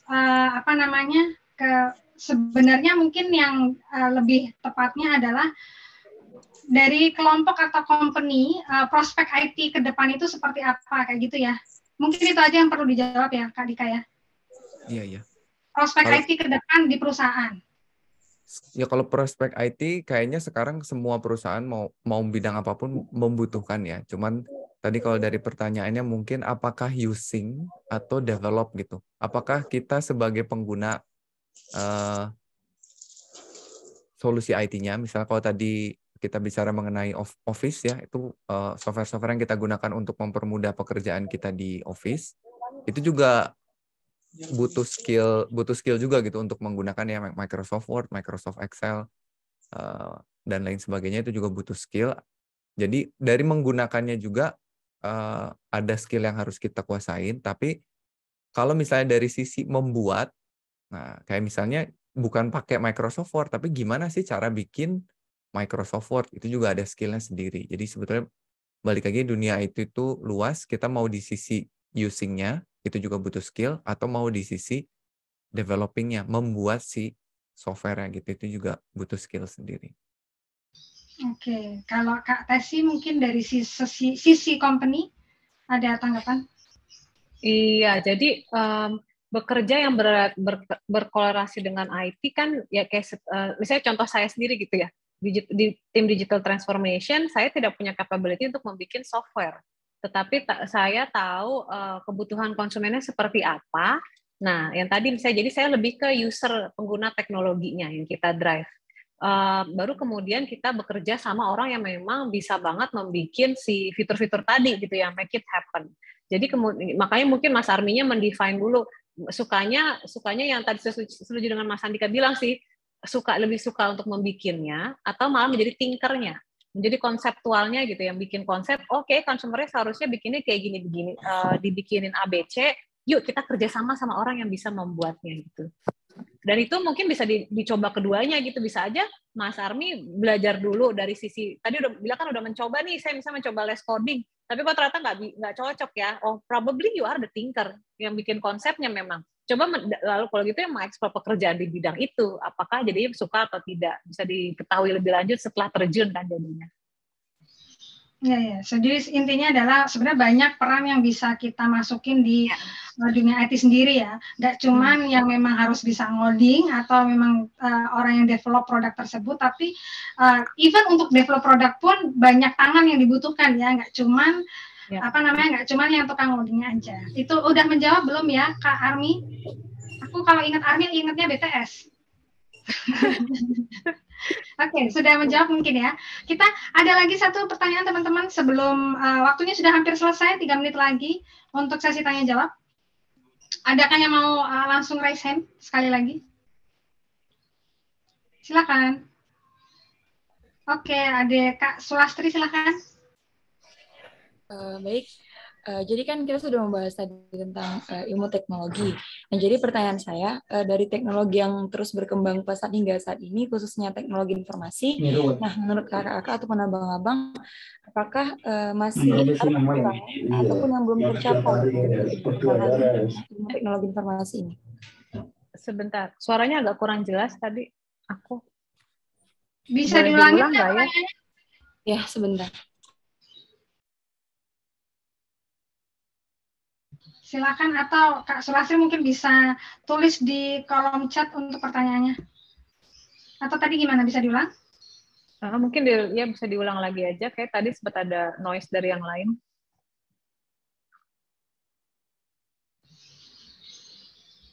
apa namanya? Ke sebenarnya mungkin yang lebih tepatnya adalah dari kelompok atau company, prospek IT ke depan itu seperti apa, kayak gitu ya. Mungkin itu aja yang perlu dijawab ya, Kak Dika ya. Iya. Prospek IT ke depan di perusahaan. Ya kalau prospek IT kayaknya sekarang semua perusahaan mau bidang apapun membutuhkan ya. Cuman tadi kalau dari pertanyaannya mungkin apakah using atau develop gitu. Apakah kita sebagai pengguna solusi IT-nya, misalnya kalau tadi kita bicara mengenai Office ya, itu software-software yang kita gunakan untuk mempermudah pekerjaan kita di Office, itu juga butuh skill juga gitu untuk menggunakan ya Microsoft Word, Microsoft Excel, dan lain sebagainya, itu juga butuh skill. Jadi dari menggunakannya juga ada skill yang harus kita kuasain, tapi kalau misalnya dari sisi membuat, nah kayak misalnya bukan pakai Microsoft Word, tapi gimana sih cara bikin Microsoft Word, itu juga ada skillnya sendiri. Jadi sebetulnya balik lagi dunia itu luas, kita mau di sisi using-nya, itu juga butuh skill, atau mau di sisi developing-nya, membuat si software-nya gitu, itu juga butuh skill sendiri. Oke, kalau Kak Tesi mungkin dari sisi company, ada tanggapan? Iya, jadi bekerja yang berkolaborasi dengan IT kan ya kayak misalnya contoh saya sendiri gitu ya, di tim digital transformation saya tidak punya capability untuk membuat software, tetapi saya tahu kebutuhan konsumennya seperti apa. Nah, yang tadi misalnya jadi saya lebih ke user, pengguna teknologinya yang kita drive. Baru kemudian kita bekerja sama orang yang memang bisa banget membuat si fitur-fitur tadi gitu ya, make it happen. Jadi makanya mungkin Mas Arminya mendefine dulu sukanya yang tadi setuju dengan Mas Andika bilang sih, lebih suka untuk membikinnya atau malah menjadi thinkernya, menjadi konseptualnya gitu, yang bikin konsep. Oke, consumernya seharusnya bikinnya kayak gini begini, dibikinin ABC, yuk kita kerjasama sama orang yang bisa membuatnya gitu. Dan itu mungkin bisa dicoba keduanya gitu. Bisa aja Mas Armi belajar dulu dari sisi tadi udah bilang kan udah mencoba nih, saya bisa mencoba les coding, tapi kok ternyata nggak cocok ya. Oh, probably you are the thinker yang bikin konsepnya memang. Coba lalu kalau gitu yang mengeksplor pekerjaan di bidang itu, apakah jadinya suka atau tidak, bisa diketahui lebih lanjut setelah terjun kan jadinya. Ya. Jadi intinya adalah sebenarnya banyak peran yang bisa kita masukin di dunia IT sendiri ya. Nggak cuman yang memang harus bisa ngoding atau memang orang yang develop produk tersebut, tapi even untuk develop produk pun banyak tangan yang dibutuhkan ya. Nggak cuman nggak cuman yang tukang ngodingnya aja. Itu udah menjawab belum ya Kak Armi? Aku kalau ingat Armi ingatnya BTS. Oke, sudah menjawab mungkin ya. Kita ada lagi satu pertanyaan teman-teman sebelum waktunya sudah hampir selesai, 3 menit lagi untuk sesi tanya jawab. Adakah yang mau langsung raise hand sekali lagi? Silakan. Oke, ada Kak Sulastri, silakan. Baik, Jadi kan kita sudah membahas tadi tentang ilmu teknologi. Nah, jadi pertanyaan saya, dari teknologi yang terus berkembang pesat hingga saat ini, khususnya teknologi informasi, nah menurut kakak-kakak ataupun abang-abang, apakah masih ada kekurangan ataupun yang belum tercapai dari perkembangan ilmu teknologi informasi ini? Sebentar, suaranya agak kurang jelas tadi. Aku Bisa boleh diulangi diulang nggak ya? Ya, sebentar. Silakan, atau Kak Sulastri mungkin bisa tulis di kolom chat untuk pertanyaannya. Atau tadi gimana, bisa diulang? Mungkin ya bisa diulang lagi aja, kayak tadi sempat ada noise dari yang lain.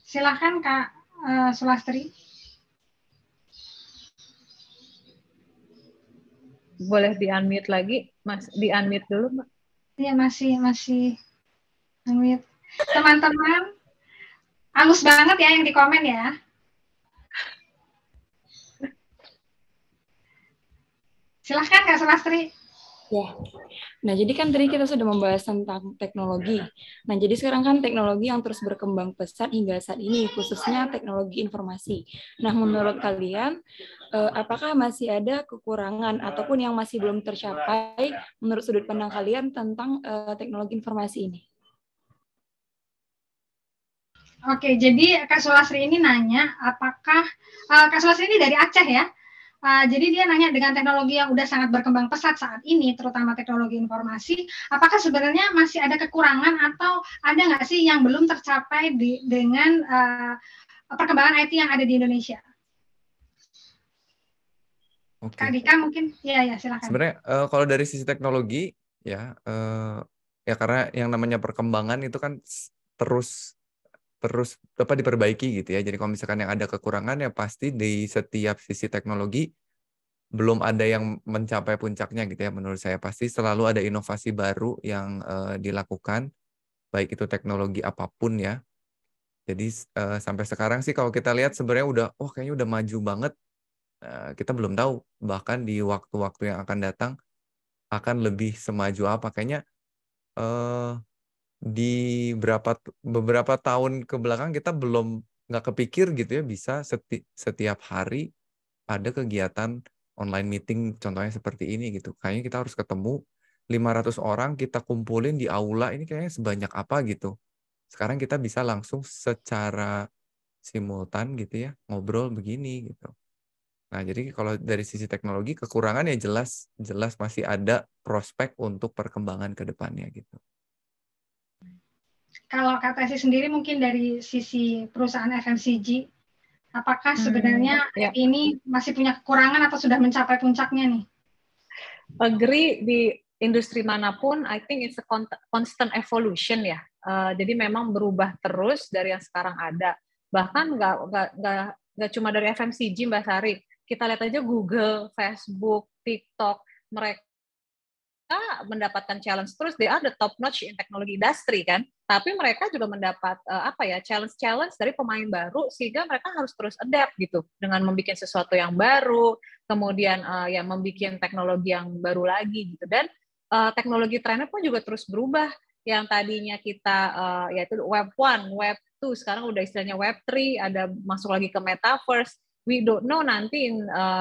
Silakan Kak Sulastri. Boleh di-unmute lagi, Mas? Di-unmute dulu, Mbak. Iya, masih unmute. Teman-teman, halus banget ya yang di komen ya. Silahkan Kak Sulastri. Ya, nah jadi kan tadi kita sudah membahas tentang teknologi. Nah jadi sekarang kan teknologi yang terus berkembang pesat hingga saat ini, khususnya teknologi informasi. Nah menurut kalian, apakah masih ada kekurangan ataupun yang masih belum tercapai menurut sudut pandang kalian tentang teknologi informasi ini? Oke, jadi Kak Sulastri ini nanya, apakah Kak Sulastri ini dari Aceh ya? Jadi dia nanya, dengan teknologi yang udah sangat berkembang pesat saat ini, terutama teknologi informasi, apakah sebenarnya masih ada kekurangan atau ada nggak sih yang belum tercapai dengan perkembangan IT yang ada di Indonesia? Kak Dika mungkin, ya silakan. Sebenarnya kalau dari sisi teknologi ya karena yang namanya perkembangan itu kan terus dapat diperbaiki gitu ya. Jadi kalau misalkan yang ada kekurangan ya pasti di setiap sisi teknologi belum ada yang mencapai puncaknya gitu ya. Menurut saya pasti selalu ada inovasi baru yang dilakukan, baik itu teknologi apapun ya. Jadi sampai sekarang sih kalau kita lihat sebenarnya kayaknya udah maju banget. Kita belum tahu bahkan di waktu-waktu yang akan datang akan lebih semaju apa. Kayaknya di beberapa tahun ke belakang kita belum nggak kepikir gitu ya bisa setiap hari ada kegiatan online meeting contohnya seperti ini gitu. Kayaknya kita harus ketemu 500 orang, kita kumpulin di aula, ini kayaknya sebanyak apa gitu. Sekarang kita bisa langsung secara simultan gitu ya ngobrol begini gitu. Nah, jadi kalau dari sisi teknologi kekurangan ya jelas masih ada prospek untuk perkembangan ke depannya gitu. Kalau Kak Tesi sendiri mungkin dari sisi perusahaan FMCG, apakah sebenarnya ini masih punya kekurangan atau sudah mencapai puncaknya nih? Agree, di industri manapun, I think it's a constant evolution ya. Jadi memang berubah terus dari yang sekarang ada. Bahkan nggak cuma dari FMCG, Mbak Sari. Kita lihat aja Google, Facebook, TikTok, mereka mendapatkan challenge terus, they are the top notch in technology industry kan, tapi mereka juga mendapat challenge dari pemain baru, sehingga mereka harus terus adapt gitu dengan membuat sesuatu yang baru, kemudian membuat teknologi yang baru lagi gitu. Dan teknologi trennya pun juga terus berubah, yang tadinya kita yaitu Web 1, Web 2, sekarang udah istilahnya Web 3, ada masuk lagi ke Metaverse. We don't know nanti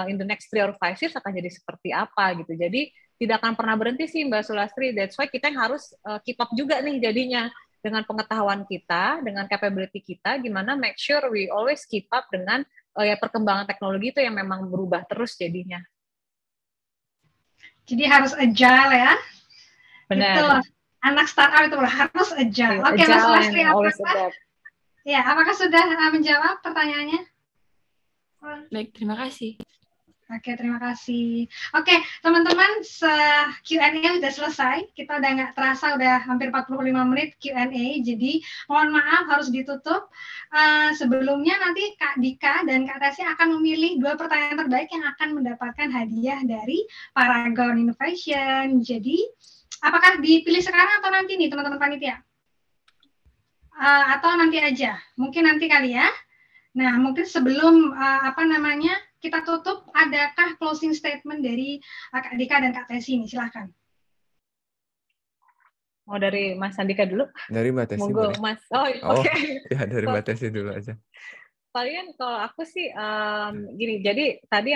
in the next 3 or 5 years akan jadi seperti apa gitu. Jadi tidak akan pernah berhenti sih Mbak Sulastri. That's why kita yang harus keep up juga nih jadinya dengan pengetahuan kita, dengan capability kita, gimana make sure we always keep up dengan perkembangan teknologi itu yang memang berubah terus jadinya. Jadi harus agile ya. Benar. Itu anak startup itu harus agile. Oke, Mbak Sulastri, apakah sudah menjawab pertanyaannya? Baik, terima kasih. Oke, terima kasih. Oke, teman-teman, Q&A udah selesai. Kita udah nggak terasa, udah hampir 45 menit Q&A. Jadi, mohon maaf harus ditutup. Sebelumnya nanti Kak Dika dan Kak Tesi akan memilih 2 pertanyaan terbaik yang akan mendapatkan hadiah dari Paragon Innovation. Jadi, apakah dipilih sekarang atau nanti nih, teman-teman panitia? Atau nanti aja? Mungkin nanti kali ya. Nah, mungkin sebelum kita tutup, adakah closing statement dari Kak Dika dan Kak Tesi ini? Silahkan. Mau dari Mas Sandika dulu? Dari Mbak Tesi Monggo, boleh. Mas. Oh, Oh, oke. ya dari Mbak Tesi dulu aja. Palingan kalau aku sih gini, jadi tadi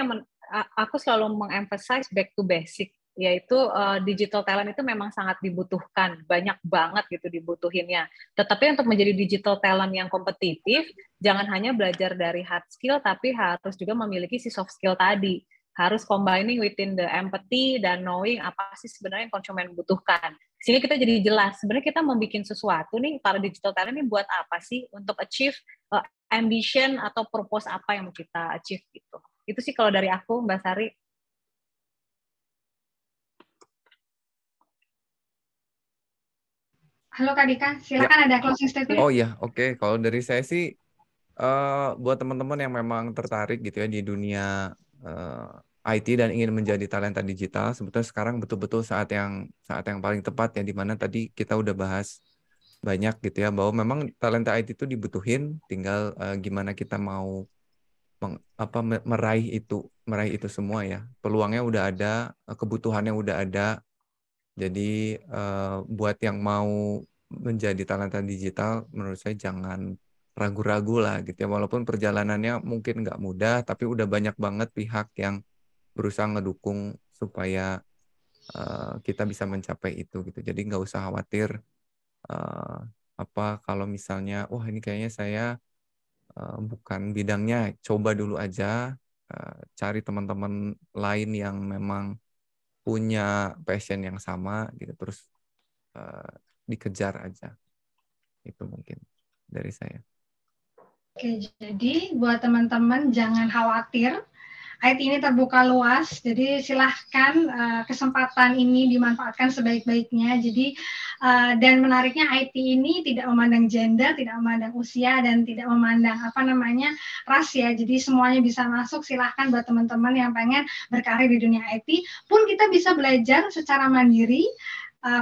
aku selalu mengemphasize back to basic, yaitu digital talent itu memang sangat dibutuhkan, banyak banget gitu dibutuhinnya. Tetapi untuk menjadi digital talent yang kompetitif, jangan hanya belajar dari hard skill, tapi harus juga memiliki si soft skill tadi. Harus combining within the empathy dan knowing apa sih sebenarnya yang konsumen butuhkan. Sehingga kita jadi jelas, sebenarnya kita mau bikin sesuatu nih, para digital talent ini buat apa sih? Untuk achieve ambition atau purpose apa yang mau kita achieve gitu. Itu sih kalau dari aku, Mbak Sari. Halo Kak Dika, silakan ada closing statement. Oh iya, oke. Kalau dari saya sih, buat teman-teman yang memang tertarik gitu ya di dunia IT dan ingin menjadi talenta digital, sebetulnya sekarang betul-betul saat yang paling tepat ya, di mana tadi kita udah bahas banyak gitu ya, bahwa memang talenta IT itu dibutuhin, tinggal gimana kita mau meraih itu semua ya. Peluangnya udah ada, kebutuhannya udah ada. Jadi buat yang mau menjadi talenta digital, menurut saya jangan ragu-ragu lah gitu ya. Walaupun perjalanannya mungkin nggak mudah, tapi udah banyak banget pihak yang berusaha ngedukung supaya kita bisa mencapai itu gitu. Jadi nggak usah khawatir kalau misalnya, wah ini kayaknya saya bukan bidangnya, coba dulu aja, cari teman-teman lain yang memang punya passion yang sama gitu, terus dikejar aja. Itu mungkin dari saya. Oke, jadi buat teman-teman jangan khawatir, IT ini terbuka luas, jadi silahkan kesempatan ini dimanfaatkan sebaik-baiknya. Jadi dan menariknya IT ini tidak memandang gender, tidak memandang usia, dan tidak memandang ras ya. Jadi semuanya bisa masuk. Silahkan buat teman-teman yang pengen berkarir di dunia IT, pun kita bisa belajar secara mandiri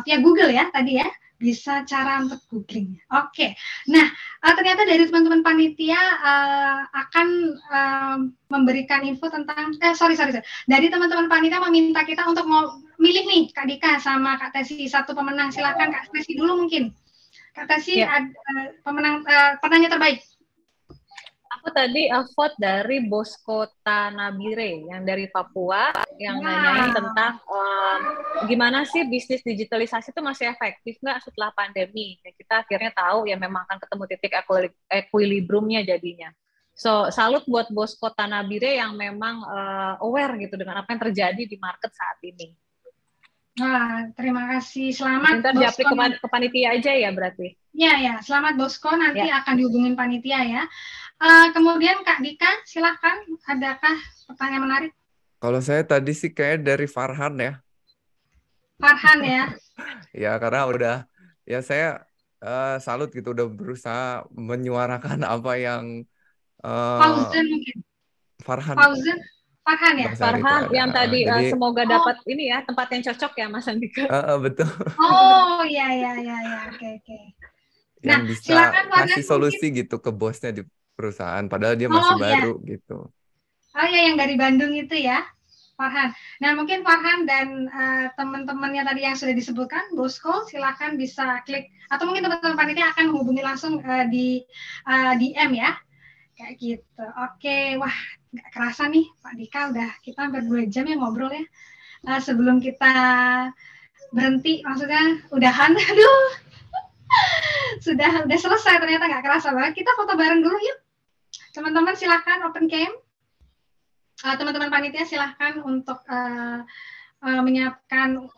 via Google ya tadi ya. Bisa cara untuk googling. Oke. Nah, ternyata dari teman-teman panitia akan memberikan info tentang dari teman-teman panitia meminta kita untuk mau milih nih Kak Dika sama Kak Tesi satu pemenang. Silakan Kak Tesi dulu mungkin. Kak Tesi pemenang penanya terbaik. Aku tadi vote dari Bosco Tanabire yang dari Papua yang nanyain tentang gimana sih bisnis digitalisasi itu masih efektif nggak setelah pandemi. Dan kita akhirnya tahu ya memang akan ketemu titik equilibriumnya jadinya. So salut buat Bosco Tanabire yang memang aware gitu dengan apa yang terjadi di market saat ini. Wah, terima kasih. Selamat Bosco. Diaplik ke panitia aja ya berarti? Ya. Selamat Bosco, nanti akan dihubungin panitia ya. Kemudian Kak Dika, silahkan. Adakah pertanyaan menarik? Kalau saya tadi sih kayak dari Farhan ya. Farhan ya? Ya, karena udah, ya saya salut gitu, udah berusaha menyuarakan apa yang... Fauzan mungkin? Farhan ya? Farhan yang tadi jadi, semoga dapat ini ya, tempat yang cocok ya Mas Andika. Betul. Oh, iya. Oke. Yang bisa silakan, kasih solusi mungkin gitu ke bosnya di perusahaan, padahal dia masih baru gitu. Oh ya, yang dari Bandung itu ya, Farhan. Nah, mungkin Farhan dan teman-temannya tadi yang sudah disebutkan, Bosco, silakan bisa klik, atau mungkin teman-teman panitia akan menghubungi langsung di DM ya, kayak gitu. Oke, wah, nggak kerasa nih, Pak Dika, udah kita hampir 2 jam ya ngobrol ya. Sebelum kita berhenti, maksudnya udahan, aduh. Sudah selesai ternyata, nggak kerasa banget. Kita foto bareng dulu yuk. Teman-teman silahkan open cam. Teman-teman panitia silahkan untuk menyiapkan 500,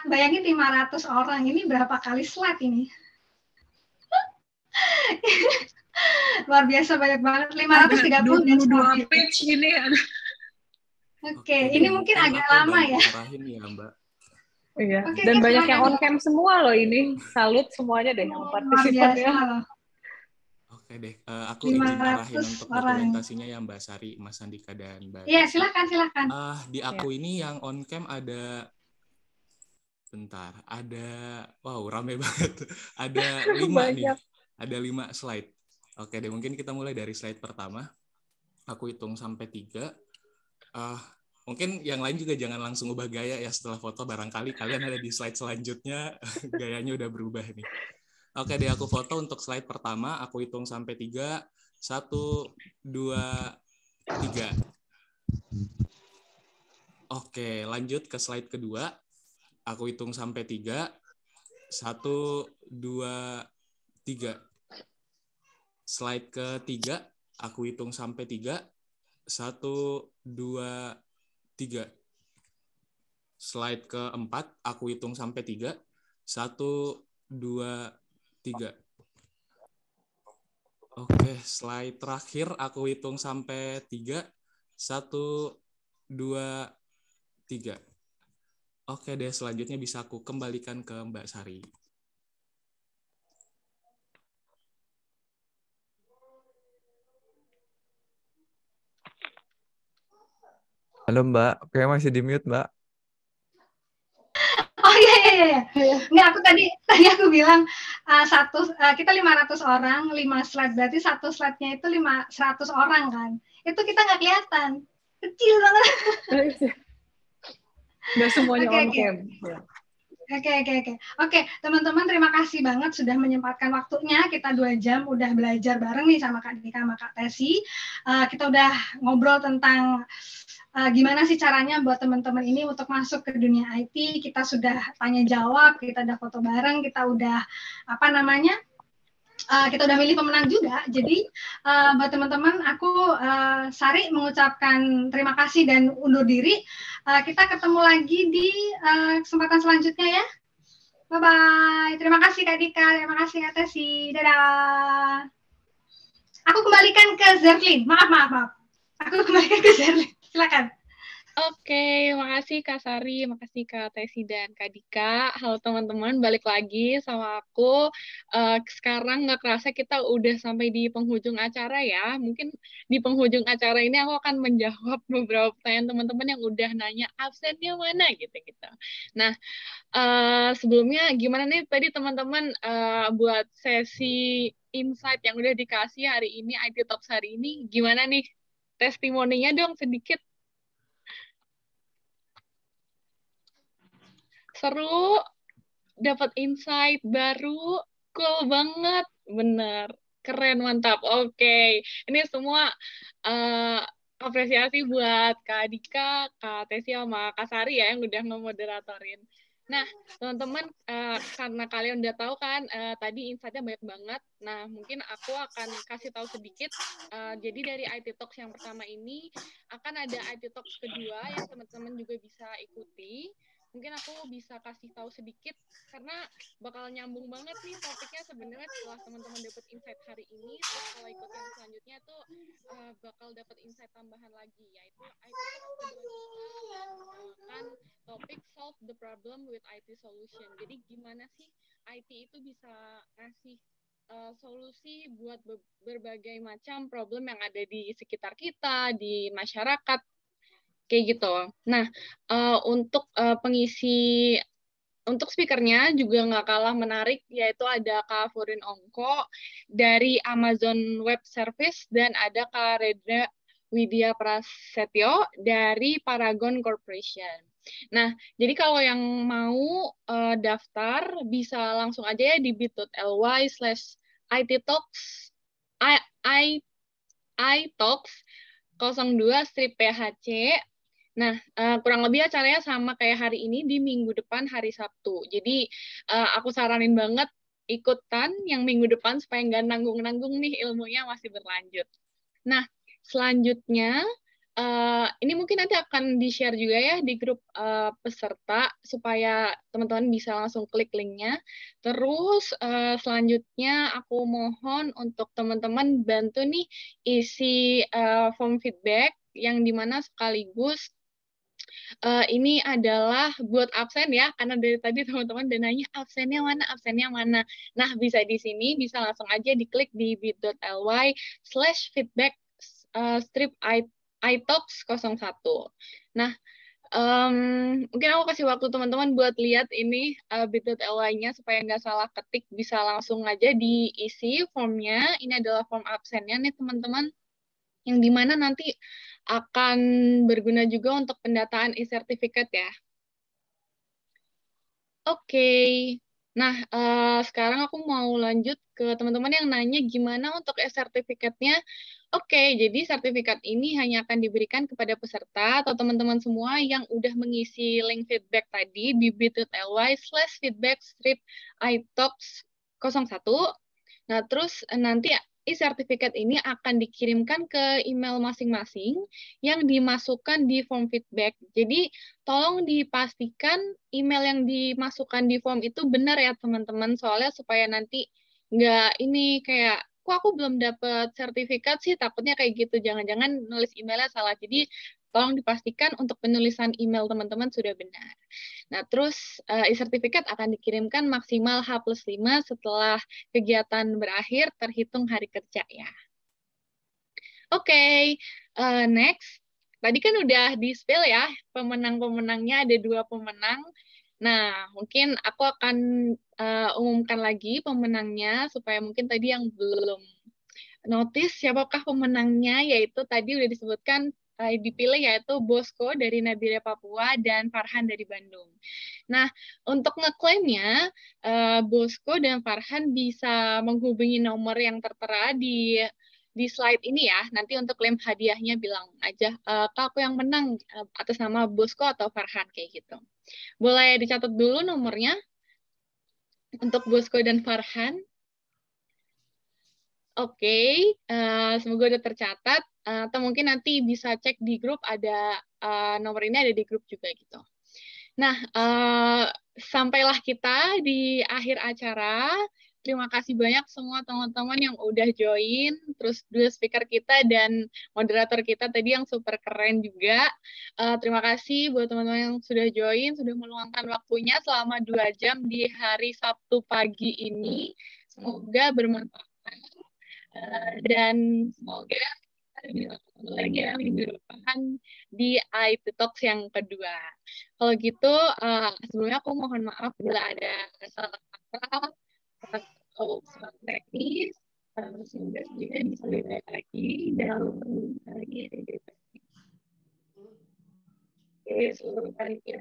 bayangin 500 orang. Ini berapa kali slide ini? Luar biasa, banyak banget. 530 dan 22 page ini. Oke, ini mungkin agak lama ya. Mbak. Iya. Oke, dan banyak yang on cam semua loh ini. Salut semuanya deh yang partisipannya. Oke deh, aku izin arahin untuk dokumentasinya ya Mbak Sari, Mas Andika dan Mbak. Iya, silakan. Di aku ini yang on cam ada, wow rame banget. Ada 5 nih, ada 5 slide. Oke deh, mungkin kita mulai dari slide pertama. Aku hitung sampai 3. Mungkin yang lain juga jangan langsung ubah gaya ya setelah foto, barangkali kalian ada di slide selanjutnya gayanya udah berubah nih. Oke deh, aku foto untuk slide pertama, aku hitung sampai 3. 1, 2, 3. Oke, lanjut ke slide kedua. Aku hitung sampai 3. 1, 2, 3. Slide ketiga, aku hitung sampai 3. 1, 2, 3. Slide keempat, aku hitung sampai 3. 1, 2, 3. Oke, slide terakhir, aku hitung sampai 3. 1, 2, 3. Oke deh, selanjutnya bisa aku kembalikan ke Mbak Sari. Halo Mbak, kayak masih di mute Mbak. Oh iya. Nggak, tadi aku bilang kita 500 orang, 5 slide, berarti satu slide-nya itu 100 orang kan. Itu kita nggak kelihatan. Kecil banget. Nggak semuanya on Oke. cam. Oke, teman-teman, terima kasih banget sudah menyempatkan waktunya. Kita 2 jam udah belajar bareng nih sama Kak Dika sama Kak Tesi. Kita udah ngobrol tentang gimana sih caranya buat teman-teman ini untuk masuk ke dunia IT. Kita sudah tanya jawab, kita udah foto bareng, kita udah kita udah milih pemenang juga. Jadi buat teman-teman, aku Sari mengucapkan terima kasih dan undur diri. Kita ketemu lagi di kesempatan selanjutnya ya. Bye-bye. Terima kasih Kak Dika, terima kasih Kak Tesi. Dadah. Aku kembalikan ke Zerlin. Maaf. Aku kembalikan ke Zerlin. Silakan. Oke, makasih Kak Sari, makasih Kak Tesi dan Kak Dika. Halo teman-teman, balik lagi sama aku. Sekarang nggak kerasa kita udah sampai di penghujung acara ya. Mungkin di penghujung acara ini aku akan menjawab beberapa pertanyaan teman-teman yang udah nanya absennya mana gitu-gitu. Nah, sebelumnya gimana nih tadi teman-teman buat sesi insight yang udah dikasih hari ini, IT Talks hari ini, gimana nih testimoninya dong sedikit. Seru, dapat insight baru, cool banget, bener, keren, mantap. Oke. Ini semua apresiasi buat Kak Dika, Kak Tesi, sama Kak Sari ya yang udah ngemoderatorin. Nah, teman-teman, karena kalian udah tahu kan, tadi insight-nya banyak banget. Nah, mungkin aku akan kasih tahu sedikit. Jadi dari IT Talks yang pertama ini, akan ada IT Talks kedua yang teman-teman juga bisa ikuti. Mungkin aku bisa kasih tahu sedikit karena bakal nyambung banget nih topiknya sebenarnya setelah teman-teman dapat insight hari ini, terus kalau ikut yang selanjutnya tuh bakal dapat insight tambahan lagi, yaitu IT kan topik solve the problem with IT solution. Jadi gimana sih IT itu bisa ngasih solusi buat berbagai macam problem yang ada di sekitar kita, di masyarakat. Kayak gitu. Nah, untuk pengisi, untuk speakernya juga nggak kalah menarik, yaitu ada Kak Furin Ongko dari Amazon Web Service dan ada Kak Redra Widya Prasetyo dari Paragon Corporation. Nah, jadi kalau yang mau daftar bisa langsung aja ya di bit.ly/ittalks italks 02-PHC. Nah, kurang lebih acaranya sama kayak hari ini di minggu depan hari Sabtu. Jadi, aku saranin banget ikutan yang minggu depan supaya nggak nanggung-nanggung nih ilmunya masih berlanjut. Nah, selanjutnya, ini mungkin nanti akan di-share juga ya di grup peserta supaya teman-teman bisa langsung klik linknya. Terus selanjutnya aku mohon untuk teman-teman bantu nih isi form feedback yang dimana sekaligus ini adalah buat absen ya, karena dari tadi teman-teman udah nanya absennya mana. Nah, bisa di sini, bisa langsung aja diklik di bit.ly/feedback /italks 01. Nah, mungkin aku kasih waktu teman-teman buat lihat ini bit.ly-nya supaya nggak salah ketik, bisa langsung aja diisi formnya. Ini adalah form absennya nih teman-teman. yang dimana nanti akan berguna juga untuk pendataan e-sertifikat ya. Oke. Nah, sekarang aku mau lanjut ke teman-teman yang nanya gimana untuk e-sertifikatnya. Oke, jadi sertifikat ini hanya akan diberikan kepada peserta atau teman-teman semua yang udah mengisi link feedback tadi di bit.ly/feedback-italks01. Nah, terus nanti e-sertifikat ini akan dikirimkan ke email masing-masing yang dimasukkan di form feedback. Jadi, tolong dipastikan email yang dimasukkan di form itu benar ya, teman-teman. Soalnya supaya nanti nggak ini kayak, kok aku belum dapat sertifikat sih, takutnya kayak gitu. Jangan-jangan nulis emailnya salah. Jadi, tolong dipastikan untuk penulisan email teman-teman sudah benar. Nah, terus e-sertifikat akan dikirimkan maksimal H+5 setelah kegiatan berakhir terhitung hari kerja ya. Oke, next. Tadi kan udah di-spill ya, pemenang-pemenangnya ada 2 pemenang. Nah, mungkin aku akan umumkan lagi pemenangnya, supaya mungkin tadi yang belum notice siapakah pemenangnya, yaitu tadi udah disebutkan dipilih yaitu Bosco dari Nabila Papua dan Farhan dari Bandung. Nah, untuk ngeklaimnya, Bosco dan Farhan bisa menghubungi nomor yang tertera di slide ini ya. Nanti untuk klaim hadiahnya bilang aja, Kak, aku yang menang atas nama Bosco atau Farhan kayak gitu. Boleh dicatat dulu nomornya untuk Bosco dan Farhan. Oke, semoga udah tercatat. Atau mungkin nanti bisa cek di grup, ada nomor ini ada di grup juga gitu. Nah, sampailah kita di akhir acara. Terima kasih banyak semua teman-teman yang udah join, terus 2 speaker kita dan moderator kita tadi yang super keren juga. Terima kasih buat teman-teman yang sudah join, sudah meluangkan waktunya selama 2 jam di hari Sabtu pagi ini. Semoga bermanfaat. Dan semoga lagi ya minggu depan di IT Talks yang kedua. Kalau gitu, sebelumnya aku mohon maaf bila ada salah kata atau salah teknis. Semoga juga bisa lebih baik lagi dalam lagi. Oke, seluruh panitia